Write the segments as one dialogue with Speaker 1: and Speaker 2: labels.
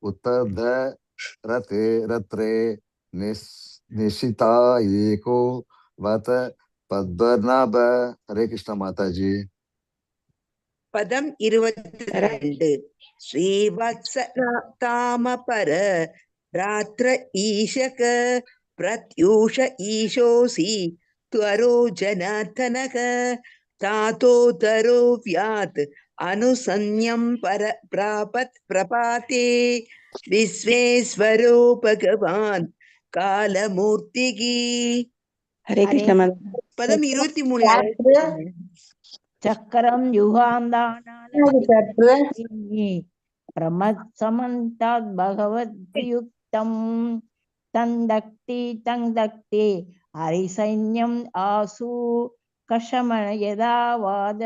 Speaker 1: उत्तद रते रत्रे निशिता एको वत पद्मनाभ. हरे कृष्ण माता जी.
Speaker 2: பதம் 22. ஸ்ரீவத்ஸ தாமபர ராத்திர ஈஷக பிரத்யூஷ ஈஷோசி துவரோ ஜனார்த்தனக தாத்தோதரோ வியாத் அனுசன்யம் பிராபத் பிரபாதே விஸ்வேஸ்வரோ பகவான் காலமூர்த்திகி.
Speaker 3: ஹரே கிருஷ்ண.
Speaker 2: பதம் 23.
Speaker 4: சக்கரம் யுகாந்தானால பிரமத்சமந்தாத் பகவத்யுக்தம் தந்தக்தி தந்தக்தி ஹரிசைன்யம் ஆசு கஷமண யதாவாத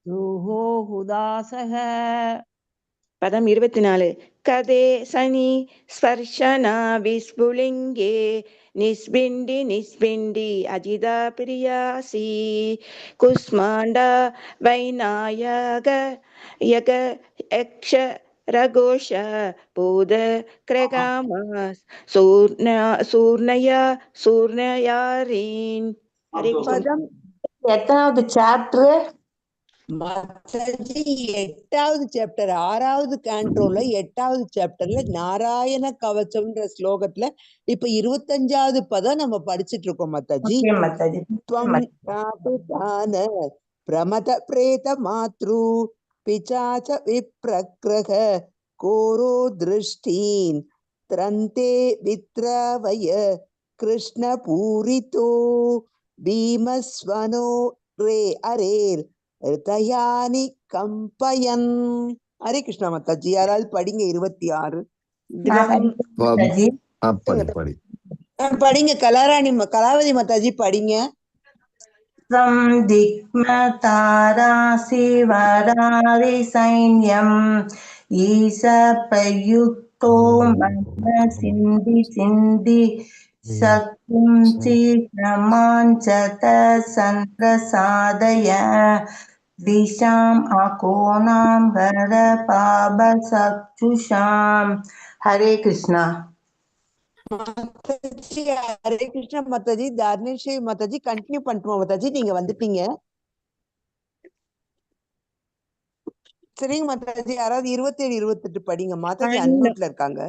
Speaker 4: துஹோ ஹுதாசக.
Speaker 3: பதம் 24. கதே சனி ஸ்பர்ஷனா விஸ்புலிங்கே நிஸ்பிண்டி நிஸ்பிண்டி அஜிதா பிரியாசி குஸ்மாண்டா வைநாயக யக யக்ஷ ரகோஷ பூத கிரகாமஸ் சூர்ணயா சூர்ணயாரீன்.
Speaker 5: பதம் எத்தனாவது சாப்டர்?
Speaker 2: 8வது சாப்டர் 6வது கேண்ட்ரோல 8வது சாப்டர்ல நாராயண கவச்சம்ன்ற ஸ்லோகத்துல இப்ப 25வது பதம் நம்ம படிச்சுட்டு இருக்கோம் மாதாஜி. பிரமத பிரேத மாத்ரு பிசாச்ச விப்ரக்ரக கோரோ திருஷ்டீன் த்ரந்தே வித்ரவய கிருஷ்ண பூரிதோ பீமஸ்வனோ ரே அரேர் தயானி கம்பயன். ஹரே கிருஷ்ணா மாதாஜி. யாராவது படிங்க 26. படிங்க கலாவதி மாதாஜி படிங்க.
Speaker 5: திக்மதாராசி வராரி சைன்யம் ஈச பிரயுக்தோ மன்ன சிந்தி சிந்தி சக்கும் சீக்கிரமாஞ்சத சந்திரசாதய திஷாம் அகோணாம் வர பாப சக்ஷுஷாம். ஹரே கிருஷ்ணா.
Speaker 2: ஹரே கிருஷ்ணா மாதாஜி. தார்னேஸ்வரி மாதாஜி கண்டினியூ பண்ணுவோம் மாதாஜி. நீங்க வந்துட்டீங்க. சரிங்க மாதாஜி. யாராவது 27 28 படிங்க. மாதாஜி அன்மியூட்ல இருக்காங்க.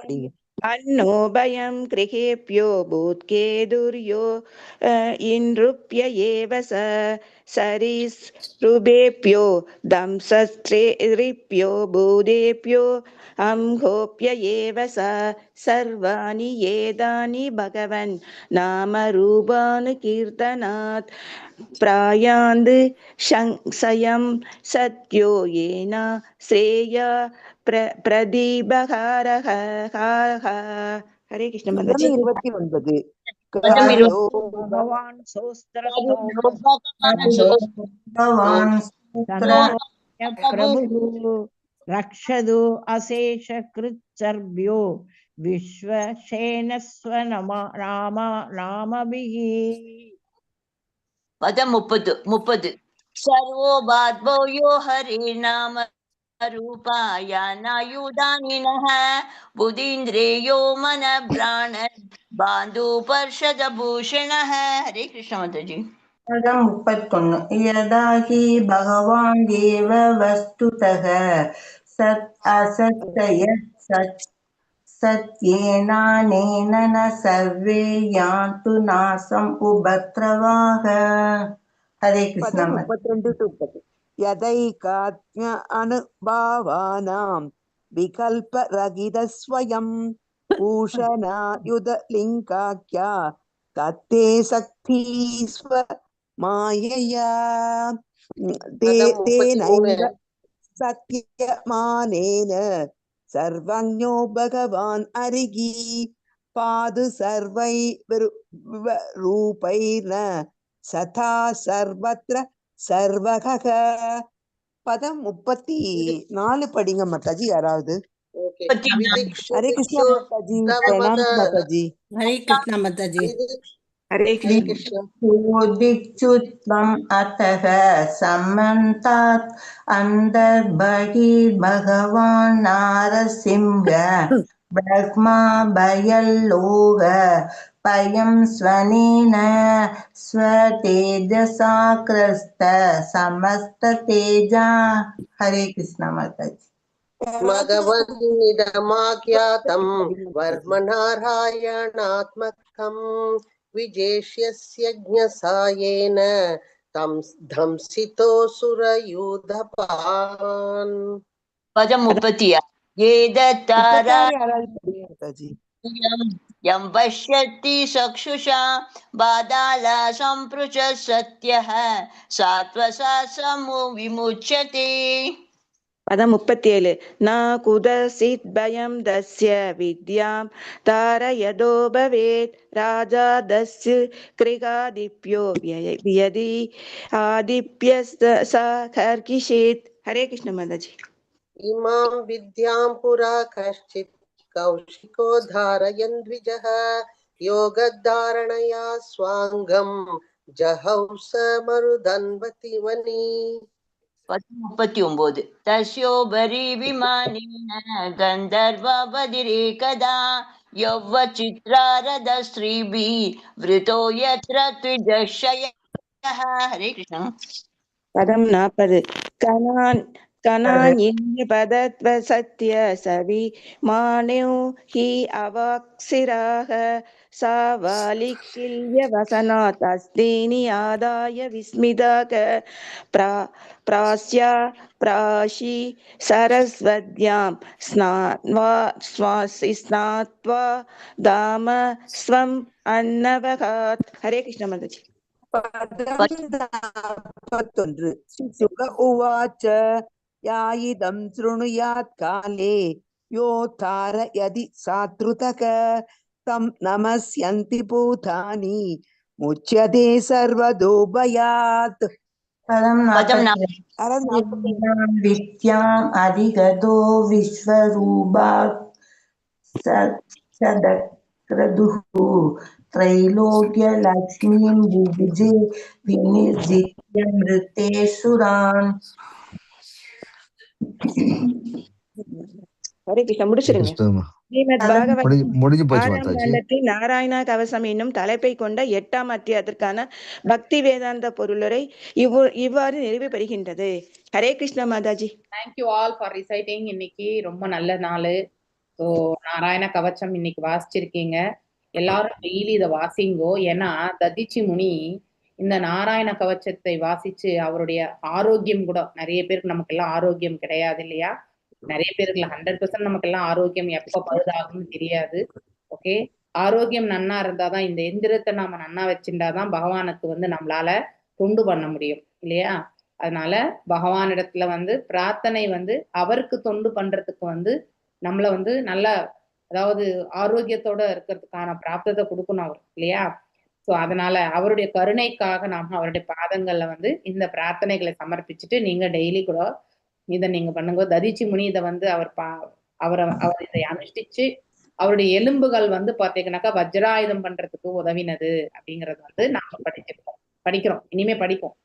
Speaker 2: படிங்க.
Speaker 3: அன்னோ பயம் கிரகேப்யோ பூத்கே துர்யோ இன்ருப்ய ஏவச சரிஸ் ருபேப்யோ தம்சஸ்த்ரேரிப்யோ பூதேப்யோ அம்ஹோப்ய ஏவச சர்வாணி ஏதானி பகவன் நாம ரூபானு கீர்த்தனாத் பிராயாந்து சயம் சத்யோ ஏனா ஸ்ரேயா பிரதீபகாரஹ. ஹரே கிருஷ்ண மாதாஜி.
Speaker 2: 29.
Speaker 4: பகவான் பிரபு ரக்ஷது அசேஷ கிருச்சர்பியோ விஸ்வசேனஸ்வ நாமபிஹி.
Speaker 6: பதம் 30. சர்வோ பாத்வோ யோ ஹரி நாம ரூபாய நாயுதானினஹ புதீந்திரேயோ மன பிராண பாந்து பர்ஷத பூஷணஹ. ஹரே கிருஷ்ண மாதாஜி.
Speaker 5: பதம் 31. யதா ஹி பகவான் தேவ வஸ்துதஹ சத் அசத்ய சத் சத்யேனானேன ந சர்வே யாந்து நாசம் உபத்ரவாக. ஹரே கிருஷ்ணா.
Speaker 2: 32 யதைகாத்ய அனுபாவானாம் விகல்ப ரகித ஸ்வயம் பூஷணாயுத லிங்காக்யா தத்தே சக்தி ஸ்வ மாயையா தேனைவ சத்யமானேன சர்வஞோ பகவான் அரிகி பாது சர்வை ரூபைர்ன சதா சர்வத்ர சர்வக. பதம் 34 படிங்க மாதாஜி. யாராவது? ஹரே கிருஷ்ணா மாதாஜி. பிரணாம் மாதாஜி.
Speaker 7: ஹரே கிருஷ்ணா மாதாஜி.
Speaker 3: हरे
Speaker 7: हरे
Speaker 3: कृष्ण।
Speaker 7: कृष्ण।
Speaker 5: दिक्षुत्वम् अतः समन्तात् अन्तर्बहिर्भगवान् नारसिंह ब्रह्मा भयल्लोह पयं स्वनेन स्वतेजसा क्रस्त समस्ततेजा। हरे कृष्ण माताजी।
Speaker 7: मघवन्निदमाख्यातं वर्मनारायणात्मकं विजेष्यस्य ज्ञसायेन तं धंसितोऽसुरयूथपान्।
Speaker 6: पदं 36 ये दत्तारा
Speaker 2: 36 யாராவது படிங்க மாதாஜி.
Speaker 6: यं पश्यति चक्षुषा बादाल सम्पृच सत्यः सात्वसा समो विमुच्यते।
Speaker 3: पदं 37 न कुदसित् भयं दस्य विद्यां तारयदो भवेत् राजा दस्य कृगादिप्यो यदि आदिप्यः हर्षिषेत्। हरे कृष्ण माताजी।
Speaker 7: इमां विद्यां पुरा कश्चित् कौशिको धारयन् द्विजः योगधारणया स्वाङ्गं जहौस मरुदन्वति वनी।
Speaker 6: 39 तस्योपरि विमानेन गन्धर्ववधिरेकदा यौवचित्रारदस्त्रीभिः वृतो यत्र द्विजशयः। हरे कृष्ण।
Speaker 3: पदं 40 कनान्यपदत्व सत्य सवि मानो हि अवाक्सिराः सावालिकिल्य वसना तस्तेनि आदाय विस्मिताक प्रास्या प्राशी सरस्वत्यां स्नात्वा दाम स्वम् अन्नवगात्। हरे कृष्ण माताजी।
Speaker 2: पदं 41 सुग उवाच या इदं शृणुयात् काले योत्थार यदि सात्रुतक तं नमस्यन्ति भूतानि मुच्यते सर्वतो भयात्.
Speaker 5: पदं
Speaker 6: पदं
Speaker 5: 40 विद्याम् अधिगतो विश्वरूपात् सदक्रदुः त्रैलोक्यलक्ष्मीं बुभुजे विनिर्जित्य मृते सुरान्।
Speaker 3: ஹரே கிருஷ்ணா. முடிச்சிருங்க.
Speaker 1: கிருஷ்ணமா
Speaker 3: ஸ்ரீமத்
Speaker 5: पदं
Speaker 3: பாகவத்
Speaker 1: முடிஞ்சு போச்சு
Speaker 3: 6ஆம்
Speaker 1: மாதாஜி.
Speaker 3: காண்டத்தில் நாராயண கவசம் என்னும் தலைப்பை கொண்ட 8ஆம் அத்தியாயத்திற்கான பக்தி வேதாந்த பொருளுரை இவ்வாறு நிறைவு பெறுகின்றது. Hare Krishna Mataji.
Speaker 8: Thank you all for reciting. இன்னைக்கு ரொம்ப நல்ல நாள். ஸோ நாராயண கவச்சம் இன்னைக்கு வாசிச்சிருக்கீங்க. எல்லாரும் டெய்லி இதை வாசிங்கோ. ஏன்னா ததிச்சி முனி இந்த நாராயண கவச்சத்தை வாசிச்சு அவருடைய ஆரோக்கியம் கூட நிறைய பேருக்கு நமக்கெல்லாம் ஆரோக்கியம் கிடையாது இல்லையா? நிறைய பேருக்கு 100% நமக்கெல்லாம் ஆரோக்கியம் எப்ப பழுதாகும்னு தெரியாது. ஓகே, ஆரோக்கியம் நன்னா இருந்தாதான், இந்த எந்திரத்தை நாம நன்னா வச்சுட்டாதான் பகவானுக்கு நம்மளால தொண்டு பண்ண முடியும் இல்லையா? அதனால பகவானிடத்துல பிரார்த்தனை அவருக்கு தொண்டு பண்றதுக்கு நம்மள நல்ல, அதாவது ஆரோக்கியத்தோட இருக்கிறதுக்கான பிராப்தத்தை கொடுக்கணும் அவர் இல்லையா? சோ அதனால அவருடைய கருணைக்காக நாம அவருடைய பாதங்கள்ல இந்த பிரார்த்தனைகளை சமர்ப்பிச்சுட்டு நீங்க டெய்லி கூட இதை நீங்க பண்ணுங்க. ததிச்சி முனி இதை அவர் இதை அனுஷ்டிச்சு அவருடைய எலும்புகள் பாத்தீங்கன்னாக்கா வஜ்ராயுதம் பண்றதுக்கு உதவினது அப்படிங்கறது நாம படிக்கிறோம். இனிமே படிப்போம்.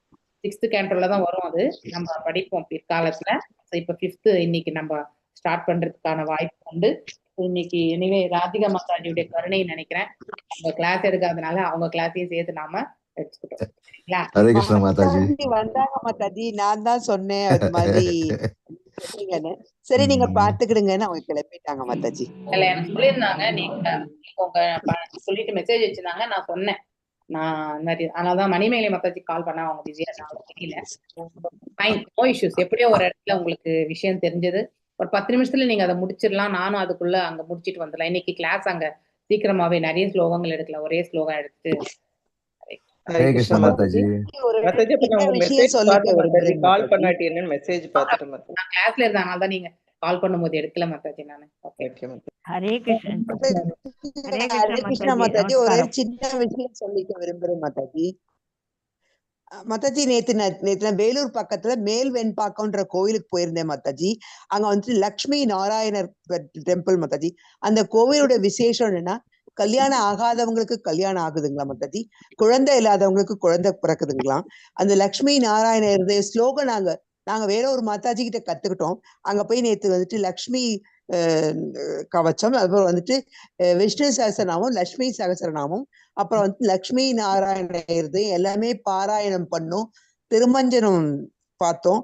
Speaker 8: 6th கேண்டோல தான் வரும். அது நம்ம படிப்போம் பிற்காலத்துல. இப்ப 5th இன்னைக்கு நம்ம ஸ்டார்ட் பண்றதுக்கான வாய்ப்பு உண்டு. இன்னைக்கு எனிவே ராதிகா மாதாஜியுடைய கருணை நினைக்கிறேன் அவங்க கிளாஸ் எடுக்காதனால அவங்க கிளாஸையும் சேர்த்து நாம எடுத்துக்கிட்டோம்.
Speaker 1: ஹரே கிருஷ்ண மாதாஜி.
Speaker 2: வந்தாங்க மாதாஜி, நான் தான் சொன்னேன் அது மாதிரி சொன்னீங்கன்னு. சரி நீங்க பாத்துக்கிடுங்கன்னு அவங்க கிளப்பிட்டாங்க மாதாஜி.
Speaker 8: இல்ல எனக்கு சொல்லியிருந்தாங்க, நீங்க உங்க சொல்லிட்டு மெசேஜ் வச்சிருந்தாங்க. நான் சொன்னேன் அதனாலதான் மணிமேலை மாதாஜி கால் பண்ண, அவங்க பிஸியா தெரியல. Fine, no issues. எப்படியோ ஒரு இடத்துல உங்களுக்கு விஷயம் தெரிஞ்சது. ஒரு 10 நிமிஷத்துல நீங்க அதை முடிச்சிடலாம். நானும் அதுக்குள்ள அங்க முடிச்சிட்டு வந்துடலாம். இன்னைக்கு கிளாஸ் அங்க சீக்கிரமாவே நிறைய ஸ்லோகங்கள் எடுக்கலாம். ஒரே ஸ்லோகம் எடுத்து.
Speaker 1: ஹரே கிருஷ்ண மாதாஜி.
Speaker 9: கால் பண்ணாட்டி என்ன மெசேஜ் பார்த்துட்டு
Speaker 8: நான் கிளாஸ்ல இருந்தனால தான் நீங்க கால் பண்ணும்போது எடுக்கல மாதாஜி நானு. ஓகே
Speaker 4: ஹரே கிருஷ்ண.
Speaker 2: ஹரே கிருஷ்ணா மாதாஜி, ஒரு சின்ன விஷயம் சொல்லிக்க விரும்புறேன் மாதாஜி. மாதாஜி, நேத்து நான் வேலூர் பக்கத்துல மேல் வெண்பாக்கம்ன்ற கோயிலுக்கு போயிருந்தேன் மாதாஜி. அங்க லக்ஷ்மி நாராயணர் டெம்பிள் மாதாஜி. அந்த கோவிலோட விசேஷம் என்னன்னா, கல்யாணம் ஆகாதவங்களுக்கு கல்யாணம் ஆகுதுங்களா மாதாஜி, குழந்தை இல்லாதவங்களுக்கு குழந்தை பிறக்குதுங்களா. அந்த லக்ஷ்மி நாராயண ஹிருதய ஸ்லோகம் நாங்க வேற ஒரு மாதாஜி கிட்ட கத்துக்கிட்டோம். அங்க போய் நேத்து வந்துட்டு லக்ஷ்மி கவச்சம், அப்புறம் வந்துட்டு விஷ்ணு சகசரநாமம், லட்சுமி சகசரநாமம், அப்புறம் வந்து லக்ஷ்மி நாராயண ஹிருதயம் எல்லாமே பாராயணம் பண்ணோம். திருமஞ்சனம் பார்த்தோம்.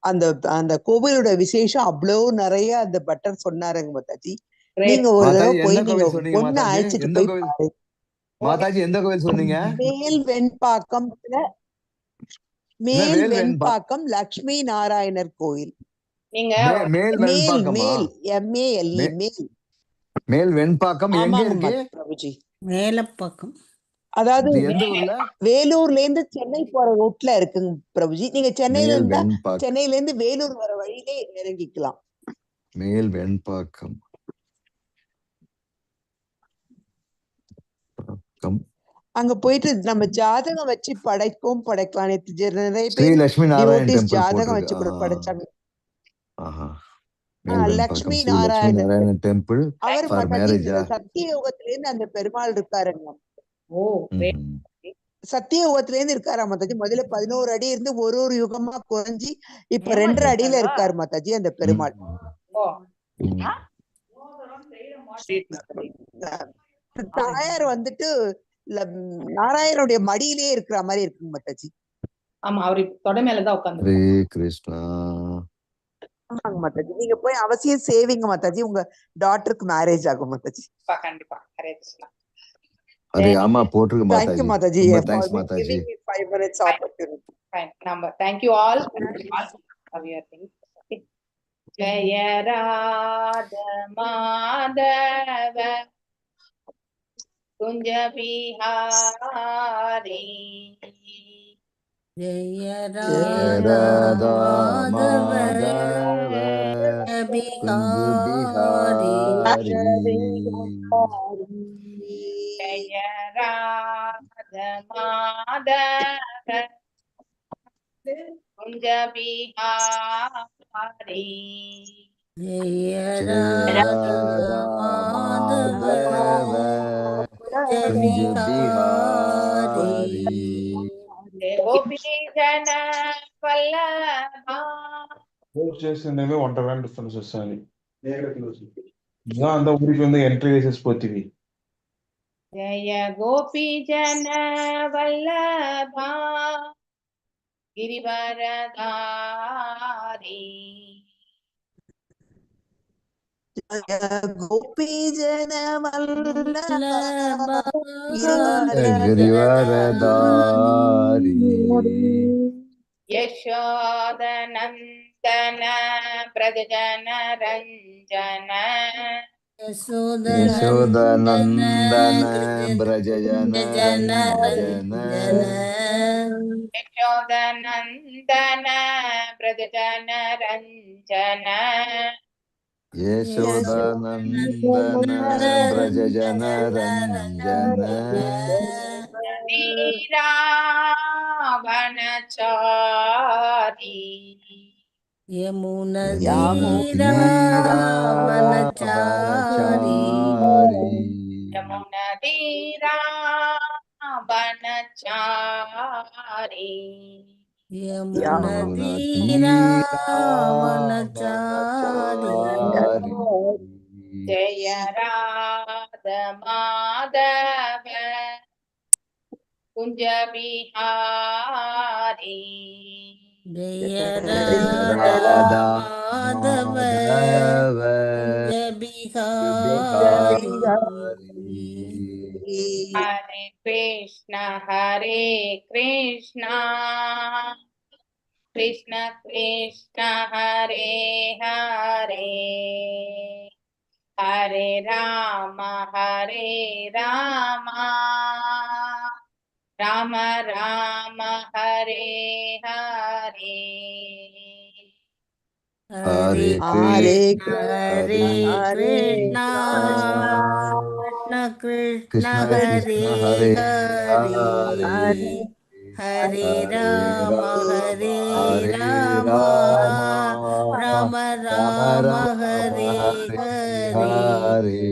Speaker 2: அந்த அந்த கோவிலோட விசேஷம் அவ்வளவு நிறைய அந்த பட்டர் சொன்னாருங்க மாதாஜி. நீங்க ஒரு தடவை போய் நீங்க பொண்ணு அழைச்சிட்டு போய் பாரு
Speaker 1: மாதாஜி. எந்த கோவில் சொன்னீங்க?
Speaker 2: மேல் வெண்பாக்கம்ல, மேல் வெண்பாக்கம் லக்ஷ்மி நாராயணர் கோயில்.
Speaker 8: நீங்க
Speaker 1: மேல் வெண்பாக்கமா?
Speaker 2: MALE மேல்.
Speaker 1: மேல் வெண்பாக்கம் எங்க இருக்கு
Speaker 2: பிரபுஜி?
Speaker 10: மேலப்பாக்கம்.
Speaker 2: அதாவது
Speaker 1: எந்த ஊர்ல?
Speaker 2: வேலூர்ல இருந்து சென்னை போற ரோட்ல இருக்குங்க பிரபுஜி. நீங்க சென்னையில இருந்தா சென்னையில இருந்து வேலூர் வர வழியிலே இறங்கிக்கலாம்.
Speaker 1: மேல் வெண்பாக்கம்.
Speaker 2: அங்க போயிட்டு நம்ம ஜாதகம் வச்சு படைக்கலாம். நிறைய
Speaker 1: ஸ்ரீ லட்சுமி நாராயண்
Speaker 2: பேர்
Speaker 1: டெம்பிள்
Speaker 2: ஜாதகம் வச்சு படைச்சாங்க. லட்சுமி நாராயணன் டெம்பிள். அவர் சத்தியயோகத்துல இருந்து அந்த பெருமாள் இருக்காருங்க. சத்தியயோகத்துல இருந்து இருக்காரா மாதாஜி. முதல்ல 11 அடி இருந்து ஒரு யுகமா குறைஞ்சி இப்ப 2.5 அடியில இருக்காரு மாதாஜி அந்த பெருமாள். தாயார் வந்துட்டு நாராயணனுடைய மடியிலே இருக்கிற மாதிரி இருக்குங்க மாதாஜி.
Speaker 8: ஆமா, அவரு தொட மேலதான் உட்கார்ந்து.
Speaker 1: ஹரே கிருஷ்ணா.
Speaker 2: ஆமாங்க மாதாஜி, நீங்க போய் அவசியம் சேவிங்க மாதாஜி. உங்க டாட்டருக்கு மேரேஜ் ஆகும் மாதாஜி.
Speaker 8: கண்டிப்பா. ஹரே கிருஷ்ணா.
Speaker 1: அது ஆமா போட்டுருக்கு Mataji.
Speaker 2: Thank you Mataji.
Speaker 1: Thanks Mataji.
Speaker 2: 5 minutes opportunity.
Speaker 8: Fine. Thank you all for your things. Jaya Radha Madhava Kunja Bihari.
Speaker 10: Jaya
Speaker 1: Radha Madhava
Speaker 10: Bihari.
Speaker 8: Jaya Radha Madhava Kunja Bihari.
Speaker 10: Jaya Radha Madhava Kunja Bihari.
Speaker 8: Gopi Jana Vallabha.
Speaker 11: చేసిందేమో 1 differences అని அந்த ஊருக்கு வந்து entry வைசஸ் போத்திவி.
Speaker 8: Jaya Gopi Jana Vallabha Girivaradhari.
Speaker 2: Gopi Jana Vallabha
Speaker 1: Girivaradhari.
Speaker 8: Yashodanandana Pradjana Ranjana.
Speaker 1: Yashodanandana Brajajana Ranjana.
Speaker 8: Yashodanandana Pradjana Ranjana.
Speaker 1: Yashodanandana Brajajana Ranjana.
Speaker 8: Ravanachari.
Speaker 10: Yamuna
Speaker 1: Ravanachari.
Speaker 8: Yamuna Ravanachari.
Speaker 10: Yamuna Ravanachari.
Speaker 8: Jaya Radha Madhava Kunja Bihari.
Speaker 10: Jaya Radha Madhava Kunja Bihari.
Speaker 8: Hare Krishna Hare Krishna Krishna Krishna Hare Hare Hare Rama Hare Rama Rama Rama Hare Hare.
Speaker 10: Hare
Speaker 1: Krishna
Speaker 10: Krishna Krishna Krishna Hare Hare Hare Rama Hare Rama Rama Rama Hare Hare.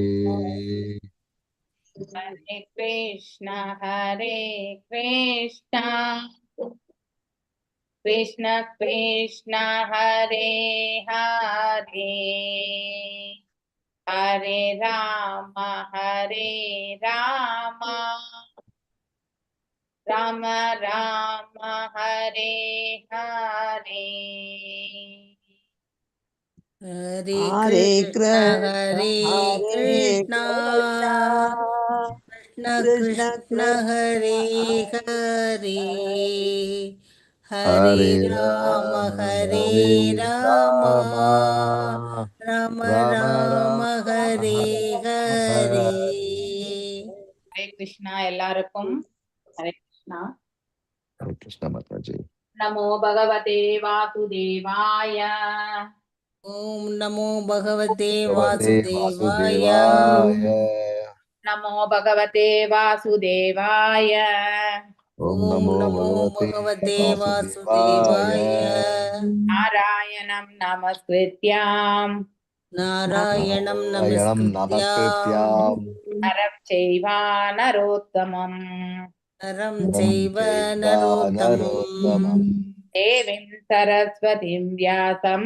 Speaker 8: Hare Krishna, Hare Krishna, Krishna Krishna, Hare Hare, Hare Rama, Hare Rama, Rama Rama, Hare Hare.
Speaker 10: Hare
Speaker 2: Hare
Speaker 10: Krishna,
Speaker 2: Krishna,
Speaker 10: Hare
Speaker 2: Krishna,
Speaker 10: Krishna
Speaker 2: Krishna
Speaker 10: Krishna, Hare Hare,
Speaker 1: Hare
Speaker 10: Hare Rama,
Speaker 1: Rama,
Speaker 10: Hare
Speaker 1: Hare
Speaker 10: Rama,
Speaker 1: Rama,
Speaker 10: Rama
Speaker 1: Rama
Speaker 10: Rama,
Speaker 1: Rama,
Speaker 10: Hare Hare.
Speaker 8: Hare Krishna எல்லாருக்கும் Hare Krishna.
Speaker 1: Hare Krishna Mataji.
Speaker 8: Namo Bhagavate Vasudevaya.
Speaker 10: Om Namo Bhagavate
Speaker 1: Bhagavate
Speaker 10: Vasudevaya.
Speaker 1: Vasudevaya.
Speaker 8: Namo Bhagavate Vasudevaya.
Speaker 1: Om
Speaker 10: Om
Speaker 1: Namo
Speaker 10: Namo
Speaker 1: Bhagavate
Speaker 10: Bhagavate
Speaker 1: Vasudevaya.
Speaker 10: Vasudevaya.
Speaker 8: Narayanam Namaskrityam
Speaker 10: Narayanam
Speaker 1: Narayanam
Speaker 10: Namaskrityam
Speaker 1: Namaskrityam
Speaker 8: Naram Chaiva Narottamam
Speaker 10: Naram
Speaker 1: Naram
Speaker 10: Chaiva
Speaker 1: Chaiva
Speaker 10: Narottamam
Speaker 1: Narottamam
Speaker 8: Devim Saraswatim Vyasam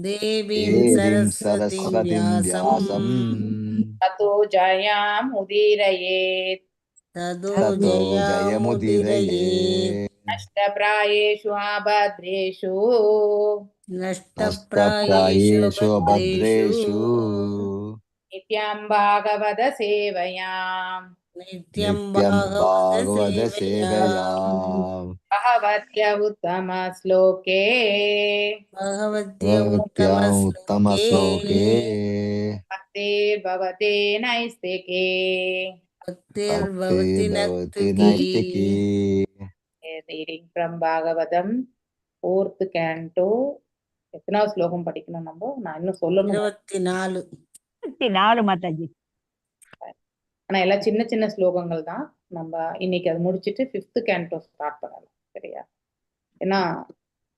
Speaker 10: Devim
Speaker 1: Devim
Speaker 10: Saraswatim
Speaker 1: Saraswatim
Speaker 10: Vyasam
Speaker 1: Vyasam
Speaker 8: Tato Jayam Udirayet
Speaker 10: Tado
Speaker 1: Tato
Speaker 10: Jayamudiraye
Speaker 1: Jayamudiraye
Speaker 8: Ashtaprayeshu Abhadreshu
Speaker 10: Nashtaprayeshu
Speaker 1: Nashtaprayeshu
Speaker 10: Bhadreshu
Speaker 1: Abhadreshu
Speaker 8: Nityam Bhagavata Sevayam
Speaker 10: Nityam
Speaker 1: Nityam
Speaker 10: Bhagavata
Speaker 1: Bhagavata
Speaker 10: Sevayam
Speaker 1: Sevayam
Speaker 8: Bhavatya Uttama Sloke
Speaker 10: Bhagavatya Uttama
Speaker 1: Bhavatyam Uttama
Speaker 10: Sloke
Speaker 1: Sloke
Speaker 8: Bhakti Bhavate Naistike.
Speaker 10: Bhaktir
Speaker 1: Bhakti
Speaker 10: Bhavati
Speaker 1: Bhavati
Speaker 10: Naktiki.
Speaker 1: Naistiki.
Speaker 8: Reading from Bhagavatam, 4th canto. எத்தனாவது ஸ்லோகம் படிக்கணும் நம்ம? நான் இன்னும் சொல்லணும்.
Speaker 10: 24.
Speaker 4: 24 மாதாஜி.
Speaker 8: ஆனா எல்லாம் சின்ன சின்ன ஸ்லோகங்கள் தான். நம்ம இன்னைக்கு அது முடிச்சிட்டு 5th canto ஸ்டார்ட் பண்ணலாம். சரியா? ஏன்னா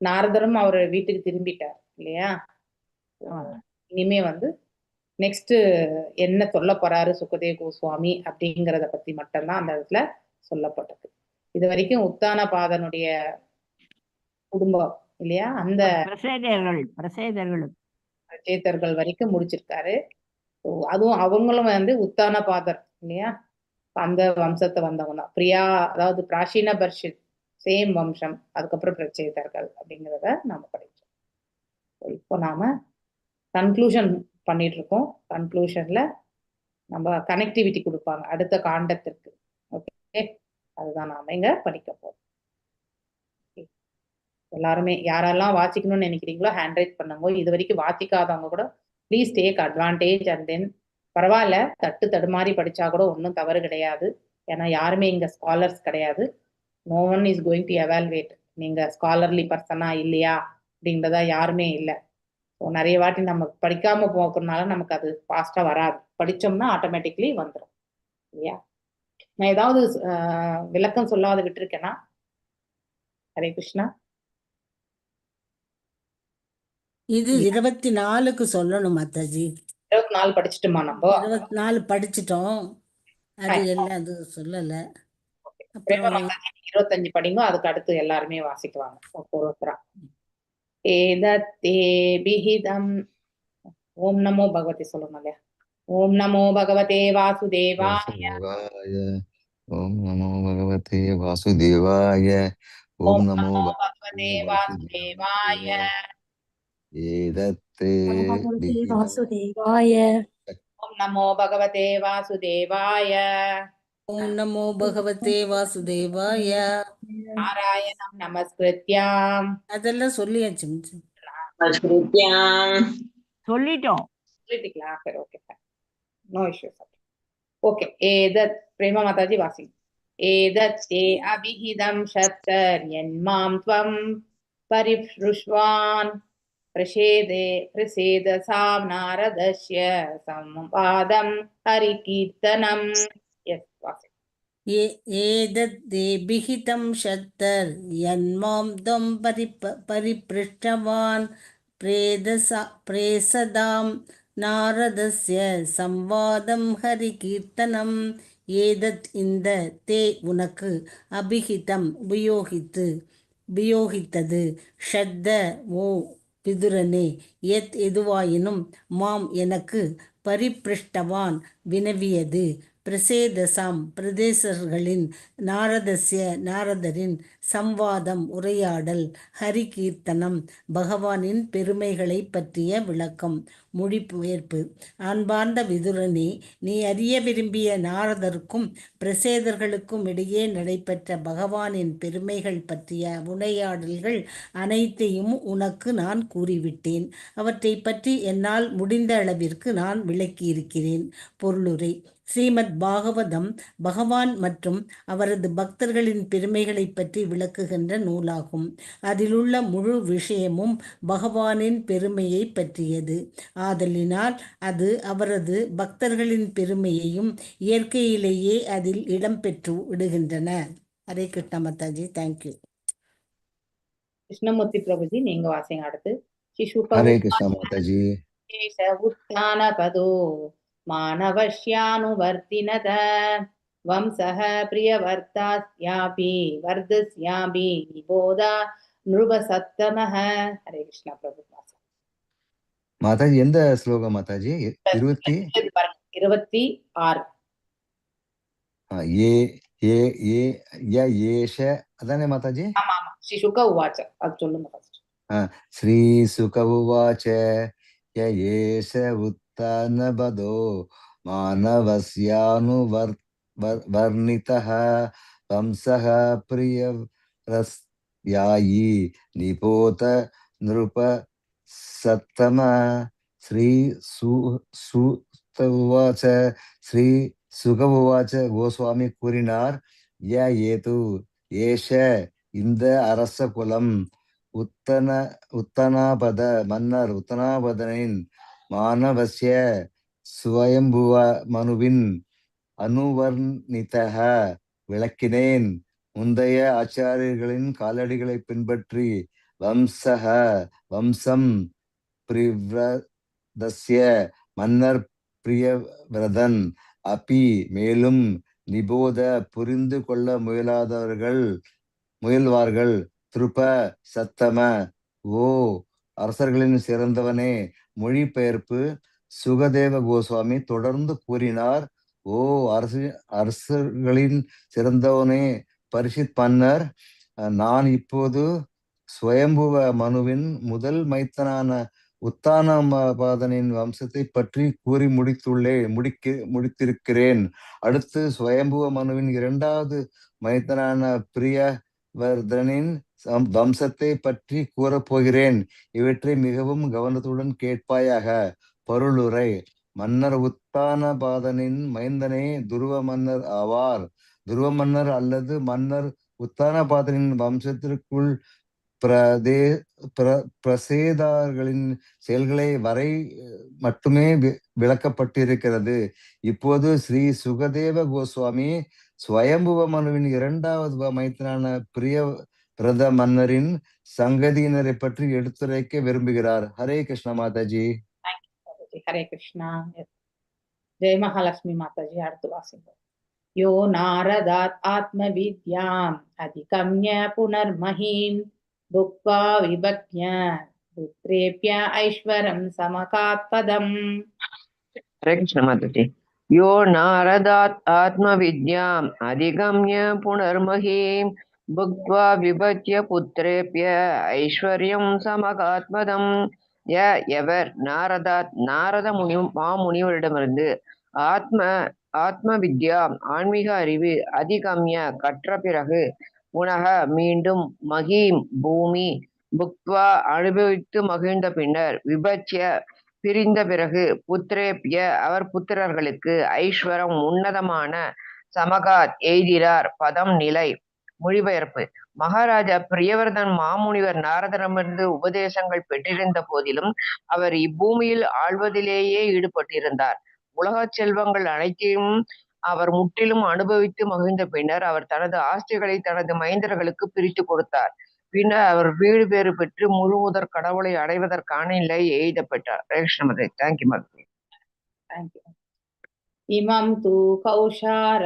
Speaker 8: நாரதரும் அவர் வீட்டுக்கு திரும்பிட்டார் இல்லையா? இனிமே வந்து நெக்ஸ்ட் என்ன சொல்ல போறாரு சுகதேவ கோஸ்வாமி அப்படிங்கிறத பத்தி மட்டும்தான் அந்த இடத்துல சொல்லப்பட்டது. இது வரைக்கும் உத்தான பாதனுடைய குடும்பம் இல்லையா, அந்த பிரசேதர்கள் வரைக்கும் முடிச்சிருக்காரு. அதுவும் அவங்களும் வந்து உத்தான பாதர் இல்லையா, அந்த வம்சத்தை வந்தவங்க தான். பிரியா அதாவது பிராச்சீன பர்ஷித் சேம் வம்சம், அதுக்கப்புறம் பிரச்சேதர்கள் அப்படிங்கிறத நாம படிச்சோம். இப்போ நாம கன்க்ளூஷன் பண்ணிட்டு இருக்கோம். கன்க்ளூஷன்ல நம்ம கனெக்டிவிட்டி கொடுப்பாங்க அடுத்த காண்டத்திற்கு. ஓகே, அதுதான் நாம இங்க படிக்க போறோம். எல்லாருமே யாரெல்லாம் வாசிக்கணும்னு நினைக்கிறீங்களோ ஹேண்ட் ரைட் பண்ணுங்க. இது வரைக்கும் வாசிக்காதவங்க கூட please take advantage and then பரவாயில்ல, தடுமாறி படிச்சா கூட ஒன்றும் தவறு கிடையாது. ஏன்னா யாருமே இங்க ஸ்காலர்ஸ் கிடையாது. No one is going to evaluate நீங்க ஸ்காலர்லி பர்சனா இல்லையா அப்படின்றதா யாருமே இல்லை. ஸோ நிறைய வாட்டி நம்ம படிக்காம போகிறதுனால நமக்கு அது ஃபாஸ்டா வராது. படிச்சோம்னா ஆட்டோமேட்டிக்லி வந்துடும் இல்லையா. நான் ஏதாவது விளக்கம் சொல்லாத விட்டுருக்கேன்னா? ஹரே கிருஷ்ணா.
Speaker 10: இது 24க்கு சொல்லணும் மாதாஜி.
Speaker 8: 24 படிச்சுட்டுமா? நம்ம
Speaker 10: 24 படிச்சிட்டோம். அது எல்லாம் அது சொல்லல.
Speaker 8: பிரேம மாதாஜி 25 படிங்க, அதுக்கு அடுத்து எல்லாருமே வாசிக்குவாங்க ஒருத்தரா. ஏதத்தே விஹிதம். ஓம் நமோ பகவதி சொல்லணும் இல்லையா? ஓம் நமோ பகவதே வாசுதேவாய.
Speaker 1: ஓம் நமோ பகவதே வாசுதேவாய. ஓம் நமோ
Speaker 8: பகவதே வாசுதேவாய.
Speaker 1: ஏதத்தே
Speaker 12: வாசுதேவாய.
Speaker 8: ஓம் நமோ பகவதே வாசுதேவாய.
Speaker 10: ஓம் நமோ பகவதே வாசுதேவாய.
Speaker 8: நாராயணம் நமஸ்கிருத்யாம்.
Speaker 10: அதெல்லாம் சொல்லியாச்சு.
Speaker 8: நமஸ்கிருத்யாம்
Speaker 4: சொல்லிட்டோம்.
Speaker 8: சொல்லிட்டீங்களா? சரி, ஓகே, நோ இஷ்யூஸ். ஓகே, ஏதத் பிரேமா மாதாஜி வாசி. ஏதத் தே அபிஹிதம் சத்யன்மாம் த்வம் பரிப்ருஷ்வான் பிரசேதசாம் நாரதஸ்ய சம்வாதம் ஹரிகீர்த்தனம். எஸ், வாசி.
Speaker 10: ஏதத் விஹிதம் ஷத்தர் யன்மாம் தம் பரிப்ருஷ்டவான் பிரேசதாம் நாரதஸ்ய சம்வாதம் ஹரிகீர்த்தனம் ஏதத் இந்த தே உனக்கு அபிஹிதம் உபயோகித்தது ஷத்த ஓ விதுரனே எத் எதுவாயினும் மாம் எனக்கு பரிபிருஷ்டவான் வினவியது பிரசேதசாம் பிரதேசர்களின் நாரதரின் சம்வாதம் உரையாடல் ஹரிகீர்த்தனம் பகவானின் பெருமைகளை பற்றிய விளக்கம் மொழிபெயர்ப்பு. அன்பார்ந்த விதுரனே, நீ அறிய விரும்பிய நாரதருக்கும் பிரசேதர்களுக்கும் இடையே நடைபெற்ற பகவானின் பெருமைகள் பற்றிய உரையாடல்கள் அனைத்தையும் உனக்கு நான் கூறிவிட்டேன். அவற்றை பற்றி என்னால் முடிந்த அளவிற்கு நான் விளக்கியிருக்கிறேன். பொருளுரை. ஸ்ரீமத் பாகவதம் பகவான் மற்றும் அவரது பக்தர்களின் பெருமைகளை பற்றி விளக்குகின்ற நூலாகும். அதிலுள்ள முழு விஷயமும் பகவானின் பெருமையை பற்றியது. ஆதலினால் அது அவரது பக்தர்களின் பெருமையையும் இயற்கையிலேயே அதில் இடம்பெற்று விடுகின்றன. ஹரே கிருஷ்ண மாதாஜி. தேங்க்யூ.
Speaker 8: கிருஷ்ணமூர்த்தி பிரபுஜி, நீங்க வாசிங்க அடுத்து.
Speaker 1: ஹரே கிருஷ்ண மாதாஜி.
Speaker 8: உத்தானபதோ மானவஷ்யானுவர்த்தினத வம்சஹ பிரியவர்த்தாஸ்யாபி வர்தஸ்யாபி நிபோதா நிருபசத்தமஹ. ஹரே கிருஷ்ணா பிரபு.
Speaker 1: மாதாஜி எந்த ஸ்லோகம் மாதாஜி?
Speaker 8: 26.
Speaker 1: ஏஷ அதானே மாதாஜி?
Speaker 8: ஆமா ஆமா. ஸ்ரீ சுக உவாச்ச அது சொல்லுங்க ஃபர்ஸ்ட்.
Speaker 1: ஸ்ரீ சுக உவாச்ச ஏஷ உத்தானபதோ மானவஸ்யானுவர்ணிதः வம்சः பிரியவ்ரஸ்யாயி நிபோத நிருப சத்தம. ஸ்ரீ சுக உவாச்ச. ஸ்ரீ சுக உவாச்ச, கோஸ்வாமி கூறினார், ஏது ஏஷ இந்த அரச குலம் உத்தனாபத மன்னர் உத்தனாபதனின் மானவஸ்ய சுவயம்புவ மனுவின் அனுவர்ணிதக விளக்கினேன். முந்தைய ஆச்சாரியர்களின் காலடிகளை பின்பற்றி வம்சம் பிரிவ்ரதஸ்ய மன்னர் பிரியவிரதன் அபி மேலும் நிபோத புரிந்து கொள்ள முயல்வார்கள் திருப்ப சத்தம ஓ அரசர்களின் சிறந்தவனே. மொழிபெயர்ப்பு. சுகதேவ கோஸ்வாமி தொடர்ந்து கூறினார், ஓ அரசர்களின் சிறந்தவனே பரிஷித் மன்னர், நான் இப்போது ஸ்வயம்புவ மனுவின் முதல் மைத்தனான உத்தானபாதனின் வம்சத்தை பற்றி கூறி முடித்திருக்கிறேன். அடுத்து ஸ்வயம்புவ மனுவின் இரண்டாவது மைத்தனான பிரியவர்தனின் வம்சத்தை பற்றி கூறப்போகிறேன். இவற்றை மிகவும் கவனத்துடன் கேட்பாயாக. பொருளுரை. மன்னர் உத்தானபாதனின் மைந்தனே துருவ மன்னர் ஆவார். துருவ மன்னர் அல்லது மன்னர் உத்தானபாதனின் வம்சத்திற்குள் பிரசேதார்களின் செயல்களை வரை மட்டுமே விளக்கப்பட்டிருக்கிறது. இப்போது ஸ்ரீ சுகதேவ கோஸ்வாமி ஸ்வயம்புவ மனுவின் இரண்டாவது மைத்தனான பிரியவிரத மன்னரின் சங்கதியினரை பற்றி எடுத்துரைக்க விரும்புகிறார். ஹரே கிருஷ்ண மாதாஜி.
Speaker 8: ஹரே கிருஷ்ணா. ஜெய் மகாலட்சுமி மாதாஜி. அடுத்து வாசிங்க. யோ நாரதாத் ஆத்ம வித்யாம் அதிகம்ய புனர்மஹீம் புக்வா விபக்ஞ புத்ரேப்ய ஐஸ்வரம் சமகாத்பதம்.
Speaker 13: ஹரே கிருஷ்ண மாதாஜி. யோ நாரதாத் ஆத்ம வித்யாம் அதிகம்ய புனர்மஹீம் புக்வா விபக்ய புத்ரேப்ய ஐஸ்வர்யம் சமகாத்பதம். எவர் நாரத மாமுனிவரிடமிருந்து ஆத்ம வித்யா ஆன்மீக அறிவு அதிகம்ய கற்ற பிறகு புனக மீண்டும் மகீம் பூமி புக்வா அனுபவித்து மகிழ்ந்த பின்னர் விபச்சிய பிரிந்த பிறகு புத்திரேப்ய அவர் புத்திரர்களுக்கு ஐஸ்வரம் உன்னதமான சமகாத் எய்தினார். பதம் நிலை. மொழிபெயர்ப்பு. மகாராஜா பிரியவர்தன் மாமுனிவர் நாரதரிடமிருந்து உபதேசங்கள் பெற்றிருந்த போதிலும் அவர் இப்பூமியில் ஆள்வதிலேயே ஈடுபட்டிருந்தார். உலக செல்வங்கள் அனைத்தையும் அவர் முற்றிலும் அனுபவித்து மகிழ்ந்த பின்னர் அவர் தனது ஆஸ்திகளை தனது மைந்தர்களுக்கு பிரித்து கொடுத்தார். பின்னர் அவர் வீடு பேறு பெற்று முழு முதற் கடவுளை அடைவதற்கான நிலையை எய்த பெற்றார். கிருஷ்ணமதே. தேங்க்யூ மதே.
Speaker 8: தேங்க்யூ. இமம் தூ கௌஷார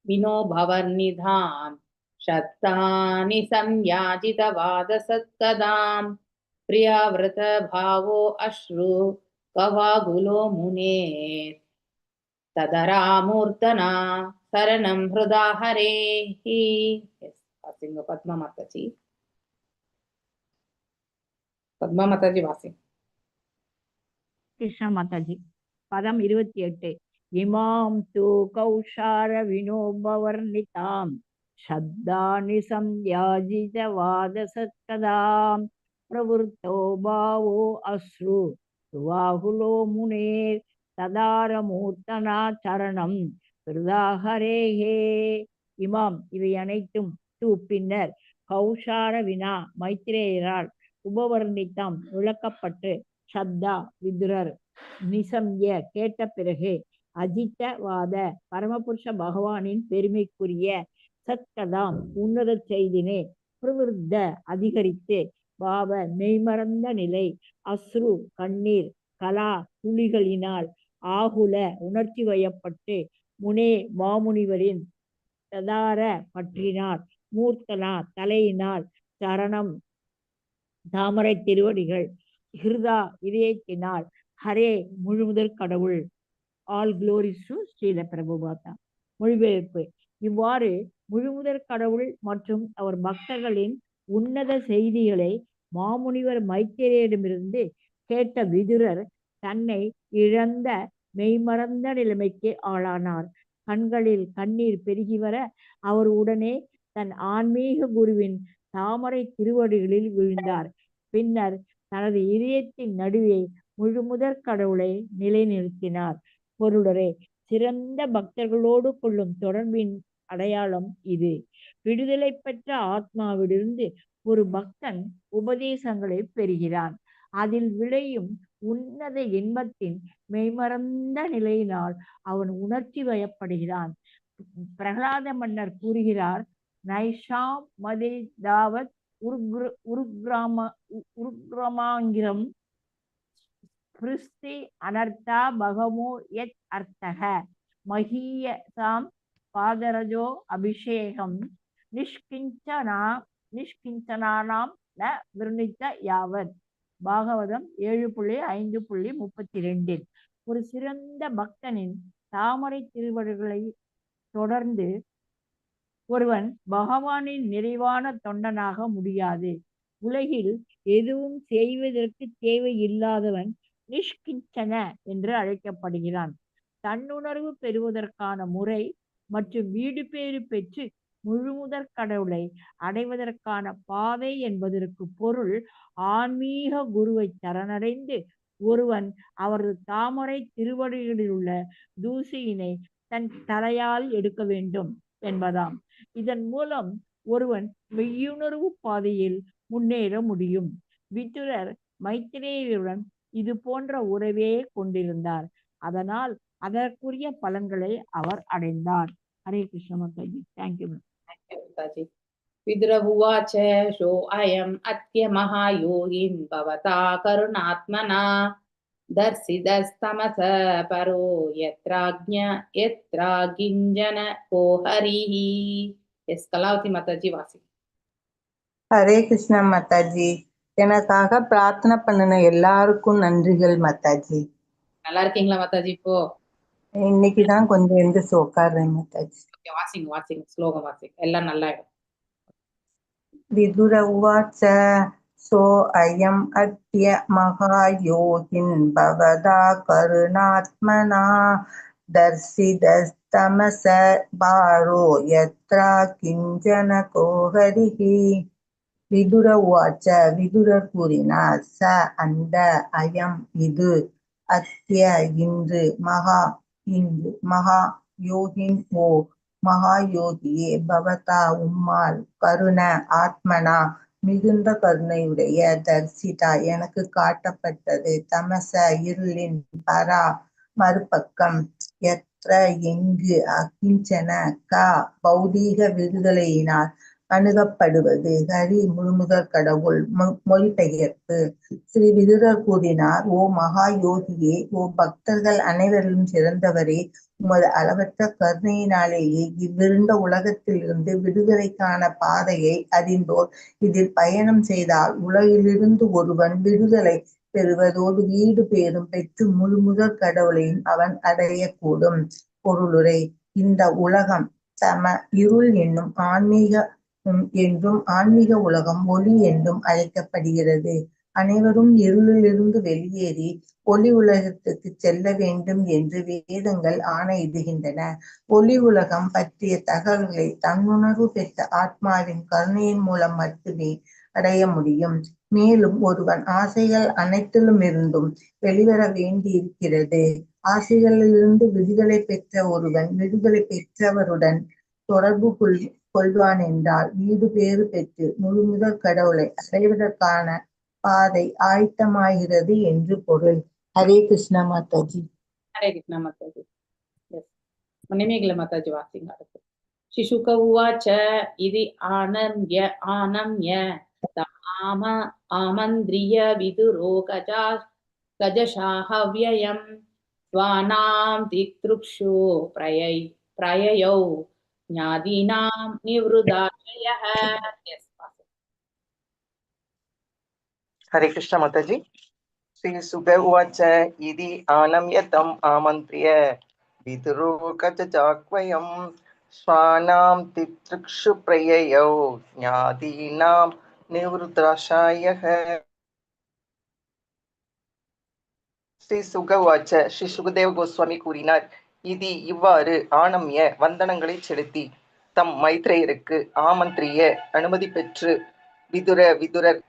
Speaker 8: வினோபவர்நிதாம் ஷத்தானி சம்யாஜிதவாத சத்கதாம் பிரியாவிரத பாவோ அஸ்ரு கவாகுலோ முனேர் ததராமூர்த்தனா சரணம் ஹிருதா ஹரேஹி. வாசிங்க பத்மா மாதாஜி. பத்மா மாதாஜி வாசிங்க.
Speaker 4: கிருஷ்ணா மாதாஜி. பதம் 28. இமாம் தூ கௌஷார வினோபவர்ணிதாம் சப்தானி சம்யாஜித வாத சத்கதாம் பிரவருத்தோ பாவோ அஸ்ரு சுவாகுலோ முனேர் ததாரமூர்த்தனா சரணம் ஹிருதாஹரேஹே. இமாம் இவை அனைத்தும் தூ பின்னர் கௌஷார வினா மைத்ரேயரால் உபவர்ணித்தம் விளக்கப்பட்டு சப்தா விதுரர் நிசம்ய கேட்ட பிறகு அஜித்தவாத பரமபுருஷ பகவானின் பெருமைக்குரிய சத்கதாம் உன்னத செய்தினே பிரவிருத்த அதிகரித்து பாவ மெய்மறந்த நிலை அஸ்ரு கண்ணீர் கலா துளிகளினால் ஆகுல உணர்ச்சி வயப்பட்டு முனே மாமுனிவரின் ததார பற்றினார் மூர்த்தனா தலையினால் சரணம் தாமரை திருவடிகள் ஹிருதா இதயத்தினால் ஹரே முழுமுதற் கடவுள். All glories to Srila Prabhupada. மொழிபெயர்ப்பு. இவ்வாறு முழுமுதற் கடவுள் மற்றும் அவர் பக்தர்களின் உன்னத செய்திகளை மாமுனிவர் மைத்திரேயரிடமிருந்து கேட்ட விதுரர் தன்னை இழந்த மெய்மறந்த நிலைமைக்கு ஆளானார். கண்களில் கண்ணீர் பெருகி வர அவர் உடனே தன் ஆன்மீக குருவின் தாமரை திருவடிகளில் விழுந்தார். பின்னர் தனது இதயத்தின் நடுவே முழுமுதற் கடவுளை நிலைநிறுத்தினார். பொருளரே, சிறந்த பக்தர்களோடு கொள்ளும் தொடர்பின் அடையாளம் இது. விடுதலை பெற்ற ஆத்மாவிலிருந்து ஒரு பக்தன் உபதேசங்களை பெறுகிறான். அதில் விளையும் உன்னத இன்பத்தின் மெய்மறந்த நிலையினால் அவன் உணர்ச்சி வயப்படுகிறான். பிரகலாத மன்னர் கூறுகிறார், நைஷாம் மதே தாவத் உருக்ரமாங்கிரம் பிருஸ்தி அனர்த்தா பகமோ யத் அர்த்தக மஹீயசாம் பாதரஜோ அபிஷேகம் நிஷ்கிஞ்சனானாம் ந விருணித்த யாவத். பாகவதம் 7.5.32. ஒரு சிறந்த பக்தனின் தாமரை திருவடிகளை தொடர்ந்து ஒருவன் பகவானின் நிறைவான தொண்டனாக முடியாது. உலகில் எதுவும் செய்வதற்கு தேவையில்லாதவன் நிஷ்கிஞ்சன என்று அழைக்கப்படுகிறான். தன்னுணர்வு பெறுவதற்கான முறை மற்றும் வீடு பேறு பெற்று முழுமுதற் கடவுளை அடைவதற்கான பாதை என்பதற்கு பொருள் ஆன்மீக குருவை சரணடைந்து ஒருவன் அவரது தாமரை திருவடிகளில் உள்ள தூசியினை தன் தலையால் எடுக்க வேண்டும் என்பதாம். இதன் மூலம் ஒருவன் மெய்யுணர்வு பாதையில் முன்னேற முடியும். விதுரர் மைத்திரேயருடன் இது போன்ற உறவே கொண்டிருந்தார். அதனால் அதற்குரிய பலன்களை அவர் அடைந்தார். ஹரே கிருஷ்ண மாதாஜி. தேங்க்யூ.
Speaker 8: விதுர உவாச்ச ஷோ அயம் அத்ய மகாயோகின் பவதா கருணாத்மனா தர்சிதஸ்தமச பரோ யத்ராகிஞ்சன கோஹரிஹி. எஸ் கலாவதி மாதாஜி வாசி.
Speaker 5: ஹரே கிருஷ்ணா மாதாஜி. எனக்காக பிரார்த்தனை பண்ணின எல்லாருக்கும் நன்றிகள் மாதாஜி.
Speaker 8: நல்லா இருக்கீங்களா மாதாஜி? இப்போ
Speaker 5: இன்னைக்குதான் கொஞ்சம் எந்திரிச்சு உட்கார்றேன் மாதாஜி.
Speaker 8: வாசிங்க வாசிங்க, ஸ்லோகம் வாசிங்க, எல்லாம் நல்லா இருக்கும்.
Speaker 5: விதுர உவாச்ச சோ அயம் அத்ய மகாயோகின் பவதா கருணாத்மனா தர்சிதஸ்தமச பாரோ யத்ரா கிஞ்சன கோஹரிஹி. விதுர உவாச்ச விதுரர் கூறினார், ச அந்த, அயம் இது, அத்ய இன்று, மகா யோகின் ஓ மகாயோகியே, பவதா உம்மால், கருண ஆத்மனா மிகுந்த கருணையுடைய, தர்சிதா எனக்கு காட்டப்பட்டது, தமச இருளின், பரா மறுபக்கம், எத்ர எங்கு, அகிஞ்சன க பௌதீக விடுதலையினால், அணுகப்படுவது. ஹரி முழுமுதற் கடவுள். மொழிபெயர்ப்பு. ஸ்ரீ விதுரர் கூறினார், ஓ மகா யோகியே, ஓ பக்தர்கள் அனைவரிலும் சிறந்தவரே, உமது அளவற்ற கருணையினாலேயே இவ்விருண்ட உலகத்திலிருந்து விடுதலைக்கான பாதையை அறிந்தோர் இதில் பயணம் செய்தால் உலகிலிருந்து ஒருவன் விடுதலை பெறுவதோடு வீடு பேரும் பெற்று முழுமுதற் கடவுளையும் அவன் அடையக்கூடும். பொருளுரை. இந்த உலகம் சம இருள் என்னும் ஆன்மீக உலகம் ஒளி என்றும் அழைக்கப்படுகிறது. அனைவரும் இருளிலிருந்து வெளியேறி ஒளி உலகத்துக்கு செல்ல வேண்டும் என்று வேதங்கள் ஆணையிடுகின்றன. ஒளி உலகம் பற்றிய தகவல்களை தன்னுணர்வு பெற்ற ஆத்மாவின் கருணையின் மூலம் மட்டுமே அடைய முடியும். மேலும் ஒருவன் ஆசைகள் அனைத்திலும் இருந்தும் வெளிவர வேண்டியிருக்கிறது. ஆசைகளிலிருந்து விடுதலை பெற்ற ஒருவன் விடுதலை பெற்றவருடன் தொடர்பு கொள்வான் என்றால் வீடு பேறு பெற்று முழுமுதற் கடவுளை அடைவதற்கான பாதை ஆயத்தமாகிறது என்று பொருள். ஹரே கிருஷ்ண மாதாஜி.
Speaker 8: ஹரே கிருஷ்ண மாதாஜி. மணிமேகலை மாதாஜி வாசிங்க அடுத்து. शिशुक उवाच इति आनम्य आमन्त्र्य विदुरो गजशाहव्ययम् स्वानां तितृक्षु प्रययौ ज्ञादीनां निवृदाशयः.
Speaker 9: हरे कृष्ण माताजी. श्री सुग उवाच इति आनम्य तम् आमन्त्र्य विदुरो गजशाहव्ययम् स्वानां तितृक्षु प्रययौ ज्ञादीनां निवृदाशयः. ஸ்ரீ சுகவாச்ச. ஸ்ரீ சுகதேவ கோஸ்வாமி கூறினார், இது இவ்வாறு ஆனம்ய வந்தனங்களை செலுத்தி தம் மைத்ரேயருக்கு ஆமந்திரிய அனுமதி பெற்று விதுரர்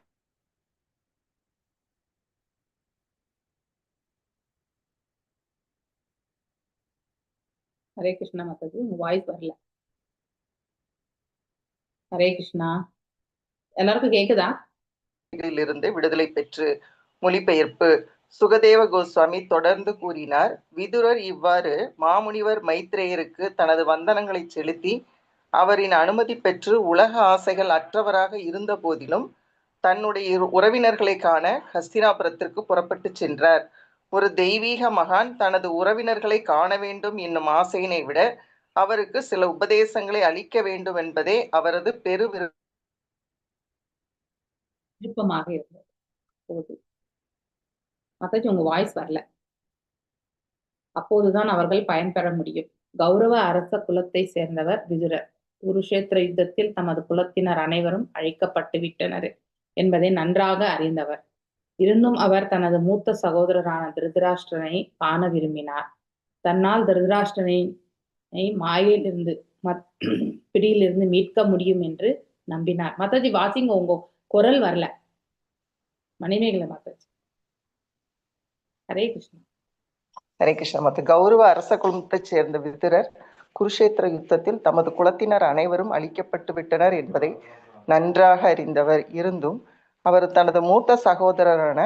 Speaker 8: ஹரே கிருஷ்ணா மாதாஜி, உங்க வாய்ஸ் வரல. ஹரே கிருஷ்ணா, எல்லாருக்கும் கேக்குதா?
Speaker 9: இருந்து விடுதலை பெற்று. மொழிபெயர்ப்பு. சுகதேவ கோஸ்வாமி தொடர்ந்து கூறினார், விதுரர் இவ்வாறு மாமுனிவர் மைத்ரேயருக்கு தனது வந்தனங்களை செலுத்தி அவரின் அனுமதி பெற்று உலக ஆசைகள் அற்றவராக இருந்த போதிலும் தன்னுடைய உறவினர்களை காண ஹஸ்தினாபுரத்திற்கு புறப்பட்டு சென்றார். ஒரு தெய்வீக மகான் தனது உறவினர்களை காண வேண்டும் என்னும் ஆசையினை விட அவருக்கு சில உபதேசங்களை அளிக்க வேண்டும் என்பதே அவரது
Speaker 8: விருப்பமாக இருந்தது. மாதாஜி, உங்க வாய்ஸ் வரல. அப்போதுதான் அவர்கள் பயன்பெற முடியும். கௌரவ அரச குலத்தை சேர்ந்தவர் விதுரர். குருஷேத்திர யுத்தத்தில் தமது குலத்தினர் அனைவரும் அழிக்கப்பட்டு விட்டனர் என்பதை நன்றாக அறிந்தவர். இருந்தும் அவர் தனது மூத்த சகோதரரான திருதராஷ்டிரனை காண விரும்பினார். தன்னால் திருதராஷ்டிரனை மாயிலிருந்து பிடியிலிருந்து மீட்க முடியும் என்று நம்பினார். மாதாஜி வாசிங்க, உங்க குரல் வரல. மணிமேகலை மாதாஜி. ஹரே கிருஷ்ணா.
Speaker 9: ஹரே கிருஷ்ணா மாதா. கௌரவ அரச குலத்தை சேர்ந்த விதுரர் குருஷேத்திர யுத்தத்தில் தமது குலத்தினர் அனைவரும் அழிக்கப்பட்டு விட்டனர் என்பதை நன்றாக அறிந்தவர். இருந்தும் அவர் தனது மூத்த சகோதரரான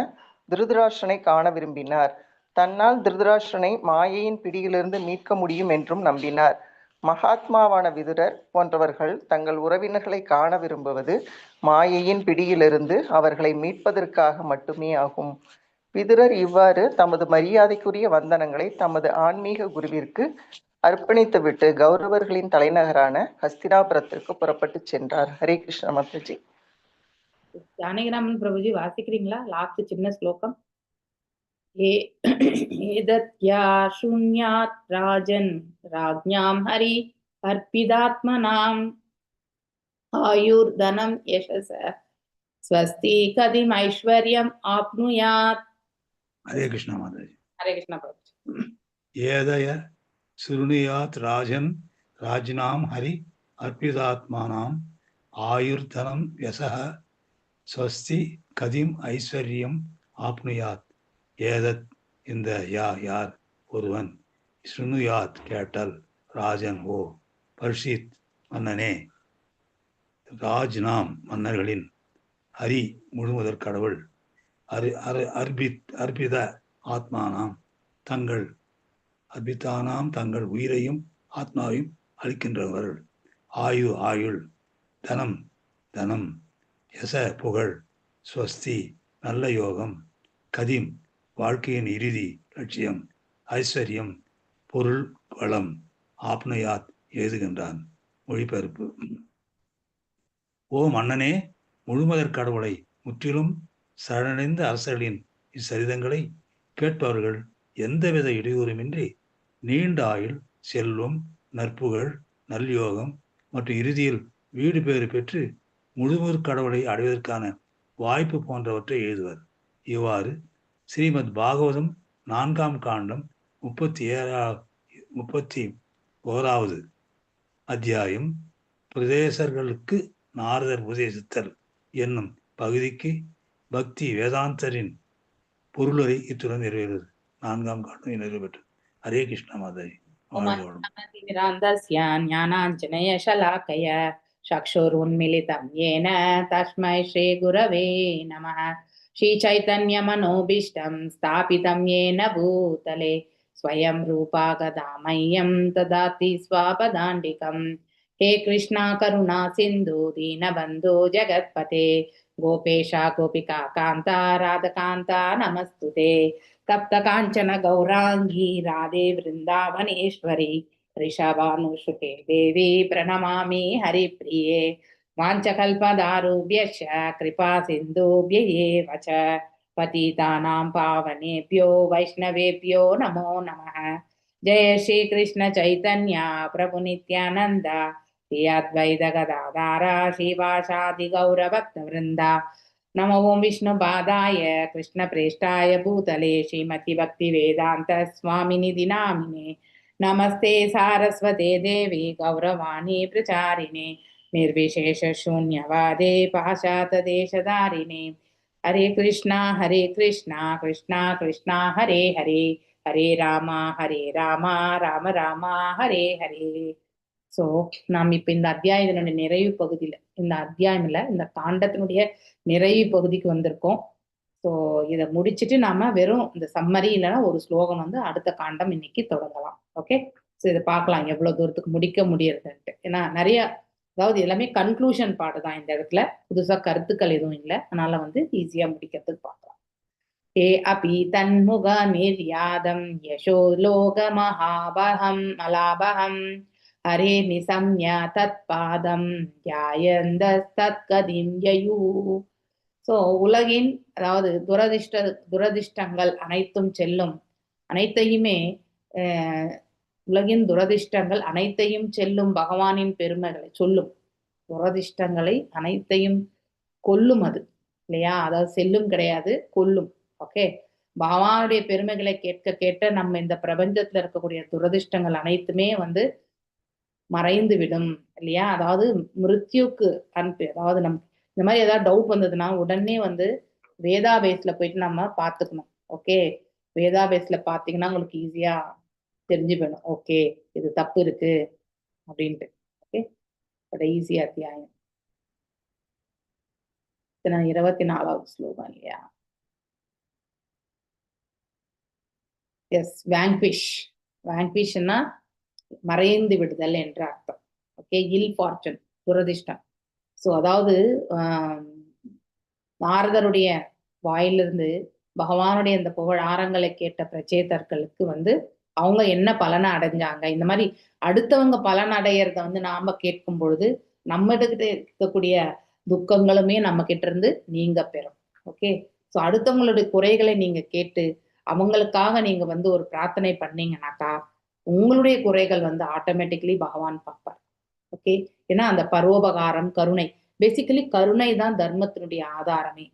Speaker 9: திருதராஷ்டிரனை காண விரும்பினார். தன்னால் திருதராஷ்டிரனை மாயையின் பிடியிலிருந்து மீட்க முடியும் என்றும் நம்பினார். மகாத்மாவான விதுரர் போன்றவர்கள் தங்கள் உறவினர்களை காண விரும்புவது மாயையின் பிடியிலிருந்து அவர்களை மீட்பதற்காக மட்டுமே ஆகும். விதுரர் இவ்வாறு தமது மரியாதைக்குரிய வந்தனங்களை தமது ஆன்மீக குருவிற்கு அர்ப்பணித்துவிட்டு கௌரவர்களின் தலைநகரான ஹஸ்தினாபுரத்திற்கு புறப்பட்டு சென்றார். ஹரே கிருஷ்ண மாதாஜி.
Speaker 8: ஜானகிராமன் பிரபுஜி வாசிக்கிறீங்களா? லாஸ்ட் சின்ன ஸ்லோகம். ஏதத்யா சூன்யாத் ராஜன் ராஜ்ஞாம் ஹரி அர்ப்பிதாத்மனாம் ஆயுர்தனம் யசஸ ஸ்வஸ்தி கதிம் ஐஸ்வர்யம் ஆப்னுயாத்.
Speaker 14: ஹரே கிருஷ்ணா மாதாஜி.
Speaker 8: ஹரே கிருஷ்ணா பிரபுஜி.
Speaker 14: ஏதய சுருணியாத் ராஜன் ராஜ்நாம் ஹரி அர்ப்பிதாத்மானாம் ஆயுர்தனம் யசஹ ஸ்வஸ்தி கதிம் ஐஸ்வர்யம் ஆப்னுயாத். ஏதத் இந்த யார் ஒருவன் சுருணுயாத் கேட்டல் ராஜன் ஓ பர்ஷித் மன்னனே ராஜ்நாம் மன்னர்களின் ஹரி முழுமுதற் கடவுள் அர்ப்பித ஆத்மானாம் தங்கள் உயிரையும் ஆத்மாவையும் அளிக்கின்றவர்கள் ஆயுள் தனம் தனம், யச புகழ், ஸ்வஸ்தி நல்ல யோகம், கதிம் வாழ்க்கையின் இறுதி லட்சியம், ஐஸ்வர்யம் பொருள் வளம், ஆப்னயாத் எழுதுகின்றான். மொழிபெயர்ப்பு. ஓ மன்னனே, முழுமதற் கடவுளை முற்றிலும் சரணடைந்த அரசர்களின் இச்சரிதங்களை கேட்பவர்கள் எந்தவித இடையூறுமின்றி நீண்ட ஆயுள், செல்வம், நற்புகழ், நல்யோகம் மற்றும் இறுதியில் வீடு பேறு பெற்று முழுமுதற் கடவுளை அடைவதற்கான வாய்ப்பு போன்றவற்றை எழுதுவர். இவ்வாறு ஸ்ரீமத் பாகவதம் 4ஆம் காண்டம் 31வது அத்தியாயம் பிரதேசர்களுக்கு நாரதர் உபதேசித்தல் என்னும் பகுதிக்கு பக்தி வேதாந்தரின் பொருளுரை இத்துடன் நிறைவேறுகிறது. 4ஆம் காண்டம் நிறைவேற்று. ஹரே கிருஷ்ண மாதாஜி.
Speaker 8: ஞானாஞ்சனய ஷலாக்கய சக்ஷுருன்மிலிதம் ஏன தஸ்மை ஸ்ரீ குரவே நமः. ஸ்ரீ சைதன்ய மனோபீஷ்டம் ஸ்தாபிதம் ஏன பூதலே ஸ்வயம் ரூபா கதாமய்யம் ததாதி ஸ்வாபதாண்டிகம். हे कृष्णा करुणा सिंधु दीनबंधु जगत्पते गोपेशा गोपिका कांता राधकांता नमस्तुते. तप्त कांचन गौरांगी राधे वृंदावनेश्वरी ऋषभानुसुते देवी प्रणमामि हरिप्रिये. वाञ्छकल्पदारुभ्यश्च कृपा सिन्धुभ्यैव च पतितानां पावनेभ्यो वैष्णवेभ्यो नमो नमः. जय श्री कृष्ण चैतन्य प्रभु नित्यानंद श्री अद्वैत गदाधर श्रीवासादि गौर भक्त वृंदा. नमो ओं विष्णु पादाय कृष्ण प्रेष्ठाय भूतले श्रीमती भक्ति वेदांत स्वामिनि दिनामिने. नमस्ते सारस्वते देवी गौरवाणी प्रचारिणे निर्विशेष शून्यवादे पाशात देशधारिणे. हरे कृष्णा कृष्णा कृष्णा हरे हरे ஹரே ராமா ராம ராமா ஹரே ஹரே. ஸோ நாம் இப்ப இந்த அத்தியாயத்தினுடைய நிறைவு பகுதியில, இந்த அத்தியாயம் இல்ல, இந்த காண்டத்தினுடைய நிறைவு பகுதிக்கு வந்திருக்கோம். ஸோ இதை முடிச்சுட்டு நாம வெறும் இந்த சம்மரி இல்லைன்னா ஒரு ஸ்லோகம் அடுத்த காண்டம் இன்னைக்கு தொடங்கலாம். ஓகே, ஸோ இதை பார்க்கலாம் எவ்வளவு தூரத்துக்கு முடிக்க முடியறதுன்ட்டு. ஏன்னா நிறைய, அதாவது எல்லாமே கன்க்ளூஷன் பாடு தான் இந்த இடத்துல, புதுசா கருத்துக்கள் எதுவும் இல்லை. அதனால ஈஸியா முடிக்கிறதுக்கு பார்க்கலாம். हे अपि तन्मुग निर्यादं यशो लोकमहाबहं मलाबहं हरे निसम्य तत्पादं ध्यायन्तस्तत्कदिं ययुः. ஸோ உலகின், அதாவது துரதிஷ்டங்கள் அனைத்தும் செல்லும், அனைத்தையுமே உலகின் துரதிஷ்டங்கள் அனைத்தையும் செல்லும் பகவானின் பெருமைகளை சொல்லும். துரதிஷ்டங்களை அனைத்தையும் கொல்லும் அது இல்லையா, அதாவது செல்லும் கிடையாது, கொல்லும். ஓகே, பகவானுடைய பெருமைகளை கேட்க கேட்ட நம்ம இந்த பிரபஞ்சத்துல இருக்கக்கூடிய துரதிஷ்டங்கள் அனைத்துமே மறைந்து விடும் இல்லையா. அதாவது மிருத்யுக்கு அதாவது நம்ம இந்த மாதிரி ஏதாவது டவுட் வந்ததுன்னா உடனே வேதாபேஸ்ல போயிட்டு நம்ம பார்த்துக்கணும். ஓகே, வேதாபேஸ்ல பார்த்தீங்கன்னா உங்களுக்கு ஈஸியா தெரிஞ்சு போயிடும். ஓகே, இது தப்பு இருக்கு அப்படின்ட்டு. ஓகே, ஈஸி அத்தியாயம் 24வது ஸ்லோகம் இல்லையா. எஸ், வேங்க்விஷ்னா மறைந்து விடுதல் என்ற அர்த்தம். ஓகே, இல் ஃபார்ச்சூன், துரதிஷ்டம். ஸோ அதாவது நாரதருடைய வாயிலிருந்து பகவானுடைய இந்த புகழ் ஆரங்களை கேட்ட பிரச்சேதர்களுக்கு அவங்க என்ன பலனை அடைஞ்சாங்க, இந்த மாதிரி அடுத்தவங்க பலன் அடையிறத நாம கேட்கும் பொழுது நம்ம கிட்ட இருக்கக்கூடிய துக்கங்களுமே நம்ம கிட்ட இருந்து நீங்க பெறும். ஓகே, ஸோ அடுத்தவங்களுடைய குறைகளை நீங்க கேட்டு அவங்களுக்காக நீங்க ஒரு பிரார்த்தனை பண்ணீங்கன்னாக்கா உங்களுடைய குறைகள் ஆட்டோமேட்டிக்கலி பகவான் பார்ப்பார். ஓகே, ஏன்னா அந்த பரோபகாரம், கருணை, பேசிக்கலி கருணை தான் தர்மத்தினுடைய ஆதாரமே.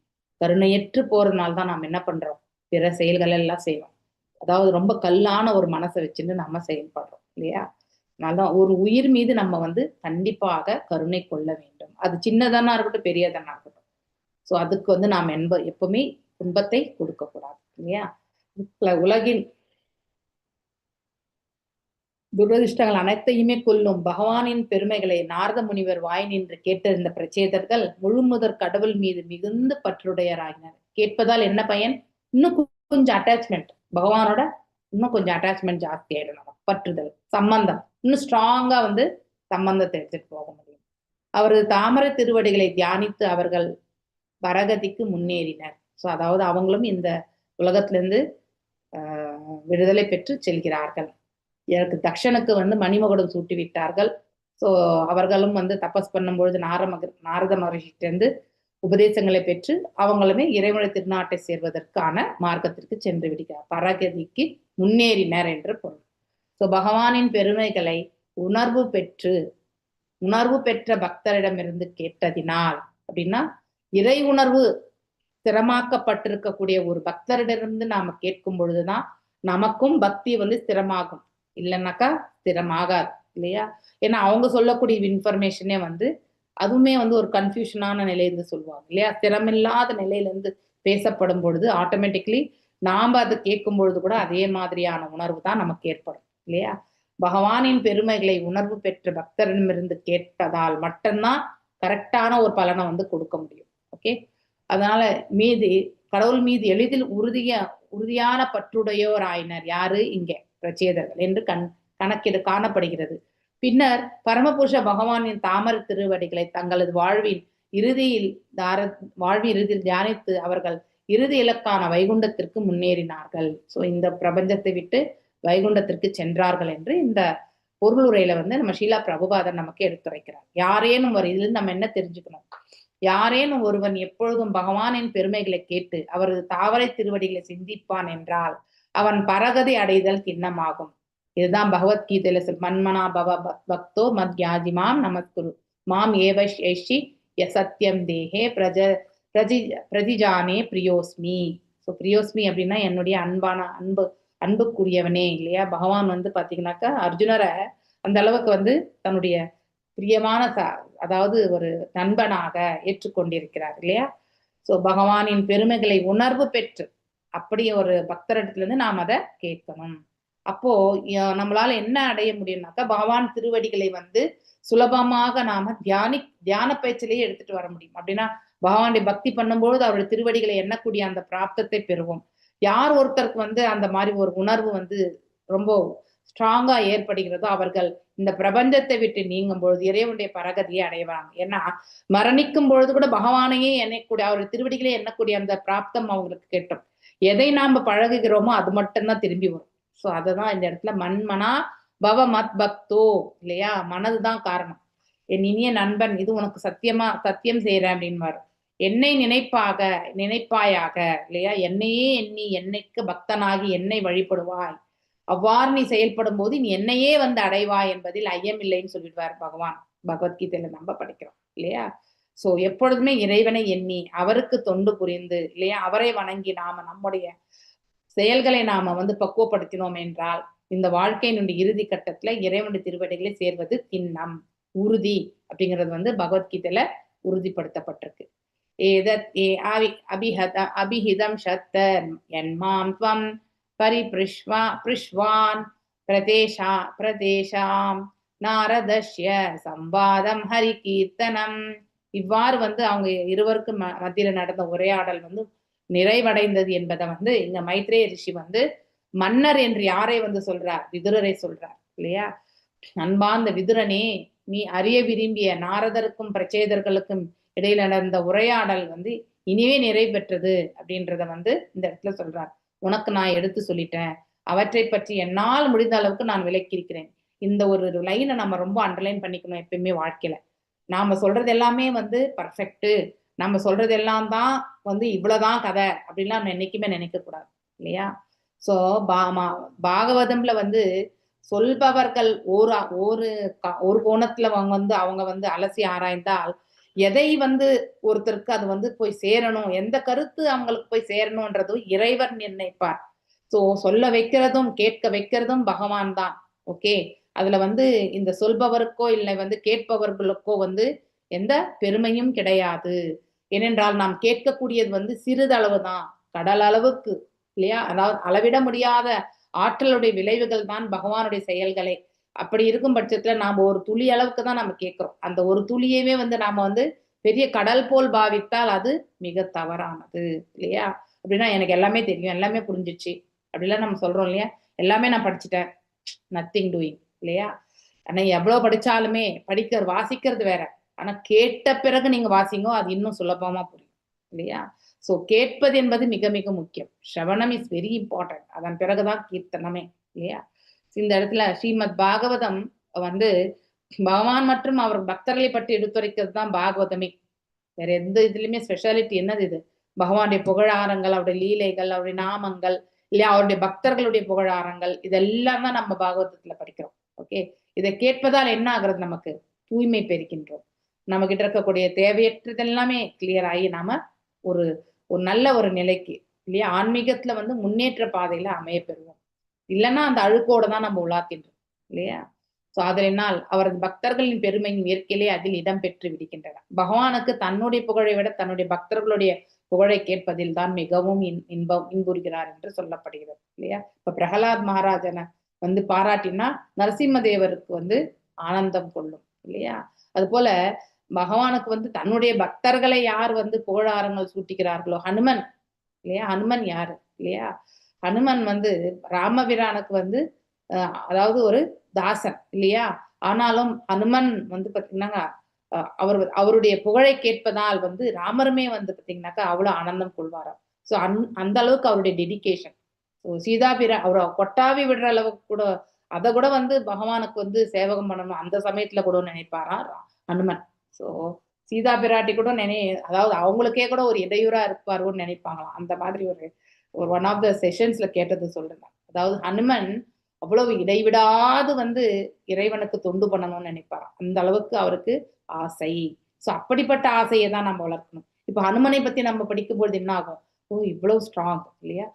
Speaker 8: கருணையற்று போறதுனால தான் நாம் என்ன பண்றோம், பிற செயல்கள் எல்லாம் செய்வோம். அதாவது ரொம்ப கல்லான ஒரு மனசை வச்சுட்டு நம்ம செயல்படுறோம் இல்லையா. அதனால்தான் ஒரு உயிர் மீது நம்ம கண்டிப்பாக கருணை கொள்ள வேண்டும். அது சின்னதானா இருக்கட்டும், பெரியதானா இருக்கட்டும். ஸோ அதுக்கு நாம் எப்பவுமே துன்பத்தை கொடுக்க கூடாது இல்லையா. உலகின் துரதிஷ்டங்கள் அனைத்தையுமே கொல்லும் பகவானின் பெருமைகளை நாரத முனிவர் வாய் நின்று கேட்டிருந்த பிரச்சேதர்கள் முழுமுதற் கடவுள் மீது மிகுந்த பற்றுடையராகினர். கேட்பதால் என்ன பயன்? இன்னும் கொஞ்சம் அட்டாச்மெண்ட், பகவானோட இன்னும் கொஞ்சம் அட்டாச்மெண்ட் ஜாஸ்தி ஆயிடும். நம்ம பற்றுதல், சம்பந்தம் இன்னும் ஸ்ட்ராங்கா சம்பந்தத்தை எடுத்துட்டு போக முடியும். அவரது தாமரை திருவடிகளை தியானித்து அவர்கள் பரகதிக்கு முன்னேறினர். ஸோ அதாவது அவங்களும் இந்த உலகத்திலிருந்து விடுதலை பெற்று செல்கிறார்கள். எனக்கு தக்ஷனுக்கு மணிமகுடம் சூட்டி விட்டார்கள். ஸோ அவர்களும் தபஸ் பண்ணும்பொழுது நாரத மகர்ஷியிலிருந்து உபதேசங்களை பெற்று அவங்களுமே இறைவனை திருநாட்டை சேர்வதற்கான மார்க்கத்திற்கு சென்று விடுகிறார். பரகதிக்கு முன்னேறினர் என்று பொருள். ஸோ பகவானின் பெருமைகளை உணர்வு பெற்ற பக்தரிடமிருந்து கேட்டதினால் அப்படின்னா இறை உணர்வு ஸ்திரமாக்கப்பட்டிருக்கக்கூடிய ஒரு பக்தரிடமிருந்து நாம கேட்கும் பொழுதுதான் நமக்கும் பக்தி ஸ்திரமாகும். இல்லைன்னாக்கா ஸ்திரமாகாது இல்லையா? ஏன்னா அவங்க சொல்லக்கூடிய இன்ஃபர்மேஷனே அதுவுமே ஒரு கன்ஃபியூஷனான நிலையிலிருந்து சொல்லுவாங்க இல்லையா? ஸ்திரமில்லாத நிலையிலிருந்து பேசப்படும் பொழுது ஆட்டோமேட்டிக்லி நாம அதை கேட்கும் பொழுது கூட அதே மாதிரியான உணர்வு தான் நமக்கு ஏற்படும் இல்லையா? பகவானின் பெருமைகளை உணர்வு பெற்ற பக்தரிடமிருந்து கேட்பதால் மட்டும்தான் கரெக்டான ஒரு பலனை கொடுக்க முடியும். ஓகே, அதனால கடவுள் மீது எளிதில் உறுதியான பற்றுடையோர் ஆயினர் யாரு இங்கே பிரச்சேதர்கள் என்று கணக்கிடு காணப்படுகிறது. பின்னர் பரமபுருஷ பகவானின் தாமரை திருவடிகளை தங்களது வாழ்வின் இறுதியில் தியானித்து அவர்கள் இறுதி இலக்கான வைகுண்டத்திற்கு முன்னேறினார்கள். ஸோ இந்த பிரபஞ்சத்தை விட்டு வைகுண்டத்திற்கு சென்றார்கள் என்று இந்த பொருளுரையில நம்ம ஷீலா பிரபுபாதர் நமக்கு எடுத்துரைக்கிறார். யாரேனும் இதுல நம்ம என்ன தெரிஞ்சுக்கணும்? யாரேனும் ஒருவன் எப்பொழுதும் பகவானின் பெருமைகளை கேட்டு அவரது தாவரை திருவடிகளை சிந்திப்பான் என்றால் அவன் பரகதி அடைதல் திண்ணமாகும். இதுதான் பகவத்கீதையில மன்மனா பவ பக்தோ மத்யாஜி மாம் நமஸ்குரு மாம் ஏவஷி சத்யம் தேஹே பிரதிஜானே பிரியோஸ்மி. ஸோ பிரியோஸ்மி அப்படின்னா என்னுடைய அன்புக்குரியவனே இல்லையா? பகவான் பாத்தீங்கன்னாக்கா அர்ஜுனரை அந்த அளவுக்கு தன்னுடைய பிரியமான அதாவது ஒரு நண்பனாக ஏற்றுக்கொண்டிருக்கிறார் இல்லையா? ஸோ பகவானின் பெருமைகளை உணர்வு பெற்று அப்படி ஒரு பக்தரிடத்துல இருந்து நாம் அதை கேட்கணும். அப்போ நம்மளால என்ன அடைய முடியும்னாக்கா பகவான் திருவடிகளை சுலபமாக நாம தியான பயிற்சியிலேயே எடுத்துட்டு வர முடியும். அப்படின்னா பகவானுடைய பக்தி பண்ணும்போது அவருடைய திருவடிகளை எண்ணக்கூடிய அந்த பிராப்தத்தை பெறுவோம். யார் ஒருத்தருக்கு அந்த மாதிரி ஒரு உணர்வு ரொம்ப ஸ்ட்ராங்கா ஏற்படுகிறதோ அவர்கள் இந்த பிரபஞ்சத்தை விட்டு நீங்கும் பொழுது இறைவனுடைய பரகதியை அடைவாங்க. ஏன்னா மரணிக்கும் பொழுது கூட பகவானையே எண்ணக்கூடிய அவருடைய திருவடிகளே எண்ணக்கூடிய அந்த பிராப்தம் அவங்களுக்கு கேட்டோம். எதை நாம பழகுகிறோமோ அது மட்டும்தான் திரும்பி வரும். ஸோ அததான் இந்த இடத்துல மன்மனா பவ மத் பக்தோ இல்லையா? மனதுதான் காரணம். என் இனிய நண்பன் இது உனக்கு சத்தியம் செய்யறேன் அப்படின்னு வரும். என்னை நினைப்பாயாக இல்லையா? என்னையே எண்ணி என்னைக்கு பக்தனாகி என்னை வழிபடுவாய். அவ்வாறு நீ செயல்படும் போது நீ என்னையே அடைவாய் என்பதில் ஐயமில்லைன்னு சொல்லிடுவார் பகவான். பகவத்கீதையில நம்ம படிக்கிறோம் இல்லையா? சோ எப்பொழுதுமே இறைவனை எண்ணி அவருக்கு தொண்டு புரிந்து இல்லையா அவரை வணங்கி நாம நம்முடைய செயல்களை நாம பக்குவப்படுத்தினோம் என்றால் இந்த வாழ்க்கையினுடைய இறுதி கட்டத்துல இறைவனுடைய திருவடிகளை சேர்வது திண்ணம் உறுதி அப்படிங்கிறது பகவத்கீதையில உறுதிப்படுத்தப்பட்டிருக்கு. அபிஹிதம் சத்த என்மாம் துவம் பரிபிருஷ்வான் பிரதேஷாம் நாரதஸ்ய சம்பாதம் ஹரி கீர்த்தனம். இவ்வாறு அவங்க இருவருக்கு மத்தியில நடந்த உரையாடல் நிறைவடைந்தது என்பதை இங்க மைத்ரேய ரிஷி மன்னர் என்று யாரை சொல்றார்? விதுரரை சொல்றார் இல்லையா? அன்பார்ந்த விதுரனே, நீ அறிய விரும்பிய நாரதருக்கும் பிரச்சேதர்களுக்கும் இடையில நடந்த உரையாடல் இனிவே நிறைவேற்றது அப்படின்றத இந்த இடத்துல சொல்றார். உனக்கு நான் எடுத்து சொல்லிட்டேன், அவற்றை பற்றி என்னால் முடிந்த அளவுக்கு நான் விளக்கியிருக்கிறேன். இந்த ஒரு லைனை நம்ம ரொம்ப அண்டர்லைன் பண்ணிக்கணும் எப்பயுமே வாழ்க்கையில. நாம சொல்றது எல்லாமே பர்ஃபெக்ட், நம்ம சொல்றது எல்லாம் தான் இவ்வளவுதான் கதை அப்படின்லாம் நம்ம என்னைக்குமே நினைக்க கூடாது இல்லையா? சோ பாகவதம்ல சொல்பவர்கள் ஒரு கோணத்துல அவங்க அலசி ஆராய்ந்தால் எதை ஒருத்தருக்கு அது போய் சேரணும், எந்த கருத்து அவங்களுக்கு போய் சேரணும்ன்றதும் இறைவர் நிர்ணயிப்பார். சோ சொல்ல வைக்கிறதும் கேட்க வைக்கிறதும் பகவான் தான். ஓகே, அதுல இந்த சொல்பவருக்கோ இல்லை கேட்பவர்களுக்கோ எந்த பெருமையும் கிடையாது. ஏனென்றால் நாம் கேட்கக்கூடியது சிறிதளவு தான், கடல் அளவுக்கு இல்லையா? அதாவது அளவிட முடியாத ஆற்றலுடைய விளைவுகள் தான் பகவானுடைய செயல்களே. அப்படி இருக்கும் பட்சத்துல நாம ஒரு துளி அளவுக்கு தான் நம்ம கேட்கிறோம். அந்த ஒரு துளியவே நாம பெரிய கடல் போல் பாவித்தால் அது மிக தவறானது இல்லையா? அப்படின்னா எனக்கு எல்லாமே தெரியும், எல்லாமே புரிஞ்சிச்சு அப்படிலாம் நம்ம சொல்றோம் இல்லையா? எல்லாமே நான் படிச்சுட்டேன், நத்திங் டூயிங் இல்லையா? ஆனா எவ்வளவு படிச்சாலுமே வாசிக்கிறது வேற, ஆனா கேட்ட பிறகு நீங்க வாசிங்கோ, அது இன்னும் சுலபமா புரியும் இல்லையா? சோ கேட்பது என்பது மிக மிக முக்கியம். ஸ்ரவணம் இஸ் வெரி இம்பார்ட்டன்ட். அதன் பிறகுதான் கீர்த்தனமே இல்லையா? இந்த இடத்துல ஸ்ரீமத் பாகவதம் வந்து பகவான் மற்றும் அவர் பக்தர்களை பற்றி எடுத்துரைக்கிறது தான் பாகவதமே. வேற எந்த இதுலயுமே ஸ்பெஷாலிட்டி என்னது இது? பகவானுடைய புகழாரங்கள், அவருடைய லீலைகள், அவருடைய நாமங்கள், இல்லையா அவருடைய பக்தர்களுடைய புகழாரங்கள், இதெல்லாம் தான் நம்ம பாகவதத்துல படிக்கிறோம். ஓகே, இதை கேட்பதால் என்ன ஆகுறது? நமக்கு தூய்மை பெறுகின்றோம். நம்ம கிட்ட இருக்கக்கூடிய தேவையற்றது எல்லாமே கிளியர் ஆகி நாம ஒரு ஒரு நல்ல ஒரு நிலைக்கு இல்லையா ஆன்மீகத்துல வந்து முன்னேற்ற பாதையில அமைய பெறுவோம். இல்லைன்னா அந்த அழுக்கோட தான் நம்ம உலாத்தின்றோம் இல்லையா? சோ அதனால் அவரது பக்தர்களின் பெருமையின் இயற்கையிலே அதில் இடம் பெற்று விடுகின்றன. பகவானுக்கு தன்னுடைய புகழை விட தன்னுடைய பக்தர்களுடைய புகழை கேட்பதில் தான் மிகவும் இன்புறுகிறார் என்று சொல்லப்படுகிறது இல்லையா? இப்ப பிரகலாத் மகாராஜனை வந்து பாராட்டினா நரசிம்மதேவருக்கு வந்து ஆனந்தம் கொள்ளும் இல்லையா? அது போல பகவானுக்கு வந்து தன்னுடைய பக்தர்களை யார் வந்து புகழாரங்கள் சூட்டிக்கிறார்களோ, ஹனுமன் இல்லையா? ஹனுமன் யாரு இல்லையா? ஹனுமன் வந்து ராமபிரானுக்கு வந்து அதாவது ஒரு தாசன் இல்லையா? ஆனாலும் ஹனுமன் வந்து பாத்தீங்கன்னா அவருடைய புகழை கேட்பதால் வந்து ராமருமே வந்து பாத்தீங்கன்னாக்கா அவ்வளவு ஆனந்தம் கொள்வாராம். சோ அந்த அளவுக்கு அவருடைய டெடிகேஷன். சீதாபிரா அவரை கொட்டாவி விடுற அளவுக்கு கூட அதை கூட வந்து பகவானுக்கு வந்து சேவகம் பண்ணணும் அந்த சமயத்துல கூட நினைப்பாரா ஹனுமன். சோ சீதா பிராட்டி கூட அதாவது அவங்களுக்கே கூட ஒரு இடையூறா இருப்பாருன்னு நினைப்பாங்களாம். அந்த மாதிரி ஒரு ஒன் ஆஃப் த செஷன்ஸ்ல கேட்டது சொல்றேன். அதாவது ஹனுமன் அவ்வளவு இடைவிடாது வந்து இறைவனுக்கு தொண்டு பண்ணணும்னு நினைப்பாராம். அந்த அளவுக்கு அவருக்கு ஆசை. சோ அப்படிப்பட்ட ஆசையை தான் நம்ம வளர்க்கணும். இப்ப ஹனுமனை பத்தி நம்ம படிக்கும்போது என்ன ஆகும்? ஓ இவ்வளவு ஸ்ட்ராங் இல்லையா?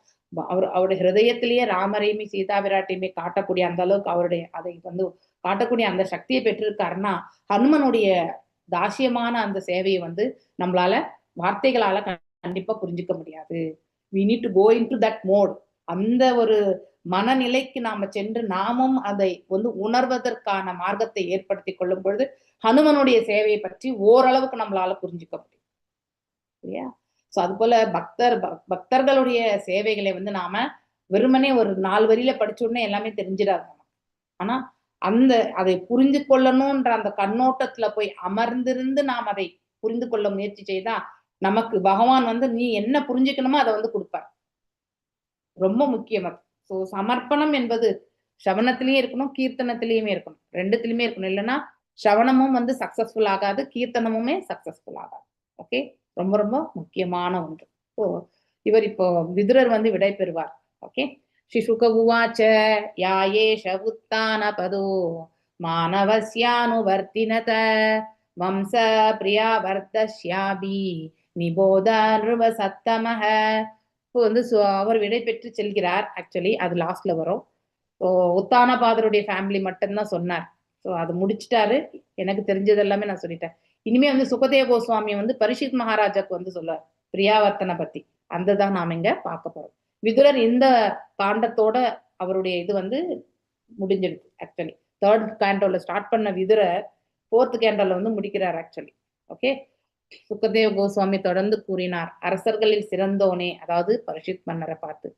Speaker 8: அவருடைய ஹிருதயத்திலேயே ராமரையுமே சீதா பிராட்டியுமே காட்டக்கூடிய அந்த அளவுக்கு அவருடைய அதை வந்து காட்டக்கூடிய அந்த சக்தியை பெற்றிருக்காருன்னா ஹனுமனுடைய தாசியமான அந்த சேவையை வந்து நம்மளால வார்த்தைகளால கண்டிப்பா புரிஞ்சுக்க முடியாது. we need to go into that mode. அந்த ஒரு மனநிலைக்கு நாம சென்று நாமும் அதை வந்து உணர்வதற்கான மார்க்கத்தை ஏற்படுத்தி கொள்ளும் பொழுது ஹனுமனுடைய சேவையை பற்றி ஓரளவுக்கு நம்மளால புரிஞ்சுக்க முடியும் இல்லையா? சோ அது போல பக்தர்களுடைய சேவைகளை வந்து நாம வெறுமனே ஒரு 4 வரியில படிச்ச உடனே எல்லாமே தெரிஞ்சிடாது. ஆனா அதை புரிந்து கொள்ளணும்ன்ற அந்த கண்ணோட்டத்துல போய் அமர்ந்திருந்து நாம் அதை புரிந்து கொள்ள முயற்சி செய்தா நமக்கு பகவான் வந்து நீ என்ன புரிஞ்சுக்கணுமோ அதை வந்து கொடுப்பார். ரொம்ப முக்கியம் அது. சோ சமர்ப்பணம் என்பது ஸ்ரவணத்திலயும் இருக்கணும், கீர்த்தனத்திலயுமே இருக்கணும், ரெண்டுத்திலுமே இருக்கணும். இல்லைன்னா ஸ்ரவணமும் வந்து சக்சஸ்ஃபுல் ஆகாது, கீர்த்தனமுமே சக்சஸ்ஃபுல் ஆகாது. ஓகே, ரொம்ப ரொம்ப முக்கியமான ஒன்று. ஸோ இவர் இப்போ விதுரர் வந்து விடை பெறுவார். ஓகே, शिशुक उवाच या एष उत्तानपदो मानवस्यानुवर्तिनत वंश प्रियावर्तस्याபி நிபோத நிருப சத்தமஹ. இப்போ வந்து அவர் விடை பெற்று செல்கிறார். ஆக்சுவலி அது லாஸ்ட்ல வரும். உத்தானபாதருடைய ஃபேமிலி மட்டும்தான் சொன்னார். ஸோ அது முடிச்சுட்டாரு. எனக்கு தெரிஞ்சது எல்லாமே நான் சொல்லிட்டேன். இனிமே வந்து சுகதேவ கோஸ்வாமி வந்து பரிஷித் மகாராஜாக்கு வந்து சொல்லுவார் பிரியாவர்த்தனை பத்தி. அந்த தான் நாம இங்க பார்க்க போறோம். விதுரர் இந்த காண்டத்தோட அவருடைய இது வந்து முடிஞ்சிடுது. ஆக்சுவலி 3rd கேண்டோல ஸ்டார்ட் பண்ண விதுரர் 4th கேண்டோல வந்து முடிக்கிறார் ஆக்சுவலி. ஓகே, சுகதேவ கோஸ்வாமி தொடர்ந்து கூறினார், அரசர்களில் சிறந்தோனே, அதாவது பரிஷித் மன்னரை பார்த்து,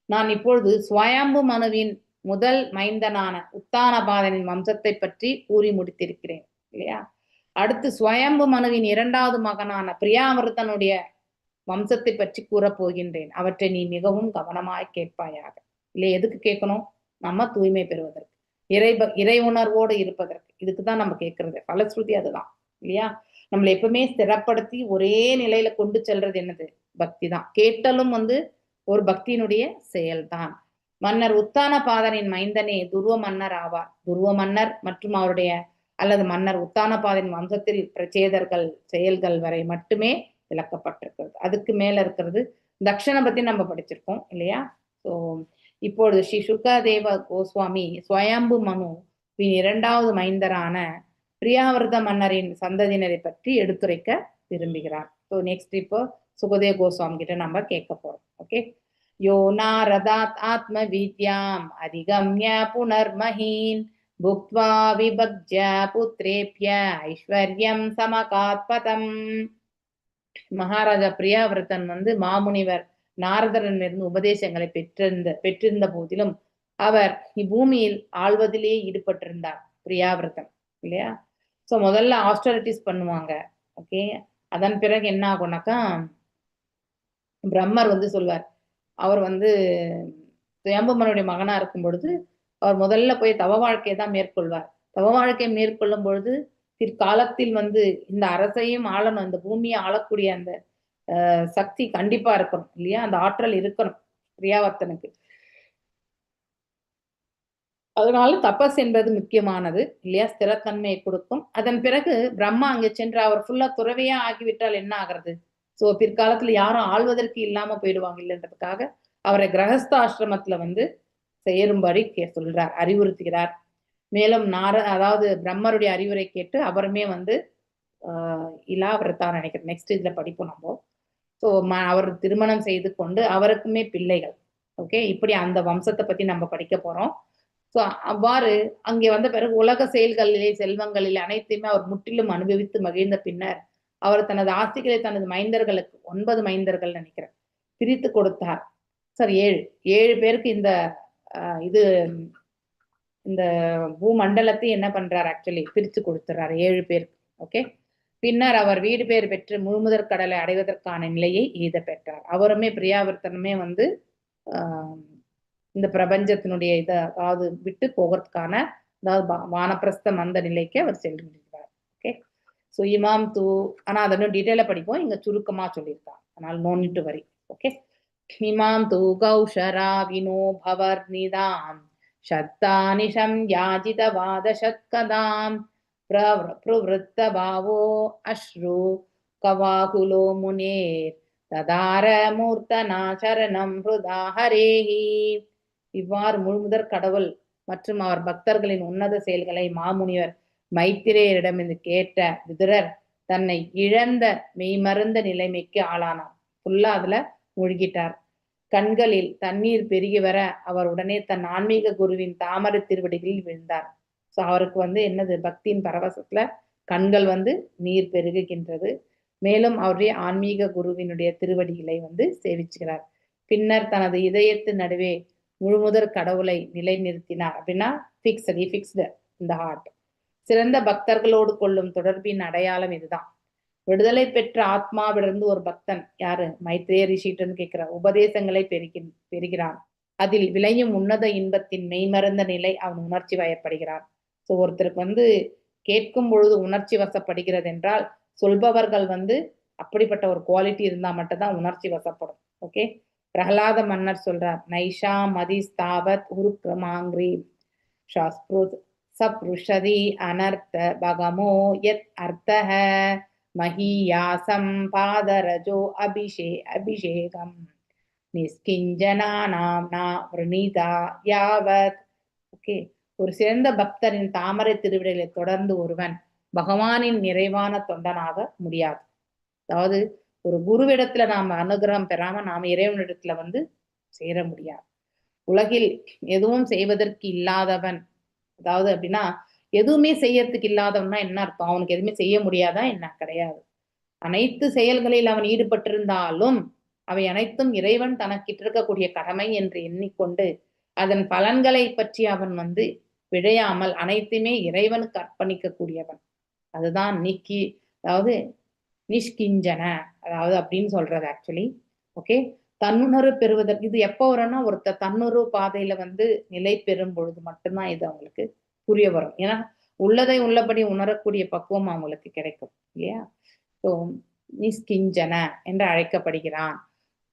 Speaker 8: நான் இப்பொழுது ஸ்வயம்பு மனுவின் முதல் மைந்தனான உத்தானபாதனின் வம்சத்தை பற்றி கூறி முடித்திருக்கிறேன் இல்லையா? அடுத்து ஸ்வயம்பு மனுவின் 2வது மகனான பிரியாமிருத்தனுடைய வம்சத்தை பற்றி கூறப் போகின்றேன். அவற்றை நீ மிகவும் கவனமாய் கேட்பாயாக. இல்லை, எதுக்கு கேட்கணும்? நம்ம தூய்மை பெறுவதற்கு, இறை உணர்வோடு இருப்பதற்கு. இதுக்குதான் நம்ம கேட்கறது. பலஸ்ருதி அதுதான் இல்லையா? நம்மளை எப்பவுமே ஸ்திரப்படுத்தி ஒரே நிலையில கொண்டு செல்றது என்னது? பக்தி தான். கேட்டலும் வந்து ஒரு பக்தியினுடைய செயல்தான். மன்னர் உத்தானபாதனின் மைந்தனே துருவ மன்னர் ஆவார். துருவ மன்னர் மற்றும் அவருடைய அல்லது மன்னர் உத்தானபாதனின் வம்சத்தில் பிரச்சேதர்கள் செயல்கள் வரை மட்டுமே விளக்கப்பட்டிருக்கிறது. அதுக்கு மேல இருக்கிறது தக்ஷணை பத்தி நம்ம படிச்சிருக்கோம் இல்லையா? ஸோ இப்பொழுது ஸ்ரீ சுகதேவ கோஸ்வாமி ஸ்வயம்பு மனு 2வது மைந்தரான பிரியாவிரத மன்னரின் சந்ததியினரை பற்றி எடுத்துரைக்க விரும்புகிறார். ஸோ நெக்ஸ்ட் இப்போ சுகதேவ கோஸ்வாமி கிட்ட நம்ம கேட்க போறோம். ஓகே, யோ நாரதாத் ஆத்ம வித்யாம் அதிகம்ய புனர்மஹீன் புக்த்வா விபக்ஜ்ய புத்ரேப்ய ஐஸ்வர்யம் சமகாத்பதம். மகாராஜா பிரியாவிரதன் வந்து மாமுனிவர் நாரதரிடமிருந்து உபதேசங்களை பெற்றிருந்த போதிலும் அவர் இப்பூமியில் ஆள்வதிலே ஈடுபட்டிருந்தார் பிரியாவிரதன் இல்லையா? ஸோ முதல்ல ஆஸ்டரிட்டிஸ் பண்ணுவாங்க. ஓகே, அதன் பிறகு என்ன ஆகும்னாக்கா பிரம்மர் வந்து சொல்வார், அவர் வந்து சுயம்புமனுடைய மகனா இருக்கும் பொழுது அவர் முதல்ல போய் தவ வாழ்க்கையை தான் மேற்கொள்வார். தவ வாழ்க்கையை மேற்கொள்ளும் பொழுது பிற்காலத்தில் வந்து இந்த அரசையும் ஆளணும், இந்த பூமியை ஆளக்கூடிய அந்த சக்தி கண்டிப்பா இருக்கணும் இல்லையா, அந்த ஆற்றல் இருக்கணும் பிரியாவர்த்தனுக்கு. அதனால தபஸ் என்பது முக்கியமானது இல்லையா, ஸ்திரத்தன்மையை கொடுக்கும். அதன் பிறகு பிரம்மா அங்கே சென்று அவர் ஃபுல்லா துறவியா ஆகிவிட்டால் என்ன ஆகிறது? சோ பிற்காலத்துல யாரும் ஆள்வதற்கு இல்லாம போயிடுவாங்க இல்லைன்றதுக்காக அவரை கிரகஸ்த ஆசிரமத்துல வந்து சேரும்படி சொல்றார், அறிவுறுத்துகிறார். மேலும் அதாவது பிரம்மருடைய அறிவுரை கேட்டு அவருமே வந்து இலாவிரத்தான் நினைக்கிறேன், நெக்ஸ்ட் இதுல படிப்போம் நம்ம. ஸோ அவர் திருமணம் செய்து கொண்டு அவருக்குமே பிள்ளைகள். ஓகே, இப்படி அந்த வம்சத்தை பத்தி நம்ம படிக்க போறோம். ஸோ அவ்வாறு அங்கே வந்த பிறகு உலக செயல்களிலே செல்வங்களிலே அனைத்தையுமே அவர் முற்றிலும் அனுபவித்து மகிழ்ந்த பின்னர் அவர் தனது ஆஸ்திகளை தனது மைந்தர்களுக்கு 9 மைந்தர்கள் நினைக்கிறேன் பிரித்து கொடுத்தார். சார் 7 பேருக்கு இந்த இது இந்த பூமண்டலத்தை என்ன பண்றார், ஆக்சுவலி பிரித்து கொடுத்துறாரு 7 பேருக்கு. ஓகே, பின்னர் அவர் வீடு பேர் பெற்று முழுமுதற் கடலை அடைவதற்கான நிலையை எய்த பெற்றார். அவருமே பிரியாவர்த்தனமே வந்து இந்த பிரபஞ்சத்தினுடைய இதை அதாவது விட்டு போகிறதுக்கான அதாவது வானப்பிரஸ்தம் அந்த நிலைக்கு அவர் சென்றிருக்கிறார். ஓகே, ஸோ இமாம் தூ, ஆனா அதை இன்னும் டீட்டெயிலா படிப்போம், இங்க சுருக்கமா சொல்லியிருக்காங்க, அதனால no need to worry. Okay, இமாம் தூ கௌஷரா வினோ பவர் நிதாம் சத்தானிஷம் யாஜித வாத சத்கதாம் பிரவருத்த பாவோ அஸ்ரு கவாகுலோ முனேர் ததார மூர்த்தனா சரணம் ஹிருதா ஹரேஹி. இவ்வாறு முழுமுதற் கடவுள் மற்றும் அவர் பக்தர்களின் உன்னத செயல்களை மாமுனிவர் மைத்திரேயரிடமிருந்து கேட்ட விதுரர் தன்னை இழந்த மெய்மருந்த நிலைமைக்கு ஆளானார். ஃபுல்லா அதுல மூழ்கிட்டார். கண்களில் தண்ணீர் பெருகி வர அவர் உடனே தன் ஆன்மீக குருவின் தாமரை திருவடிகளில் விழுந்தார். ஸோ அவருக்கு வந்து என்னது, பக்தியின் பரவசத்துல கண்கள் வந்து நீர் பெருகுகின்றது. மேலும் அவருடைய ஆன்மீக குருவினுடைய திருவடிகளை வந்து சேவிச்சுகிறார். பின்னர் தனது இதயத்து நடுவே முழுமுதற் கடவுளை நிலை நிறுத்தினார். அப்படின்னா ஃபிக்ஸ்டு இந்த ஹார்ட். சிறந்த பக்தர்களோடு கொள்ளும் தொடர்பின் அடையாளம் இதுதான். விடுதலை பெற்ற ஆத்மாவிலிருந்து ஒரு பக்தன் யாரு, மைத்ரேய ரிஷிட்டு கேட்கிற உபதேசங்களை பெறுகிறான். அதில் விளையும் உன்னத இன்பத்தின் மெய்மறந்த நிலை அவன் உணர்ச்சி வயப்படுகிறான். ஸோ ஒருத்தருக்கு வந்து கேட்கும் பொழுது உணர்ச்சி வசப்படுகிறது என்றால் சொல்பவர்கள் வந்து அப்படிப்பட்ட ஒரு குவாலிட்டி இருந்தா மட்டும்தான் உணர்ச்சி வசப்படும். ஓகே, பிரகலாத மன்னர் சொல்றார், நைஷா மதி ஸ்தாவத் உருக்ரமாங்கிரி சாஸ்ப்ருத் சப்ருஷதி அனர்த்த பகமோ யத் அர்த்தஹ மஹியாசம் பாதரஜோ அபிஷேகம் நிஸ்கிஞ்சனானாம் நா விருணிதா யாவத். ஓகே, ஒரு சிறந்த பக்தரின் தாமரை திருவிடைகளை தொடர்ந்து ஒருவன் பகவானின் நிறைவான தொண்டனாக முடியாது. அதாவது ஒரு குருவிடத்துல நாம அனுகிரகம் பெறாம நாம இறைவனிடத்துல வந்து சேர முடியாது. உலகில் எதுவும் செய்வதற்கு இல்லாதவன், அதாவது அப்படின்னா எதுவுமே செய்யறதுக்கு இல்லாதவன்னா என்ன அர்த்தம், அவனுக்கு எதுவுமே செய்ய முடியாதா என்ன? கிடையாது. அனைத்து செயல்களில் அவன் ஈடுபட்டிருந்தாலும் அவை அனைத்தும் இறைவன் தனக்கிட்டு இருக்கக்கூடிய கடமை என்று எண்ணிக்கொண்டு அதன் பலன்களை பற்றி அவன் வந்து விழையாமல் அனைத்துமே இறைவனுக்கு அர்ப்பணிக்க கூடியவன். அதுதான் அதாவது நிஷ்கிஞ்சன, அதாவது அப்படின்னு சொல்றது ஆக்சுவலி. ஓகே, தன்னுணர்வு பெறுவதற்கு இது எப்போ வரும்னா ஒருத்தர் தன்னுணர்வு பாதையில வந்து நிலை பெறும் பொழுது மட்டும்தான் இது அவங்களுக்கு புரிய வரும். ஏன்னா உள்ளதை உள்ளபடி உணரக்கூடிய பக்குவம் அவங்களுக்கு கிடைக்கும் இல்லையா. ஸோ நிஷ்கிஞ்சன என்று அழைக்கப்படுகிறான்.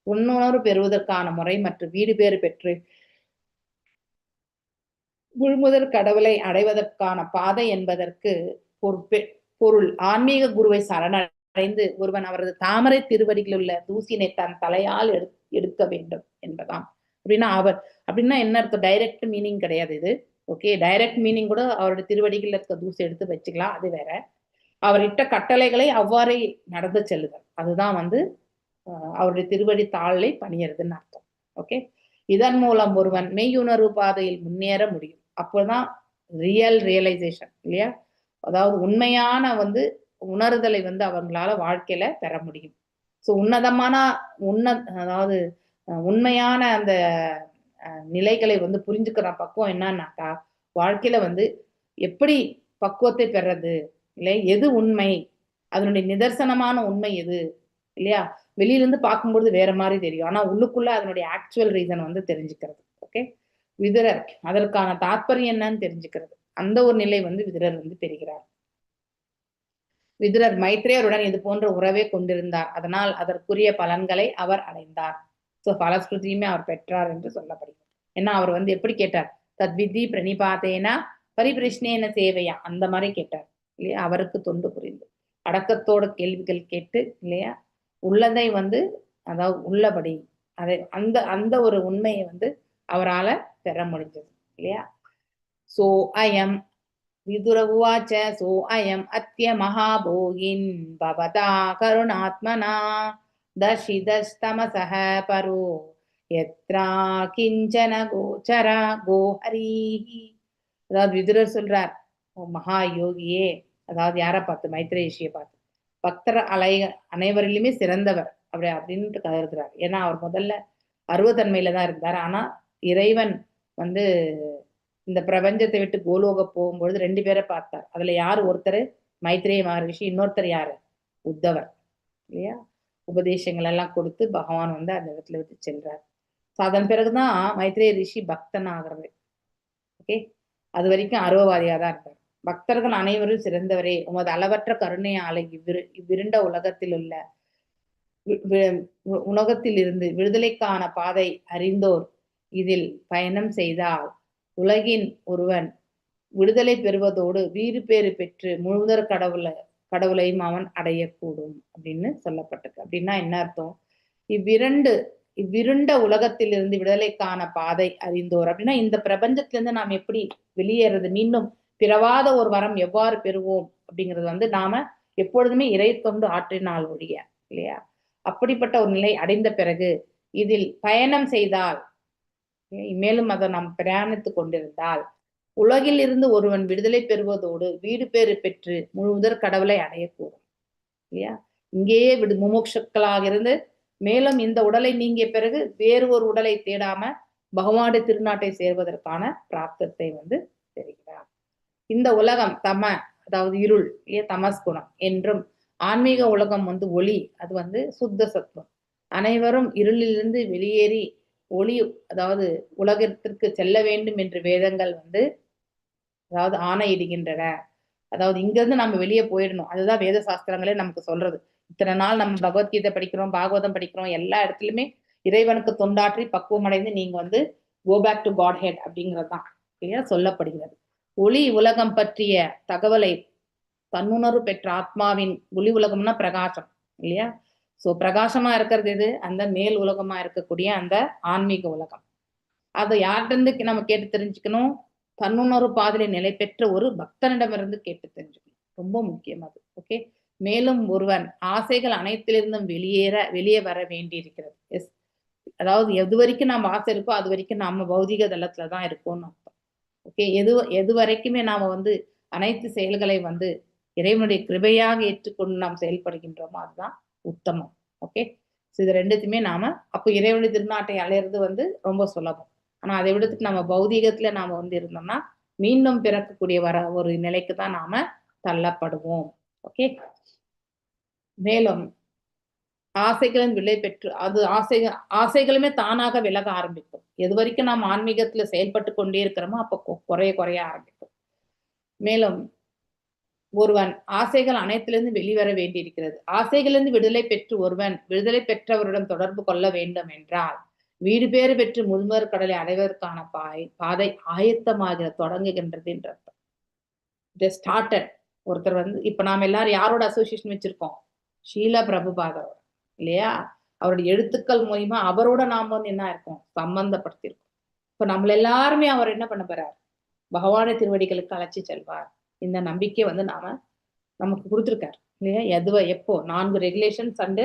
Speaker 8: உன்னுணர்வு பெறுவதற்கான முறை மற்றும் வீடு பேறு பெற்று முழுமுதற் கடவுளை அடைவதற்கான பாதை என்பதற்கு பொருள் ஆன்மீக குருவை சரணடைந்து ஒருவன் அவரது தாமரை திருவடிகளில் உள்ள தூசினை தன் தலையால் எடுக்க வேண்டும் என்பதான். அப்படின்னா என்ன அர்த்தம்? டைரக்ட் மீனிங் கிடையாது இது. ஓகே, டைரக்ட் மீனிங் கூட அவருடைய திருவடிகளில் இருக்க தூசி எடுத்து வச்சுக்கலாம், அது வேற. அவர் இட்ட கட்டளைகளை அவ்வாறே நடந்து செல்லுதல், அதுதான் வந்து அவருடைய திருவடி தாளை பணியறதுன்னு அர்த்தம். ஓகே, இதன் மூலம் ஒருவன் மெய்யுணர்வு பாதையில் முன்னேற முடியும். அப்போதான் ரியலைசேஷன் இல்லையா, அதாவது உண்மையான வந்து உணர்தலை வந்து அவங்களால வாழ்க்கையில பெற முடியும். ஸோ அதாவது உண்மையான அந்த நிலைகளை வந்து புரிஞ்சுக்கிற பக்குவம் என்னன்னாக்கா, வாழ்க்கையில வந்து எப்படி பக்குவத்தை பெறது, இல்லை, எது உண்மை, அதனுடைய நிதர்சனமான உண்மை எது இல்லையா? வெளியில இருந்து பார்க்கும்போது வேற மாதிரி தெரியும், ஆனா உள்ளுக்குள்ள அதனுடைய ஆக்சுவல் ரீசன் வந்து தெரிஞ்சுக்கிறது. ஓகே, விதுரர் அதற்கான தாற்பயம் என்னன்னு தெரிஞ்சுக்கிறது, அந்த ஒரு நிலை வந்து விதுரர் வந்து பெறுகிறார். விதுரர் மைத்ரேயருடன் இது போன்ற உறவே கொண்டிருந்தார், அதனால் அதற்குரிய பலன்களை அவர் அடைந்தார். சோ பலஸ்ருதியுமே அவர் பெற்றார் என்று சொல்லப்படுகிறது. ஏன்னா அவர் வந்து எப்படி கேட்டார், தத்விதி பிரணிபாத்தேனா பரிபிருஷ்ணேன சேவையா, அந்த மாதிரி கேட்டார் இல்லையா? அவருக்கு தொண்டு புரிந்து அடக்கத்தோட கேள்விகள் கேட்டு இல்லையா, உள்ளதை வந்து அதாவது உள்ளபடி அதை அந்த அந்த ஒரு உண்மையை வந்து அவரால பெற முடிஞ்சது இல்லையா? சோ அயம் விதுர உவாச்ச சோ அயம் அத்ய மகாபோகின் பவதா கருணாத்மனா தர்ஷிதஸ்தமசஹ பரோ யத்ரா கிஞ்சன கோச்சரா கோஹரிஹி. அதாவது விதுரர் சொல்றார், மகா யோகியே, அதாவது யாரை பார்த்து, மைத்ரேயியை பார்த்து, பக்தர் அனைவரிலுமே சிறந்தவர் அப்படி அப்படின்ட்டு கருதுறார். ஏன்னா அவர் முதல்ல அருவத்தன்மையில தான் இருந்தார். ஆனா இறைவன் வந்து இந்த பிரபஞ்சத்தை விட்டு கோலோக போகும்பொழுது 2 பேரை பார்த்தார். அதுல யார் ஒருத்தர் மைத்ரேய மகரிஷி, இன்னொருத்தர் யாரு உத்தவர் இல்லையா? உபதேசங்கள் எல்லாம் கொடுத்து பகவான் வந்து அந்த இடத்துல விட்டு சென்றார். அதன் பிறகுதான் மைத்ரேய ரிஷி பக்தன் ஆகிறது. ஓகே, அது வரைக்கும் அருவவாதியா தான் இருந்தார். பக்தர்கள் அனைவரும் சிறந்தவரே, உமது அளவற்ற கருணையாலை இவ்விருண்ட உலகத்தில் உள்ள உலகத்தில் இருந்து விடுதலைக்கான பாதை அறிந்தோர் இதில் பயணம் செய்தால் உலகின் ஒருவன் விடுதலை பெறுவதோடு வீறு பேறு பெற்று முழுதற் கடவுளையும் அவன் அடையக்கூடும் அப்படின்னு சொல்லப்பட்டிருக்கு. அப்படின்னா என்ன அர்த்தம், இவ்விருண்ட உலகத்திலிருந்து விடுதலைக்கான பாதை அறிந்தோர் அப்படின்னா இந்த பிரபஞ்சத்திலிருந்து நாம் எப்படி வெளியேறது, மீண்டும் பிறவாத ஒரு வரம் எவ்வாறு பெறுவோம் அப்படிங்கிறது வந்து நாம எப்பொழுதுமே இறை தொண்டு ஆற்றினால் ஒழிய இல்லையா? அப்படிப்பட்ட ஒரு நிலை அடைந்த பிறகு இதில் பயணம் செய்தால், மேலும் அதை நாம் பிரயாணித்து கொண்டிருந்தால் உலகில் இருந்து ஒருவன் விடுதலை பெறுவதோடு வீடு பேறு பெற்று முழுமுதற் கடவுளை அடையக்கூடும் இல்லையா? இங்கேயே முமுட்சுக்களாக இருந்து மேலும் இந்த உடலை நீங்கிய பிறகு வேறு ஒரு உடலை தேடாம பகவானுடைய திருநாட்டை சேர்வதற்கான பிராப்தத்தை வந்து தெரிகிறார். இந்த உலகம் அதாவது இருள் இல்லையா, தமஸ் குணம் என்றும், ஆன்மீக உலகம் வந்து ஒளி, அது வந்து சுத்த சத்துவம். அனைவரும் இருளிலிருந்து வெளியேறி ஒளி அதாவது உலகத்திற்கு செல்ல வேண்டும் என்று வேதங்கள் வந்து அதாவது ஆணையிடுகின்றன. அதாவது இங்க இருந்து நம்ம வெளியே போயிடணும், அதுதான் வேத சாஸ்திரங்களே நமக்கு சொல்றது. இத்தனை நாள் நம்ம பகவத்கீதை படிக்கிறோம், பாகவதம் படிக்கிறோம், எல்லா இடத்துலயுமே இறைவனுக்கு தொண்டாற்றி பக்குவம் அடைந்து நீங்க வந்து go back to Godhead அப்படிங்கிறதுதான் இல்லையா சொல்லப்படுகிறது. ஒளி உலகம் பற்றிய தகவலை தன்னுணர்வு பெற்ற ஆத்மாவின் ஒளி உலகம்னா பிரகாசம் இல்லையா? சோ பிரகாசமா இருக்கிறது எது, அந்த மேல் உலகமா இருக்கக்கூடிய அந்த ஆன்மீக உலகம். அதை யார்கிட்ட நம்ம கேட்டு தெரிஞ்சுக்கணும், தன்னுணர்வு பாதையில நிலை பெற்ற ஒரு பக்தனிடமிருந்து கேட்டு தெரிஞ்சுக்கணும், ரொம்ப முக்கியம் அது. ஓகே, மேலும் ஒருவன் ஆசைகள் அனைத்திலிருந்தும் வெளியே வர வேண்டி இருக்கிறது. எஸ், அதாவது எது வரைக்கும் நம்ம ஆசை இருக்கோ அது வரைக்கும் நாம பௌதிக தளத்துலதான் இருக்கோம்னு அர்த்தம். ஓகே, எது வரைக்குமே நாம வந்து அனைத்து செயல்களை வந்து இறைவனுடைய கிருபையாக ஏற்றுக்கொண்டு நாம் செயல்படுகின்றோமோ அதுதான் உத்தமம். ஓகே, இது ரெண்டுத்தையுமே நாம அப்போ இறைவனுடைய திருநாட்டை அடையிறது வந்து ரொம்ப சுலபம். ஆனா அதை விடத்துக்கு நம்ம பௌதீகத்துல நாம வந்து இருந்தோம்னா மீண்டும் பிறக்கக்கூடிய ஒரு நிலைக்கு தான் நாம தள்ளப்படுவோம். ஓகே, மேலும் ஆசைகளின் விலை பெற்று அது ஆசைகளுமே தானாக விலக ஆரம்பிக்கும். எது வரைக்கும் நாம் ஆன்மீகத்துல செயல்பட்டு கொண்டே இருக்கிறோமோ அப்போ குறைய ஆரம்பிக்கும். மேலும் ஒருவன் ஆசைகள் அனைத்திலிருந்து வெளிவர வேண்டியிருக்கிறது. ஆசைகளிலிருந்து விடுதலை பெற்று ஒருவன் விடுதலை பெற்றவருடன் தொடர்பு கொள்ள வேண்டும் என்றால் வீடு பேறு பெற்று முழுமர் கடலை அடைவதற்கான பாதை ஆயத்தமாக தொடங்குகின்றது என்ற அர்த்தம். ஒருத்தர் வந்து இப்ப நாம எல்லாரும் யாரோட அசோசியேஷன் வச்சிருக்கோம், ஷீலா பிரபுபாதரோட இல்லையா? அவருடைய எழுத்துக்கள் மூலியமா அவரோட நாம வந்து என்ன இருக்கோம், சம்பந்தப்படுத்திருக்கோம். இப்ப நம்மள எல்லாருமே அவர் என்ன பண்ண போறார், பகவான திருவடிகளுக்கு அழைச்சி செல்வார். இந்த நம்பிக்கை வந்து நமக்கு கொடுத்துருக்காரு இல்லையா? எப்போ 4 ரெகுலேஷன்ஸ் அண்ட்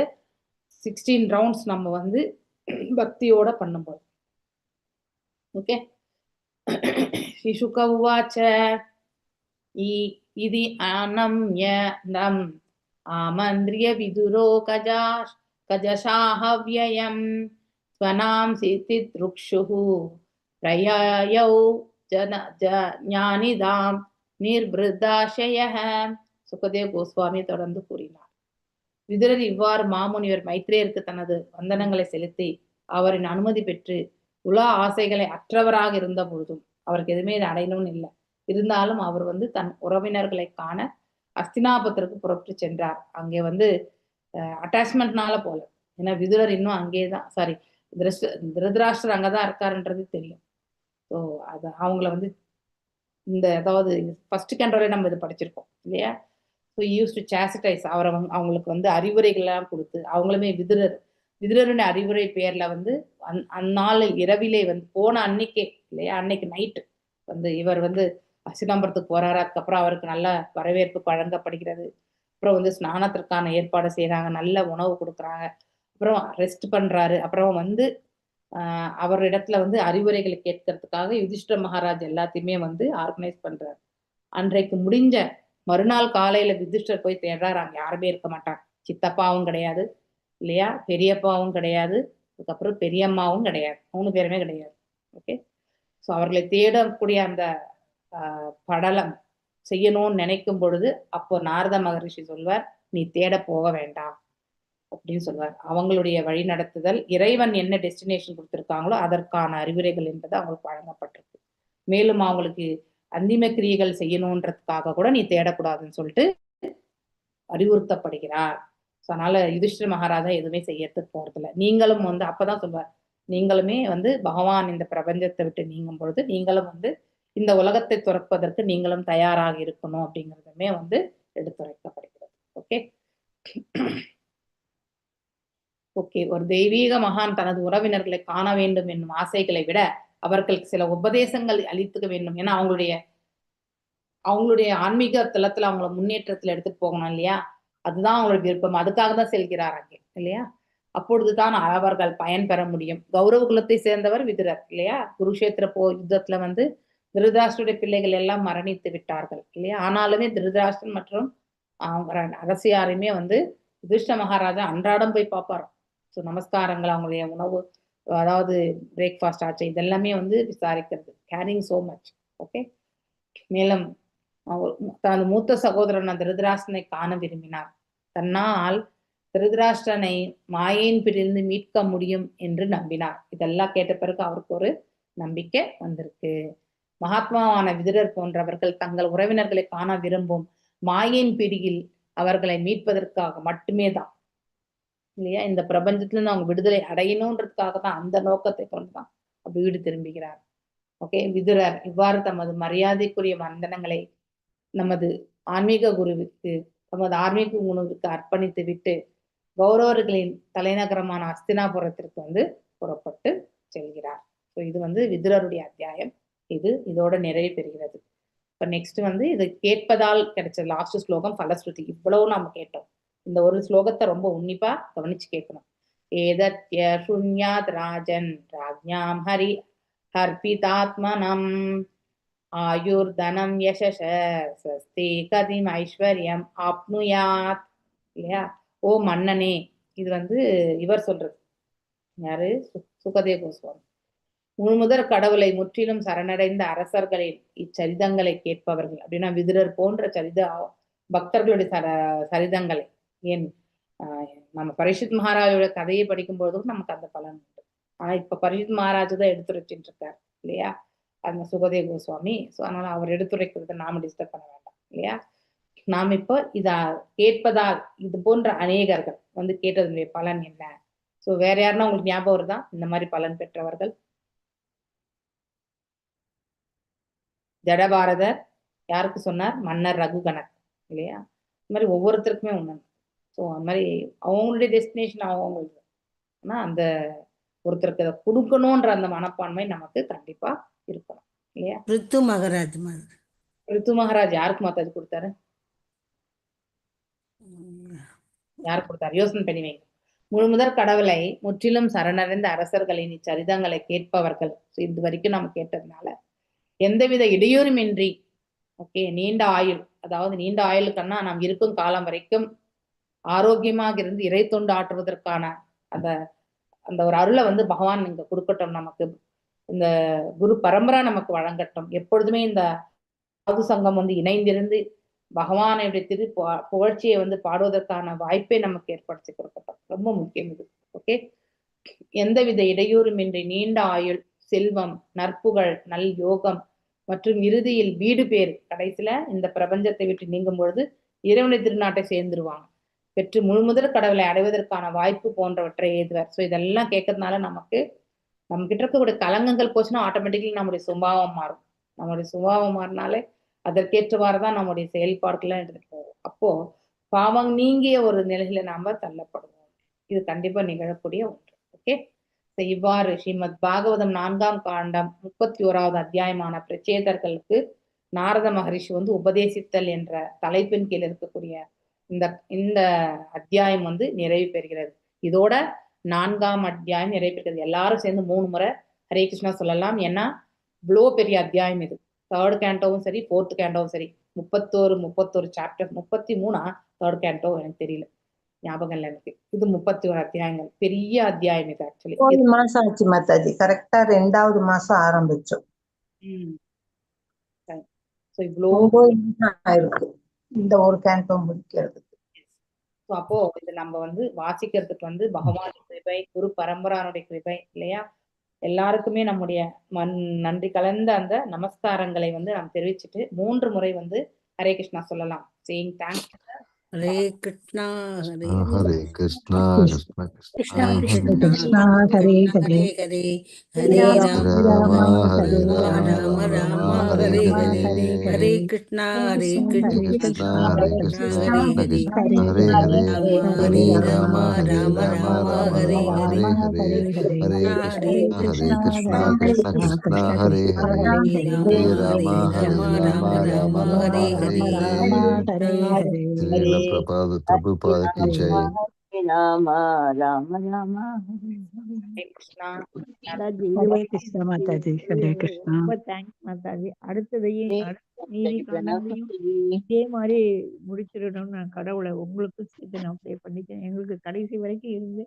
Speaker 8: 16 ரவுண்ட்ஸ் நம்ம வந்து பக்தியோட பண்ணும்போது. ஓகே, ஸ்ரீசுக உவாச்ச இதி அனம்யம் ஆமந்திரிய விதுரோ கஜசாஹவ்யயம் ஸ்வனாம் சித்தித் ருக்ஷுஹு பிரயயௌ ஞானிதாம் நிர்பிருதாஷயः சுகதேவ் கோஸ்வாமி தொடர்ந்து கூறினார். விதுரர் இவ்வாறு மாமுனிவர் மைத்ரேயருக்கு தனது வந்தனங்களை செலுத்தி அவரின் அனுமதி பெற்று உலா ஆசைகளை அற்றவராக இருந்த பொழுதும், அவருக்கு எதுவுமே அடையணும்னு இல்லை, இருந்தாலும் அவர் தன் உறவினர்களை காண அஸ்தினாபுரத்திற்கு புறப்பட்டு சென்றார். அங்கே அட்டாச்மெண்ட்னால போல, ஏன்னா விதுரர் இன்னும் அங்கேதான், சாரி திருதராஷ்டிரர் அங்கதான் இருக்காருன்றது தெரியும். ஸோ அது அவங்கள இந்த அதாவது ஃபர்ஸ்ட் கண்ட்ரோலே நம்ம இது படிச்சிருக்கோம் இல்லையா. ஸோ யூஸ் டு சாசிடைஸ் அவங்களுக்கு அறிவுரைகள்லாம் கொடுத்து, அவங்களுமே விதுரருடைய அறிவுரை பேர்ல அந்நாள் இரவிலே போன அன்னைக்கே இல்லையா, அன்னைக்கு நைட்டு இவர் அஸ்தினாபுரத்துக்கு போறாரு. அதுக்கப்புறம் அவருக்கு நல்ல வரவேற்பு வழங்கப்படுகிறது. அப்புறம் ஸ்நானத்திற்கான ஏற்பாடு செய்யறாங்க, நல்ல உணவு கொடுக்குறாங்க, அப்புறம் ரெஸ்ட் பண்றாரு. அப்புறம் அவர் இடத்துல அறிவுரைகளை கேட்கறதுக்காக யுதிஷ்டிர மகாராஜ் எல்லாத்தையுமே ஆர்கனைஸ் பண்றாரு. அன்றைக்கு முடிஞ்ச மறுநாள் காலையில யுதிஷ்டர் போய் தேடுறாரு. அங்க யாருமே இருக்க மாட்டாங்க. சித்தப்பாவும் கிடையாது இல்லையா, பெரியப்பாவும் கிடையாது, அதுக்கப்புறம் பெரியம்மாவும் கிடையாது, 3 பேருமே கிடையாது. ஓகே. ஸோ அவர்களை தேடக்கூடிய அந்த படலம் செய்யணும்னு நினைக்கும் பொழுது அப்போ நாரத மகரிஷி சொல்வார், நீ தேட போக வேண்டாம் அப்படின்னு சொல்வார். அவங்களுடைய வழி நடத்துதல், இறைவன் என்ன டெஸ்டினேஷன் கொடுத்திருக்காங்களோ அதற்கான அறிவுரைகள் என்பது அவங்களுக்கு வழங்கப்பட்டிருக்கு. மேலும் அவங்களுக்கு அந்திம கிரியைகள் செய்யணுன்றதுக்காக கூட நீ தேடக்கூடாதுன்னு சொல்லிட்டு அறிவுறுத்தப்படுகிறார். அதனால யுதிஷ்டிர மகாராஜா எதுவுமே செய்யறதுக்கு போறதில்ல. நீங்களும் அப்பதான் சொல்வார், நீங்களுமே பகவான் இந்த பிரபஞ்சத்தை விட்டு நீங்கும் பொழுது நீங்களும் இந்த உலகத்தை துறப்பதற்கு நீங்களும் தயாராக இருக்கணும் அப்படிங்கிறதுமே எடுத்துரைக்கப்படுகிறது. Okay okay. ஒரு தெய்வீக மகான் தனது உறவினர்களை காண வேண்டும் என்னும் ஆசைகளை விட அவர்களுக்கு சில உபதேசங்கள் அளித்துக்க வேண்டும். ஏன்னா அவங்களுடைய ஆன்மீக தளத்துல அவங்கள முன்னேற்றத்துல எடுத்துட்டு போகணும் இல்லையா, அதுதான் அவங்களுடைய விருப்பம். அதுக்காக தான் செல்கிறார் அங்கே இல்லையா. அப்பொழுதுதான் அவர்கள் பயன் பெற முடியும். கௌரவ குலத்தை சேர்ந்தவர் விதுரர் இல்லையா. குருஷேத்திர யுத்தத்துல திருதராஷ்டிரனுடைய பிள்ளைகள் எல்லாம் மரணித்து விட்டார்கள் இல்லையா. ஆனாலுமே திருதராஷ்டிரன் மற்றும் அவங்க அரசியாருமே யுதிஷ்டிர மகாராஜா அன்றாடம் போய் பார்ப்பாராம். ஸோ நமஸ்காரங்கள், அவங்களுடைய உணவு, அதாவது பிரேக்ஃபாஸ்ட் ஆச்சு, இதெல்லாமே விசாரிக்கிறது. Caring so much. ஓகே. மேலும் தனது மூத்த சகோதரன் திருதராஷ்டிரனை காண விரும்பினார். தன்னால் திருதராஷ்டிரனை மாயையின் பிடிந்து மீட்க முடியும் என்று நம்பினார். இதெல்லாம் கேட்ட பிறகு அவருக்கு ஒரு நம்பிக்கை வந்திருக்கு. மகாத்மாவான விதுரர் போன்றவர்கள் தங்கள் உறவினர்களை காண விரும்பும் மாயையின் பிடியில் அவர்களை மீட்பதற்காக மட்டுமே தான் இல்லையா. இந்த பிரபஞ்சத்துல இருந்து அவங்க விடுதலை அடையணுன்றதுக்காக தான், அந்த நோக்கத்தை கொண்டுதான் வீடு திரும்புகிறார். ஓகே. விதுரர் இவ்வாறு தமது மரியாதைக்குரிய வந்தனங்களை நமது ஆன்மீக குருவுக்கு, தமது ஆன்மீக குருவுக்கு அர்ப்பணித்து விட்டு கௌரவர்களின் தலைநகரமான அஸ்தினாபுரத்திற்கு புறப்பட்டு செல்கிறார். ஸோ இது விதுரருடைய அத்தியாயம். இதோட நிறைவு பெறுகிறது. இப்ப நெக்ஸ்ட் இது கேட்பதால் கிடைச்ச லாஸ்ட் ஸ்லோகம் பலஸ்ருதி. இவ்வளவு நாம கேட்டோம். இந்த ஒரு ஸ்லோகத்தை ரொம்ப உன்னிப்பா கவனிச்சு கேட்கணும். ஏதத்ய சுன்யாத் ராஜன் ராஜ்ஞாம் ஹரி ஹர்பிதாத்மனம் ஆயுர்தனம் யசஷ ஸ்வஸ்தி கதிம் ஐஸ்வர்யம் ஆப்னுயாத் இல்லையா. ஓ மன்னனே, இது இவர் சொல்றது. யாரு? சுகதேவ கோஸ்வாமி. முழுமுதற் கடவுளை முற்றிலும் சரணடைந்த அரசர்களின் இச்சரிதங்களை கேட்பவர்கள் அப்படின்னா விதுரர் போன்ற பக்தர்களுடைய சரிதங்களை, ஏன் நம்ம பரீட்சித் மகாராஜோட கதையை படிக்கும் போதும் நமக்கு அந்த பலன் உண்டு. ஆனா இப்ப பரீட்சித் மகாராஜ் தான் எடுத்துரைச்சுட்டு இருக்காரு இல்லையா, அந்த சுகதேவ கோஸ்வாமி. ஸோ அதனால அவர் எடுத்துரைக்கிறத நாம டிஸ்டர்ப் பண்ண வேண்டாம் இல்லையா. நாம் இப்போ கேட்பதால் இது போன்ற அநேகர்கள் கேட்டதுடைய பலன் என்ன? ஸோ வேற யாருன்னா உங்களுக்கு ஞாபகம் வருதா இந்த மாதிரி பலன் பெற்றவர்கள்? ஜடபாரதர் யாருக்கு சொன்னார்? மன்னர் ரகுகணர் இல்லையா. இந்த மாதிரி ஒவ்வொருத்தருக்குமே ஒண்ணு. ஸோ அந்த மாதிரி அவங்களுடைய டெஸ்டினேஷன் அவங்களுக்கு, ஆனா அந்த ஒருத்தருக்கு அதை கொடுக்கணும்ன்ற அந்த மனப்பான்மை நமக்கு கண்டிப்பா இருக்கணும் இல்லையா.
Speaker 10: ரித்து மகாராஜ்
Speaker 8: ரித்து மகாராஜ் யாருக்கு மாத்தாது கொடுத்தாரு? யாருக்கு கொடுத்தாரு? யோசனை பண்ணி வைங்க. முழுமுதற் கடவுளை முற்றிலும் சரணடைந்த அரசர்களின் இச்சரிதங்களை கேட்பவர்கள். இது வரைக்கும் நம்ம கேட்டதுனால எந்தவித இடையூறுமின்றி ஓகே நீண்ட ஆயுள், அதாவது நீண்ட ஆயுளுக்குன்னா நாம் இருக்கும் காலம் வரைக்கும் ஆரோக்கியமாக இருந்து இறை தொண்டு ஆற்றுவதற்கான அந்த அந்த ஒரு அருளை பகவான் இங்க கொடுக்கட்டும். நமக்கு இந்த குரு பரம்பரா நமக்கு வழங்கட்டும். எப்பொழுதுமே இந்த சாது சங்கம் இணைந்திருந்து பகவானுடைய புகழ்ச்சியை வந்து பாடுவதற்கான வாய்ப்பை நமக்கு ஏற்படுத்தி கொடுக்கப்படும். ரொம்ப முக்கியம் இது. ஓகே, எந்தவித இடையூறுமின்றி நீண்ட ஆயுள், செல்வம், நற்புகழ், நல் யோகம் மற்றும் இறுதியில் வீடு பேர், கடைசியில இந்த பிரபஞ்சத்தை விட்டு நீங்கும் பொழுது இறைவனை திருநாட்டை சேர்ந்துருவாங்க, பெற்று முழுமுதல் கடவுளை அடைவதற்கான வாய்ப்பு போன்றவற்றை ஏதுவார். ஸோ இதெல்லாம் கேட்கறதுனால நமக்கு நம்ம கிட்ட இருக்கக்கூடிய கலங்கங்கள் போச்சுன்னா ஆட்டோமேட்டிக்கலி நம்முடைய சுபாவம் மாறும். நம்முடைய சுபாவம் மாறினாலே அதற்கேற்றவாறு தான் நம்முடைய செயல்பாடுகள்லாம் எடுத்துட்டு போகும். அப்போ பாவம் நீங்கிய ஒரு நிலையில நாம தள்ளப்படுவோம். இது கண்டிப்பா நிகழக்கூடிய ஒன்று. ஓகே, இவ்வாறு ஸ்ரீமத் பாகவதம் 4ஆம் காண்டம் 31வது அத்தியாயமான பிரச்சேதர்களுக்கு நாரத மகரிஷி வந்து உபதேசித்தல் என்ற தலைப்பின் கீழ் இருக்கக்கூடிய இந்த அத்தியாயம் வந்து நிறைவு பெறுகிறது. இதோட 4ஆம் அத்தியாயம் நிறைவு பெறுகிறது. எல்லாரும் சேர்ந்து 3 முறை ஹரே கிருஷ்ணா சொல்லலாம். ஏன்னா இவ்வளோ பெரிய அத்தியாயம் இது. 3rd கேண்டோவும் சரி, 4th கேண்டோவும் சரி, 31 சாப்டர், 33 3rd கேண்டோ எனக்கு தெரியல, ஞாபகம் இல்லை எனக்கு. இது 31 அத்தியாயங்கள், பெரிய அத்தியாயம் இது. ஆக்சுவலி
Speaker 5: 1 மாசம் ஆச்சு மாதாஜி, கரெக்டா 2வது மாசம் ஆரம்பிச்சோம்.
Speaker 8: இவ்வளோ
Speaker 5: இருக்கு இந்த ஒரு கேண்டோ முடிக்கிறதுக்கு.
Speaker 8: அப்போ இது நம்ம வந்து வாசிக்கிறதுக்கு வந்து பகவான் கிருபை, குரு பரம்பரானுடைய கிருபை இல்லையா? எல்லாருக்குமே நம்முடைய நன்றி கலந்த அந்த நமஸ்காரங்களை வந்து நாம் தெரிவிச்சுட்டு 3 முறை வந்து ஹரே கிருஷ்ணா சொல்லலாம். Saying thanks.
Speaker 10: ஹரே கிருஷ்ணா
Speaker 1: ஹரே கிருஷ்ணா கிருஷ்ண
Speaker 12: கிருஷ்ணா
Speaker 1: கிருஷ்ணா
Speaker 12: கிருஷ்ணா ஹரே ஹரே
Speaker 10: ஹரே
Speaker 12: ஹரே
Speaker 10: ராம
Speaker 12: ராம
Speaker 1: ஹரே
Speaker 10: ராம
Speaker 1: ராம
Speaker 10: ராம
Speaker 1: ஹரே
Speaker 10: ஹரே
Speaker 1: ஹரே
Speaker 10: ஹரே ஹரே கிருஷ்ணா ஹரே
Speaker 1: கிருஷ்ணா
Speaker 10: கிருஷ்ணா
Speaker 1: ஹரே
Speaker 10: கிருஷ்ணா
Speaker 1: கிருஷ்ணா
Speaker 10: ஹரே
Speaker 1: கிருஷ்ண
Speaker 10: ஹரே
Speaker 1: கிருஷ்ண ஹரே ஹரே
Speaker 10: ஹரே
Speaker 1: ஹரே
Speaker 10: ராம
Speaker 1: ராம ஹரே
Speaker 10: ராம
Speaker 1: ராம
Speaker 10: ராம
Speaker 1: ராம
Speaker 10: ஹரே
Speaker 1: ராம
Speaker 10: ஹரே
Speaker 1: ஹரே ஹரே ஹரே
Speaker 10: கிருஷ்ணா
Speaker 1: கிருஷ்ணா
Speaker 10: ஹரே
Speaker 1: ஹரே
Speaker 10: கிருஷ்ணா
Speaker 1: கிருஷ்ண கிருஷ்ண கிருஷ்ண ஹரே ஹரே ஹரே ராம ஹரே ராம ராம ராம ஹரே ஹரே. ஸ்ரீல பிரபுபாத கி ஜெய்.
Speaker 6: ராம ராம ராம
Speaker 8: ஹரே கிருஷ்ணா.
Speaker 4: ஹரே கிருஷ்ணா மாதாஜி, ஹரே கிருஷ்ணா. ரொம்ப தேங்க்ஸ் மாதாஜி. அடுத்ததையும் மீதி காண்டங்களையும் இதே மாதிரி முடிச்சிடணும்னு நான் கடவுளை உங்களுக்கு சேர்த்து நான் ப்ரே பண்ணிக்கிறேன். எங்களுக்கு கடைசி வரைக்கும் இருந்து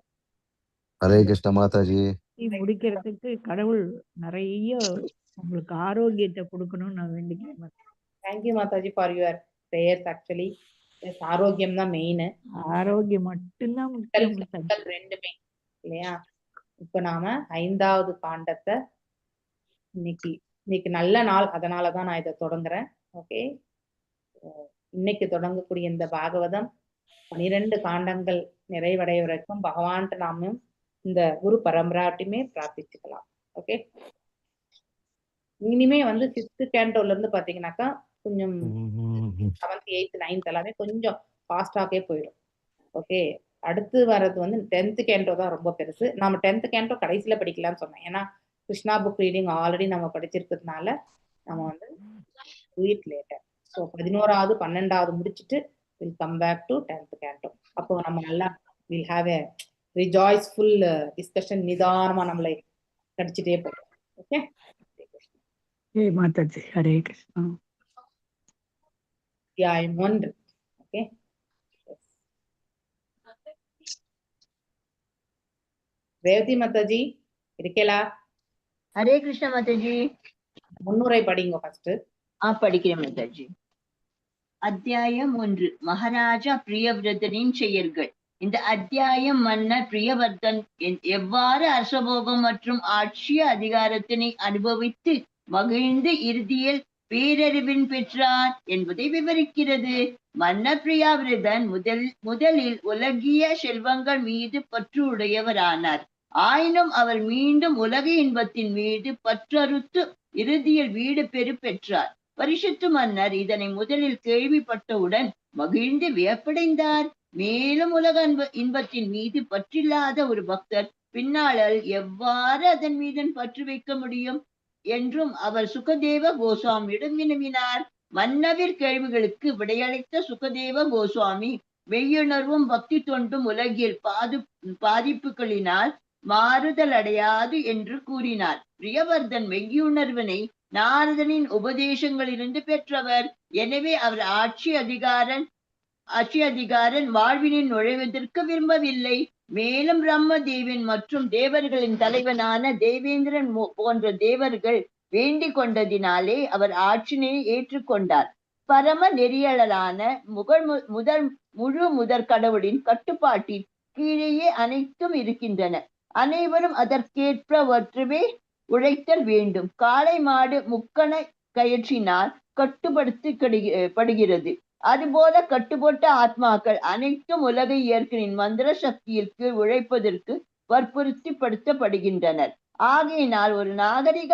Speaker 1: ஹரே கிருஷ்ண மாதாஜி.
Speaker 4: முடிக்கிறதுக்கு கடவுள் நிறைய உங்களுக்கு ஆரோக்கியத்தை கொடுக்கணும்னு நான் வேண்டிக்கிறேன்.
Speaker 8: Thank you Mataji for your prayers. Actually ஆரோக்கியம் தான் மெயின்.
Speaker 4: ஆரோக்கியம் மட்டும்தான் முக்கியம்
Speaker 8: ரெண்டுமே இல்லையா? இப்ப நாம 5வது காண்டத்தை இன்னைக்கு நல்ல நாள், அதனாலதான் நான் இதை தொடங்குறேன். ஓகே, இன்னைக்கு தொடங்கக்கூடிய இந்த பாகவதம் 12 காண்டங்கள் நிறைவடைய வரைக்கும் பகவான்கிட்ட நாமும் இந்த குரு பரம்பராட்டுமே பிரார்த்திச்சுக்கலாம். ஓகே, இனிமே வந்து 5th கேண்டோல இருந்து பாத்தீங்கன்னாக்கா கொஞ்சம் 7th 8th 9th எல்லாமே கொஞ்சம் ஃபாஸ்டாகவே போயிடும். ஓகே, அடுத்து வர்றது வந்து 10th கேண்டோ தான் ரொம்ப பெருசு. நம்ம 10th கேண்டோ கடைசியில படிக்கலாம்னு சொன்னேன். ஏன்னா கிருஷ்ணா புக் ரீடிங் ஆல்ரெடி நம்ம படிச்சிருக்கிறதுனால நம்ம வந்து ரீட் லேட்டர். ஸோ 11வது 12வது முடிச்சுட்டு will come back to 10th canto. அப்போ நம்ம நல்லா will have a rejoiceful discussion. நிதானமா நம்மளை படிச்சுட்டே போகிறோம். ஓகே,
Speaker 4: ஹரே மாதாஜி, ஹரே கிருஷ்ணா.
Speaker 8: அத்தியாயம் 1. ஓகே, ரேவதி மாதாஜி இருக்கேலா?
Speaker 6: ஹரே கிருஷ்ண மாதாஜி.
Speaker 8: முன்னுரை படிங்க ஃபர்ஸ்ட்.
Speaker 6: படிக்கிறேன் மாதாஜி. அத்தியாயம் 1, மகாராஜா பிரியவர்தனின் செயல்கள். இந்த அத்தியாயம் மன்னர் பிரியவர்தன் எவ்வாறு அரசபோகம் மற்றும் ஆட்சி அதிகாரத்தினை அனுபவித்து மகிழ்ந்து இறுதியில் பேரறிவின் பெற்றார் என்பதை விவரிக்கிறது. மன்னர் பிரியவர்தன் முதலில் உலகிய செல்வங்கள் மீது பற்று உடையவரானார். ஆயினும் அவர் மீண்டும் உலக இன்பத்தின் மீது பற்றறுத்து இறுதியில் வீடு பெற்றார். பரிசுத்த மன்னர் இதனை முதலில் கேள்விப்பட்டவுடன் மகிழ்ந்து வியப்படைந்தார். மேலும் உலக இன்பத்தின் மீது பற்றில்லாத ஒரு பக்தர் பின்னாளல் எவ்வாறு அதன் மீது பற்று வைக்க முடியும் என்றும் அவர் சுகதேவ கோஸ்வாமியிடம் வினவினார். மன்னவின் கேள்விகளுக்கு விடையளித்த சுகதேவ கோஸ்வாமி, மெய்யுணர்வும் பக்தி தொண்டும் உலகில் பாதிப்புகளினால் மாறுதல் அடையாது என்று கூறினார். பிரியவர்தன் மெய்யுணர்வினை நாரதனின் உபதேசங்களிலிருந்து பெற்றவர். எனவே அவர் ஆட்சி அதிகாரன் வாழ்வினில் நுழைவதற்கு விரும்பவில்லை. மேலும் பிரம்மதேவன் மற்றும் தேவர்களின் தலைவனான தேவேந்திரன் போன்ற தேவர்கள் வேண்டிக் கொண்டதினாலே அவர் ஆட்சியை ஏற்றுக்கொண்டார். பரம நெறியாளரான முழு முதற் கடவுளின் கட்டுப்பாட்டின் கீழேயே அனைத்தும் இருக்கின்றன. அனைவரும் அதற்கேற்பவற்றவே உழைத்தல் வேண்டும். காளை மாடு முக்கண கயிற்றினால் கட்டுப்படுத்தப்படுகிறது. அதுபோல கட்டுப்பட்ட ஆத்மாக்கள் அனைத்தும் உலக இயற்கையின் மந்திர சக்தியிற்கு உழைப்பதற்கு வற்புறுத்திப்படுத்தப்படுகின்றனர். ஆகையினால் ஒரு நாகரிக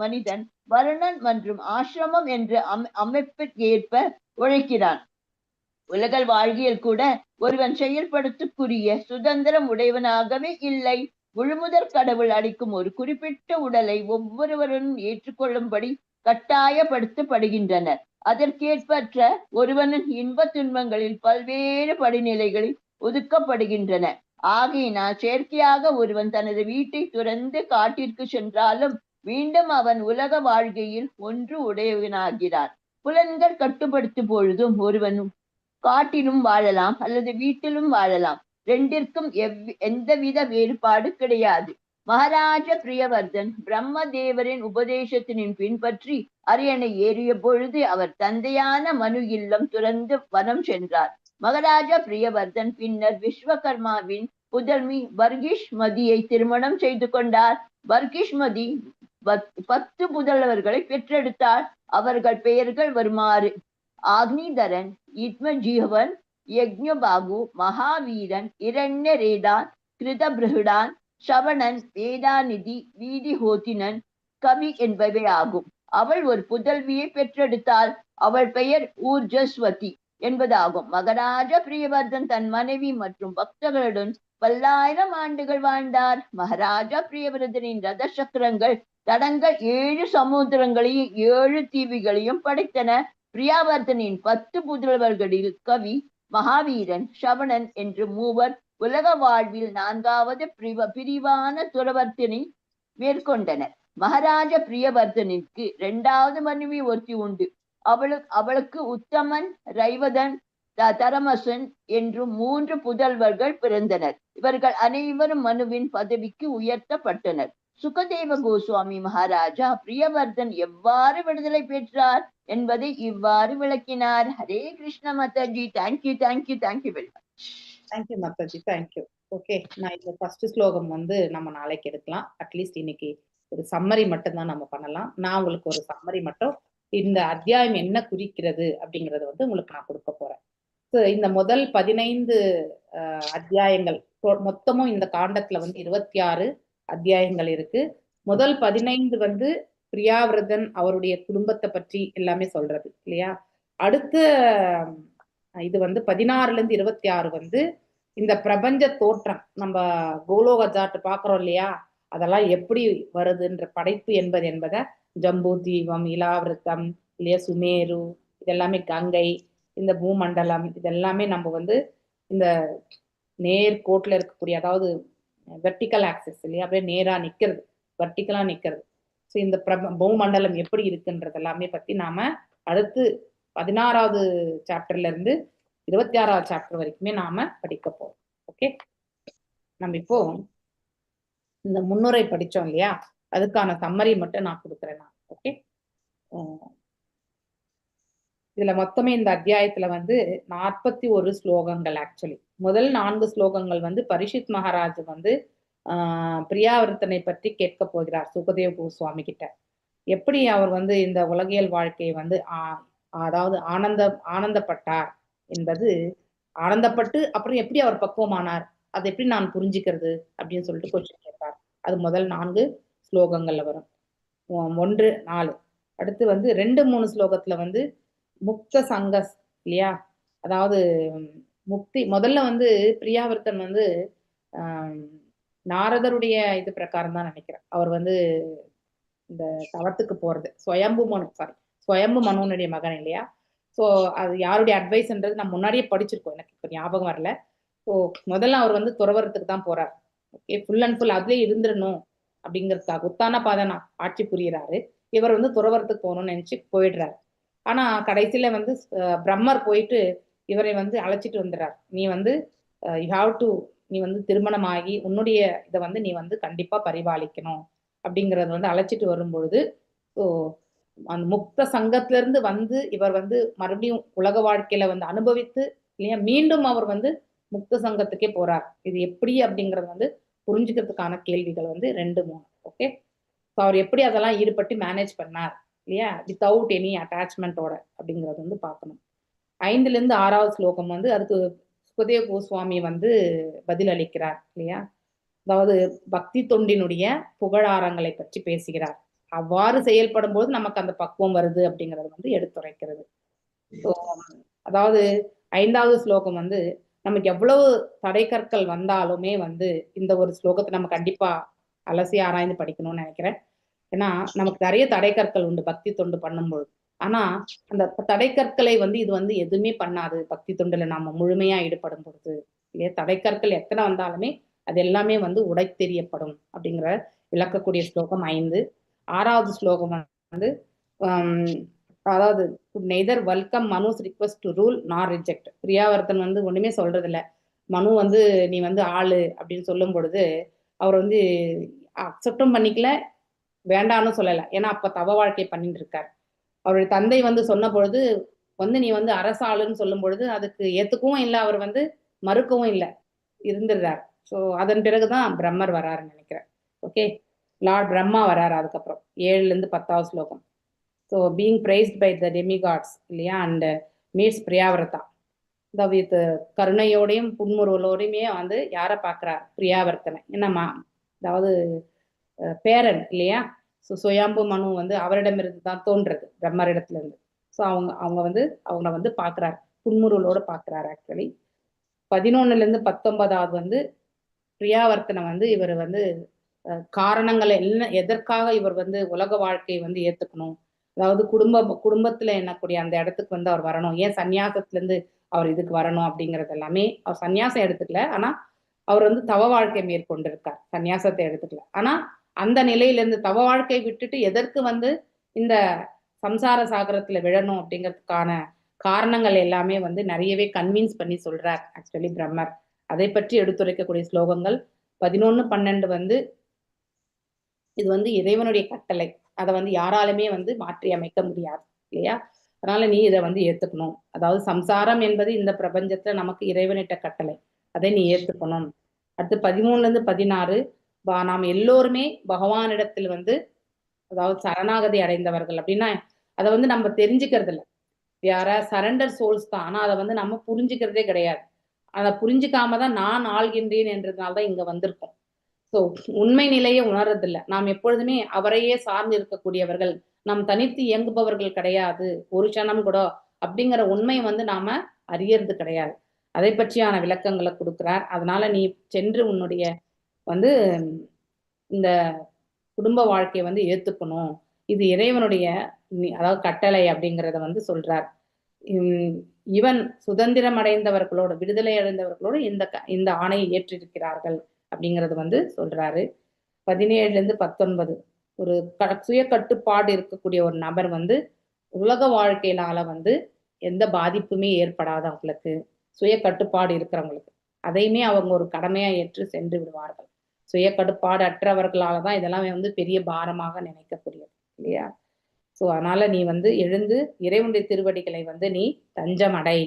Speaker 6: மனிதன் வருணன் மற்றும் ஆசிரமம் என்ற அமைப்பிற்கேற்ப உழைக்கிறான். உலக வாழ்வியல் கூட ஒருவன் செயல்படுத்தக்கூடிய சுதந்திரம் உடையவனாகவே இல்லை. முழுமுதற் கடவுள் அளிக்கும் ஒரு குறிப்பிட்ட உடலை ஒவ்வொருவரும் ஏற்றுக்கொள்ளும்படி கட்டாயப்படுத்தப்படுகின்றனர். அதற்கேற்பற்ற ஒருவனின் இன்ப துன்பங்களில் பல்வேறு படிநிலைகளில் ஒதுக்கப்படுகின்றன. ஆகையினால் செயற்கையாக ஒருவன் தனது வீட்டை துறந்து காட்டிற்கு சென்றாலும் மீண்டும் அவன் உலக வாழ்க்கையில் ஒன்று உடையவனாகிறான். புலன்கள் கட்டுப்படுத்தும் பொழுதும் ஒருவனும் காட்டிலும் வாழலாம் அல்லது வீட்டிலும் வாழலாம். ரெண்டிற்கும் எந்தவித வேறுபாடு கிடையாது. மகாராஜா பிரியவர்தன் பிரம்மதேவரின் உபதேசத்தின் பின்பற்றி அரியணை ஏறிய பொழுது அவர் தந்தையான மனு இல்லம் துறந்து வனம் சென்றார். மகாராஜா பிரியவர்தன் பின்னர் விஸ்வகர்மாவின் புதல்வி வர்கிஷ்மதியை திருமணம் செய்து கொண்டார். வர்கிஷ்மதி 10 புதல்வர்களை பெற்றெடுத்தார். அவர்கள் பெயர்கள் வருமாறு: ஆக்னிதரன், இத்மஜீவன், யக்ஞபாகு, மகாவீரன், இரண்யரேதான், கிருதபிருஹுடான், சவணன், வேதாநிதி, வீதிஹோத்தினன், கவி என்பவை ஆகும். அவள் ஒரு புதல்வியை பெற்றெடுத்தாள். அவள் பெயர் ஊர்ஜஸ்வதி என்பதாகும். மகாராஜா பிரியவர்தன் தன் மனைவி மற்றும் பக்தர்களுடன் பல்லாயிரம் ஆண்டுகள் வாழ்ந்தார். மகாராஜா பிரியவர்தனின் ரத சக்கரங்கள் தடங்கள் 7 சமுத்திரங்களையும் 7 தீவுகளையும் படைத்தன. பிரியாவர்தனின் 10 புதல்வர்களில் கவி, மகாவீரன், சவணன் என்று மூவர் உலக வாழ்வில் 4வது பிரிவான துறவர்த்தினை மேற்கொண்டனர். மகாராஜா பிரியவர்தனிற்கு 2வது மனைவி ஒருத்தி உண்டு. அவளுக்கு உத்தமன், ரைவதன், தரமசன் என்று 3 புதல்வர்கள் பிறந்தனர். இவர்கள் அனைவரும் மனுவின் பதவிக்கு உயர்த்தப்பட்டனர். சுகதேவ கோஸ்வாமி மகாராஜா பிரியவர்தன் எவ்வாறு விடுதலை பெற்றார் என்பதை இவ்வாறு விளக்கினார். Hare Krishna Mataji. Thank you thank you thank you very much.
Speaker 8: Thank you Mataji, thank you. Okay, நான் இந்த ஃபர்ஸ்ட் ஸ்லோகம் நம்ம நாளைக்கு எடுக்கலாம். அட்லீஸ்ட் இன்னைக்கு ஒரு சம்மரி மட்டும் தான் நம்ம பண்ணலாம். நான் உங்களுக்கு ஒரு சம்மரி மட்டும் இந்த அத்தியாயம் என்ன குறிக்கிறது அப்படிங்கறத உங்களுக்கு நான் கொடுக்க போறேன். இந்த முதல் 15 அத்தியாயங்கள் மொத்தமும் இந்த காண்டத்துல 26 அத்தியாயங்கள் இருக்கு. முதல் 15 பிரியாவிரதன் அவருடைய குடும்பத்தை பற்றி எல்லாமே சொல்றது இல்லையா. அடுத்த இது 16ல இருந்து 26 இந்த பிரபஞ்ச தோற்றம், நம்ம கோலோக சார்ட் பாக்குறோம் இல்லையா, அதெல்லாம் எப்படி வருதுன்ற படைப்பு என்பதை ஜம்பு தீபம், இலாவிரதம் இல்லையா, சுமேரு, இதெல்லாமே கங்கை, இந்த பூமண்டலம், இதெல்லாமே நம்ம இந்த நேர்கோட்டில் இருக்கக்கூடிய, அதாவது வெர்டிக்கல் ஆக்சிஸ் இல்லையா, அப்படியே நேரா நிக்கிறது, வெர்டிக்கலா நிக்கிறது. ஸோ இந்த பூமண்டலம் எப்படி இருக்குன்றது எல்லாமே பத்தி நாம அடுத்து 16வது சாப்டர்ல இருந்து 26வது சாப்டர் வரைக்குமே நாம படிக்க போறோம். ஓகே, நம்ம இப்போ இந்த முன்னுரை படிச்சோம் இல்லையா, அதுக்கான சம்மரி மட்டும் நான் கொடுக்குறேன். ஓகே, இதுல மொத்தமே இந்த அத்தியாயத்துல 41 ஸ்லோகங்கள். ஆக்சுவலி முதல் 4 ஸ்லோகங்கள் பரிஷித் மகாராஜ் பிரியாவர்த்தனை பற்றி கேட்க போகிறார் சுகதேவ கோஸ்வாமி கிட்ட. எப்படி அவர் இந்த உலகியல் வாழ்க்கையை அதாவது ஆனந்தப்பட்டார் என்பது, ஆனந்தப்பட்டு அப்புறம் எப்படி அவர் பக்குவமானார், அதை எப்படி நான் புரிஞ்சுக்கிறது அப்படின்னு சொல்லிட்டு கொஸ்டின் கேட்பார். அது முதல் 4 ஸ்லோகங்கள்ல வரும். 1, 4. அடுத்து 2, 3 ஸ்லோகத்துல முக்த சங்கஸ் இல்லையா, அதாவது முக்தி. முதல்ல பிரியாவர்த்தன் நாரதருடைய இது பிரகாரம் தான் நினைக்கிறேன். அவர் இந்த தவத்துக்கு போறது ஸ்வயம்பு மனுனுடைய மகன் இல்லையா. ஸோ அது யாருடைய அட்வைஸ்ன்றது நம்ம முன்னாடியே படிச்சிருக்கோம், எனக்கு இப்போ ஞாபகம் வரல. ஸோ முதல்ல அவர் துறவரத்துக்கு தான் போறார். ஓகே, ஃபுல் அண்ட் ஃபுல் அதுலேயே இருந்துடணும் அப்படிங்கிறதுக்காக உத்தான பாதனா ஆட்சி புரியுறாரு. இவர் துறவரத்துக்கு போகணும்னு நினைச்சு போயிடுறாரு. ஆனா கடைசியில பிரம்மர் போயிட்டு இவரை அழைச்சிட்டு வந்துடுறார். நீ யூ ஹாவ் டு, நீ திருமணமாகி உன்னுடைய இதை நீ கண்டிப்பா பரிபாலிக்கணும் அப்படிங்கறது அழைச்சிட்டு வரும்பொழுது, ஸோ அந்த முக்த சங்கத்துல இருந்து வந்து இவர் வந்து மறுபடியும் உலக வாழ்க்கையில வந்து அனுபவித்து இல்லையா மீண்டும் அவர் வந்து முக்த சங்கத்துக்கே போறார். இது எப்படி அப்படிங்கறது வந்து புரிஞ்சுக்கிறதுக்கான கேள்விகள் வந்து 2, 3. ஓகே, அவர் எப்படி அதெல்லாம் ஈடுபட்டு மேனேஜ் பண்ணார் இல்லையா வித்தவுட் எனி அட்டாச்மெண்டோட அப்படிங்கறது வந்து பார்க்கணும். 5ல இருந்து 6வது ஸ்லோகம் வந்து அதுக்கு சுகதேவ கோஸ்வாமி வந்து பதில் அளிக்கிறார் இல்லையா. அதாவது பக்தி தொண்டினுடைய புகழாரங்களை பற்றி பேசுகிறார். அவ்வாறு செயல்படும் போது நமக்கு அந்த பக்குவம் வருது அப்படிங்கறது வந்து எடுத்துரைக்கிறது. ஸோ அதாவது 5வது ஸ்லோகம் வந்து நமக்கு எவ்வளவு தடை கற்கள் வந்தாலுமே வந்து இந்த ஒரு ஸ்லோகத்தை நம்ம கண்டிப்பா அலசி ஆராய்ந்து படிக்கணும்னு நினைக்கிறேன். ஏன்னா நமக்கு நிறைய தடை கற்கள் உண்டு பக்தி தொண்டு பண்ணும்பொழுது. ஆனா அந்த தடை கற்களை வந்து இது வந்து எதுவுமே பண்ணாது பக்தி தொண்டுல நாம முழுமையா ஈடுபடும் பொழுது இல்லையா. தடை கற்கள் எத்தனை வந்தாலுமே அது எல்லாமே வந்து உடைத்தெறியப்படும் அப்படிங்கிற விளக்கக்கூடிய ஸ்லோகம் 5. 6வது ஸ்லோகம் வந்து அதாவது neither welcome Manus request to rule நார் ரிஜெக்ட். பிரியாவர்த்தன் வந்து ஒண்ணுமே சொல்றது இல்லை. மனு வந்து நீ வந்து ஆளு அப்படின்னு சொல்லும் பொழுது அவர் வந்து அக்செப்டும் பண்ணிக்கல, வேண்டான்னு சொல்லலை. ஏன்னா அப்ப தவ வாழ்க்கை பண்ணிட்டு இருக்கார். அவருடைய தந்தை வந்து சொன்ன பொழுது வந்து நீ வந்து அரசாளுன்னு சொல்லும் பொழுது அதுக்கு ஏத்துக்கவும் இல்லை, அவர் வந்து மறுக்கவும் இல்லை, இருந்துடுறார். ஸோ அதன் பிறகுதான் பிரம்மர் வராருன்னு நினைக்கிறேன். ஓகே, லார்ட் பிரம்மா வராரு அதுக்கப்புறம் 7ல இருந்து 10வது ஸ்லோகம். So being praised by the demigods இல்லையா அண்ட் மீட்ஸ் பிரியாவர்த்தா. வித் கருணையோடையும் புன்முறுவலோடையுமே வந்து யாரை பார்க்குறார் பிரியாவர்த்தனை. என்னம்மா அதாவது பேரன் இல்லையா. ஸோ சுயாம்பு மனு வந்து அவரிடமிருந்து தான் தோன்றது பிரம்மரிடத்துல இருந்து. ஸோ அவங்க வந்து அவங்கள வந்து பார்க்குறாரு, புன்முறுவலோட பார்க்குறாரு. ஆக்சுவலி 11ல இருந்து 19வது வந்து பிரியாவர்த்தனை வந்து இவர் வந்து காரணங்கள் என்ன எதற்காக இவர் வந்து உலக வாழ்க்கையை வந்து ஏத்துக்கணும், அதாவது குடும்பத்துல எண்ணக்கூடிய அந்த இடத்துக்கு வந்து அவர் வரணும், ஏன் சன்னியாசத்துல இருந்து அவர் இதுக்கு வரணும் அப்படிங்கிறது எல்லாமே. அவர் சன்னியாசம் எடுத்துக்கல, ஆனா அவர் வந்து தவ வாழ்க்கை மேற்கொண்டிருக்கார், சன்னியாசத்தை எடுத்துக்கல. ஆனா அந்த நிலையில இருந்து தவ வாழ்க்கை விட்டுட்டு எதற்கு வந்து இந்த சம்சார சாகரத்துல விழணும் அப்படிங்கிறதுக்கான காரணங்கள் எல்லாமே வந்து நிறையவே கன்வின்ஸ் பண்ணி சொல்றார் ஆக்சுவலி பிரம்மர். அதை பற்றி எடுத்துரைக்கக்கூடிய ஸ்லோகங்கள் 11, 12 வந்து இது வந்து இறைவனுடைய கட்டளை, அதை வந்து யாராலுமே வந்து மாற்றி அமைக்க முடியாது இல்லையா. அதனால நீ இதை வந்து ஏத்துக்கணும். அதாவது சம்சாரம் என்பது இந்த பிரபஞ்சத்துல நமக்கு இறைவனிட்ட கட்டளை, அதை நீ ஏத்துக்கணும். அடுத்து 13ல இருந்து 16 நாம் எல்லோருமே பகவானிடத்தில் வந்து அதாவது சரணாகதி அடைந்தவர்கள் அப்படின்னா அதை வந்து நம்ம தெரிஞ்சுக்கிறது இல்லை. யார சரண்டர் சோல்ஸ் தான், ஆனா அதை வந்து நம்ம புரிஞ்சுக்கிறதே கிடையாது. அதை புரிஞ்சுக்காம தான் நான் ஆள்கின்றேன் என்றதுனால்தான் இங்க வந்திருக்கோம். ஸோ உண்மை நிலையை உணர்றதில்லை. நாம் எப்பொழுதுமே அவரையே சார்ந்து இருக்கக்கூடியவர்கள், நாம் தனித்து இயங்குபவர்கள் கிடையாது ஒரு க்ஷணம் கூட அப்படிங்கிற உண்மை வந்து நாம அறியறது கிடையாது. அதை பற்றியான விளக்கங்களை கொடுக்கிறார். அதனால நீ சென்று உன்னுடைய வந்து இந்த குடும்ப வாழ்க்கையை வந்து ஏத்துக்கணும், இது இறைவனுடைய அதாவது கட்டளை அப்படிங்கிறத வந்து சொல்றார். இவன் சுதந்திரம் அடைந்தவர்களோடு விடுதலை அடைந்தவர்களோடு இந்த ஆணையை ஏற்றிருக்கிறார்கள் அப்படிங்கிறது வந்து சொல்றாரு. 17ல இருந்து 19 ஒரு சுய கட்டுப்பாடு இருக்கக்கூடிய ஒரு நபர் வந்து உலக வாழ்க்கையினால வந்து எந்த பாதிப்புமே ஏற்படாது அவங்களுக்கு, சுய கட்டுப்பாடு இருக்கிறவங்களுக்கு அதையுமே அவங்க ஒரு கடமையா ஏற்று சென்று விடுவார்கள். சுய கட்டுப்பாடு அற்றவர்களால தான் இதெல்லாம் வந்து பெரிய பாரமாக நினைக்கக்கூடியது இல்லையா. ஸோ அதனால நீ வந்து எழுந்து இறைவனுடைய திருவடிகளை வந்து நீ தஞ்சம் அடை.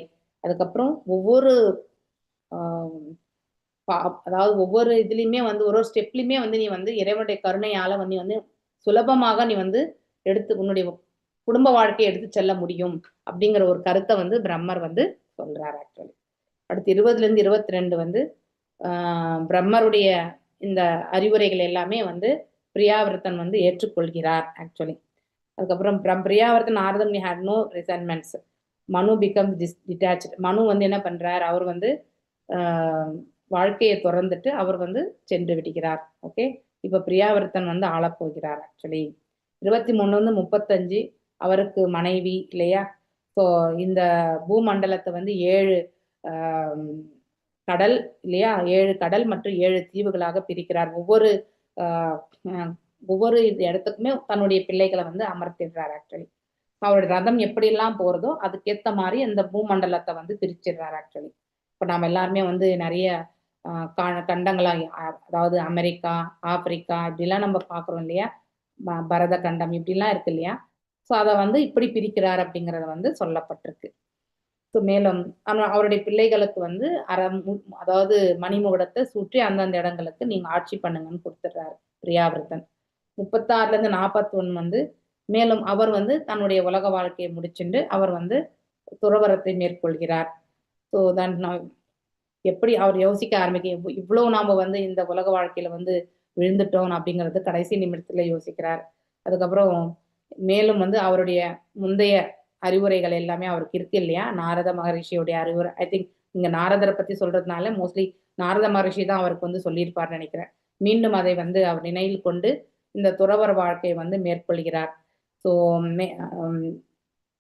Speaker 8: அதுக்கப்புறம் ஒவ்வொரு அதாவது ஒவ்வொரு இதுலையுமே வந்து ஒரு ஸ்டெப்லையுமே வந்து நீ வந்து இறைவனுடைய கருணையால வந்து நீ வந்து சுலபமாக நீ வந்து எடுத்து உன்னுடைய குடும்ப வாழ்க்கையை எடுத்து செல்ல முடியும் அப்படிங்கிற ஒரு கருத்தை வந்து பிரம்மர் வந்து சொல்றார் ஆக்சுவலி. அடுத்து 20ல இருந்து 22 வந்து பிரம்மருடைய இந்த அறிவுரைகள் எல்லாமே வந்து பிரியாவர்த்தன் வந்து ஏற்றுக்கொள்கிறார் ஆக்சுவலி. அதுக்கப்புறம் பிரியாவர்த்தன் நாரதம் ஹேட் நோ ரிசன்மெண்ட்ஸ், மனு பிகம் டிட்டாச்ட். மனு வந்து என்ன பண்றார், அவர் வந்து வாழ்க்கையை திறந்துட்டு அவர் வந்து சென்று விடுகிறார். ஓகே, இப்ப பிரியாவர்த்தன் வந்து ஆளப்போகிறார் ஆக்சுவலி. 23 வந்து 35 அவருக்கு மனைவி இல்லையா. ஸோ இந்த பூமண்டலத்தை வந்து 7 கடல் இல்லையா, 7 கடல் மற்றும் 7 தீவுகளாக பிரிக்கிறார். ஒவ்வொரு இடத்துக்குமே தன்னுடைய பிள்ளைகளை வந்து அமர்த்திடுறார் ஆக்சுவலி. அவருடைய ரதம் எப்படியெல்லாம் போறதோ அதுக்கேற்ற மாதிரி இந்த பூமண்டலத்தை வந்து பிரிச்சிடுறார் ஆக்சுவலி. இப்போ நாம் எல்லாருமே வந்து நிறைய கண்டங்களாக, அதாவது அமெரிக்கா, ஆப்பிரிக்கா இப்படிலாம் நம்ம பார்க்குறோம் இல்லையா, பரத கண்டம் இப்படிலாம் இருக்கு இல்லையா. ஸோ அதை வந்து இப்படி பிரிக்கிறார் அப்படிங்கிறத வந்து சொல்லப்பட்டிருக்கு. ஸோ மேலும் அவருடைய பிள்ளைகளுக்கு வந்து அதாவது மணிமுகடத்தை சுற்றி அந்தந்த இடங்களுக்கு நீங்க ஆட்சி பண்ணுங்கன்னு கொடுத்துடுறாரு பிரியாவிரதன். 36 41 வந்து மேலும் அவர் வந்து தன்னுடைய உலக வாழ்க்கையை முடிச்சுட்டு அவர் வந்து துறவரத்தை மேற்கொள்கிறார். ஸோ தான் எப்படி அவர் யோசிக்க ஆரம்பிக்க இவ்வளவு நாம வந்து இந்த உலக வாழ்க்கையில வந்து விழுந்துட்டோம் அப்படிங்கிறது கடைசி நிமிடத்துல யோசிக்கிறார். அதுக்கப்புறம் மேலும் வந்து அவருடைய முந்தைய அறிவுரைகள் எல்லாமே அவருக்கு இருக்கு இல்லையா, நாரத மகரிஷியோடைய அறிவுரை. ஐ திங்க் இங்க நாரதரை பத்தி சொல்றதுனால மோஸ்ட்லி நாரத மகரிஷி தான் அவருக்கு வந்து சொல்லியிருப்பார்னு நினைக்கிறேன். மீண்டும் அதை வந்து அவர் நினைவில் கொண்டு இந்த துறவர வாழ்க்கையை வந்து மேற்கொள்கிறார். ஸோ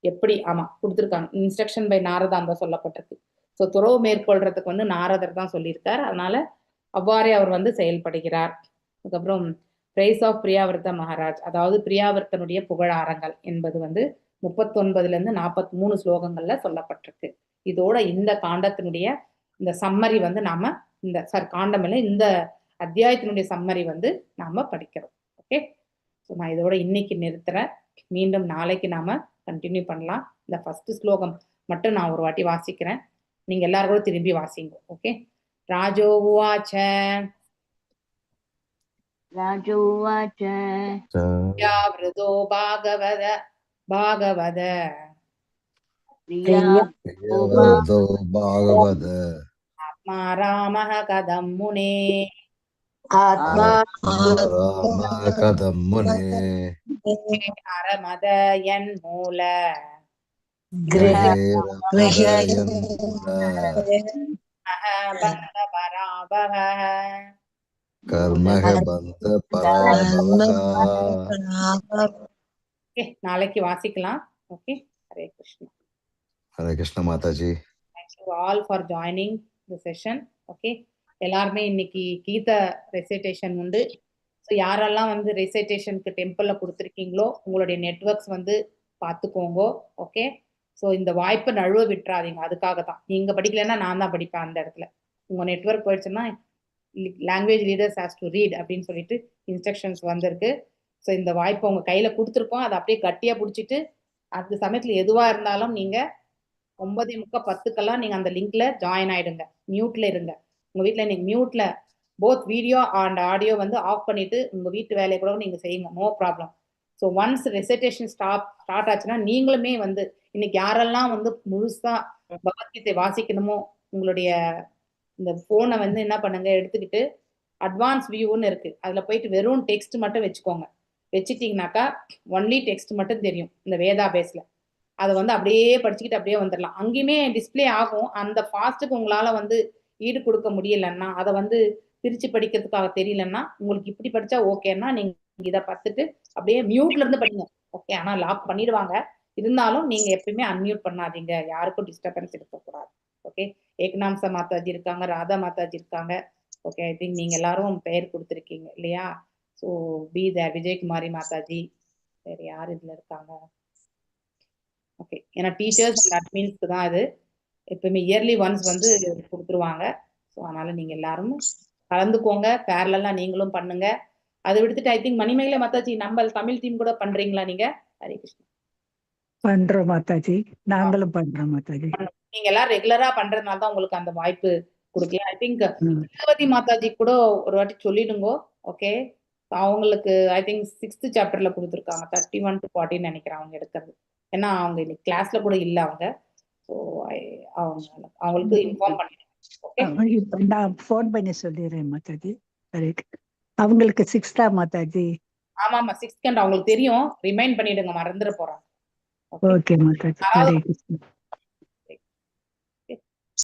Speaker 8: எப்படி கொடுத்துருக்காங்க இன்ஸ்ட்ரக்ஷன் பை நாரதான் தான் சொல்லப்பட்டிருக்கு. ஸோ துறவு மேற்கொள்றதுக்கு வந்து நாரதர் தான் சொல்லியிருக்கார். அதனால அவ்வாறே அவர் வந்து செயல்படுகிறார். அதுக்கப்புறம் பிரைஸ் ஆஃப் பிரியாவிரத மகாராஜ், அதாவது பிரியாவிரத்தனுடைய புகழாரங்கள் என்பது வந்து 39 43 ஸ்லோகங்கள்ல சொல்லப்பட்டிருக்கு. இதோட இந்த காண்டத்தினுடைய இந்த சம்மரி வந்து நாம காண்டம் இல்லை, இந்த அத்தியாயத்தினுடைய சம்மரி வந்து நாம படிக்கிறோம். ஓகே, ஸோ நான் இதோட இன்னைக்கு நிறுத்துறேன். மீண்டும் நாளைக்கு நாம கண்டினியூ பண்ணலாம். இந்த ஃபர்ஸ்ட் ஸ்லோகம் மட்டும் நான் ஒரு வாட்டி வாசிக்கிறேன், நீங்க எல்லாரும் கூட திரும்பி வாசிங்க. ஓகே. ராஜோவாச்ச விருதோ பாகவத ஆத்மா ராமः கதம் முனே அரமத என் மூல நாளைக்கு வாசிக்கலாம். Okay, Hare Krishna.
Speaker 1: Hare Krishna Mataji.
Speaker 8: Thank you all for joining the session. Okay, எல்லாருமே இன்னைக்கு கீதா ரெசிடேஷன் உண்டு. ஸோ யாரெல்லாம் வந்து ரெசிடேஷனுக்கு டெம்பிள்ல கொடுத்துருக்கீங்களோ உங்களுடைய நெட்வொர்க்ஸ் வந்து பார்த்துக்கோங்க. ஓகே, ஸோ இந்த வாய்ப்பை நழுவ விட்டுறாதீங்க. அதுக்காக தான் நீங்க படிக்கலைன்னா நான் தான் படிப்பேன். அந்த இடத்துல உங்க நெட்வொர்க் போயிடுச்சுன்னா language leaders has to read அப்படின்னு சொல்லிட்டு இன்ஸ்ட்ரக்ஷன்ஸ் வந்திருக்கு. ஸோ இந்த வாய்ப்பை உங்க கையில கொடுத்துருக்கோம், அதை அப்படியே கட்டியா பிடிச்சிட்டு அந்த சமயத்துல எதுவா இருந்தாலும் நீங்க 9:30 நீங்க அந்த லிங்க்ல ஜாயின் ஆயிடுங்க. மியூட்ல இருங்க. உங்க வீட்டுல இன்னைக்கு மியூட்ல போத் வீடியோ அண்ட் ஆடியோ வந்து ஆஃப் பண்ணிட்டு உங்க வீட்டு வேலையை கூட நீங்க செய்யுங்க, no problem. So once recitation start ஆச்சுன்னா நீங்களுமே வந்து இன்னைக்கு யாரெல்லாம் வந்து முழுசா பகவத்கீதை வாசிக்கணுமோ உங்களுடைய இந்த போனை வந்து என்ன பண்ணுங்க, எடுத்துக்கிட்டு அட்வான்ஸ் வியூன்னு இருக்கு, அதுல போயிட்டு வெறும் டெக்ஸ்ட் மட்டும் வச்சுக்கோங்க. வச்சுட்டீங்கன்னாக்கா ஒன்லி டெக்ஸ்ட் மட்டும் தெரியும் இந்த வேதா பேஸ்ல. அதை வந்து அப்படியே படிச்சுக்கிட்டு அப்படியே வந்துடலாம். அங்கேயுமே டிஸ்பிளே ஆகும். அந்த ஃபாஸ்ட்டுக்கு உங்களால வந்து ஈடு கொடுக்க முடியலன்னா, அதை வந்து பிரிச்சு படிக்கிறதுக்காக தெரியலன்னா, உங்களுக்கு இப்படி படிச்சா ஓகேன்னா நீங்க இதை பார்த்துட்டு அப்படியே மியூட்ல இருந்து படிங்க. ஓகே, ஆனா லாக் பண்ணிடுவாங்க. இருந்தாலும் நீங்க எப்பயுமே அன்மியூட் பண்ணாதீங்க, யாருக்கும் டிஸ்டர்பன்ஸ் இருக்கக்கூடாது. ஓகே, ஏக்நாம்சா மாதாஜி இருக்காங்க, ராதா மாதாஜி இருக்காங்க. ஓகே, ஐ திங்க் நீங்க எல்லாரும் பெயர் கொடுத்துருக்கீங்க இல்லையா? So be there. Vijayakumari Mataji, வேற யார் இதுல இருக்காங்க? ஓகே, ஏன்னா டீச்சர்ஸ் அண்ட் அட்மின்ஸ்க்கு தான் இது எப்பவுமே இயர்லி ஒன்ஸ் வந்து கொடுத்துருவாங்க. ஸோ அதனால நீங்க எல்லாரும் கலந்துக்கோங்க, பேரலா நீங்களும் பண்ணுங்க. அதை விடுத்துட்டு ஐ திங்க் மணிமேகலை மாதாஜி நம்ம தமிழ் டீம் கூட பண்றீங்களா நீங்க? ஹரே கிருஷ்ணா.
Speaker 12: பண்றோம் மாதாஜி, நாங்களும் பண்றோம் மாதாஜி.
Speaker 8: நீங்க எல்லாம் ரெகுலரா பண்றதுனால தான் உங்களுக்கு அந்த வாய்ப்பு கொடுக்கல. ஐ திங்க் திலகவதி மாதாஜி கூட ஒரு வாட்டி சொல்லிடுங்க. ஓகே, அவங்களுக்கு ஐ திங்க் 6th சாப்டர்ல கொடுத்துருக்காங்க, 31 to 40 நினைக்கிறேன் அவங்க எடுக்கிறது. ஏன்னா அவங்க இன்னைக்கு கிளாஸ்ல கூட இல்ல அவங்க. ஸோ அவங்களுக்கு இன்ஃபார்ம் பண்ணிடுங்க.
Speaker 12: இப்ப நான் போன் பண்ணி சொல்லிடுறேன் மாதாஜி. அவங்களுக்கு 6th மாதாஜி?
Speaker 8: ஆமா 6th அவங்களுக்கு தெரியும், ரிமைண்ட் பண்ணிடுங்க, மறந்துட போறாங்க.
Speaker 12: ஓகே மாதாஜி.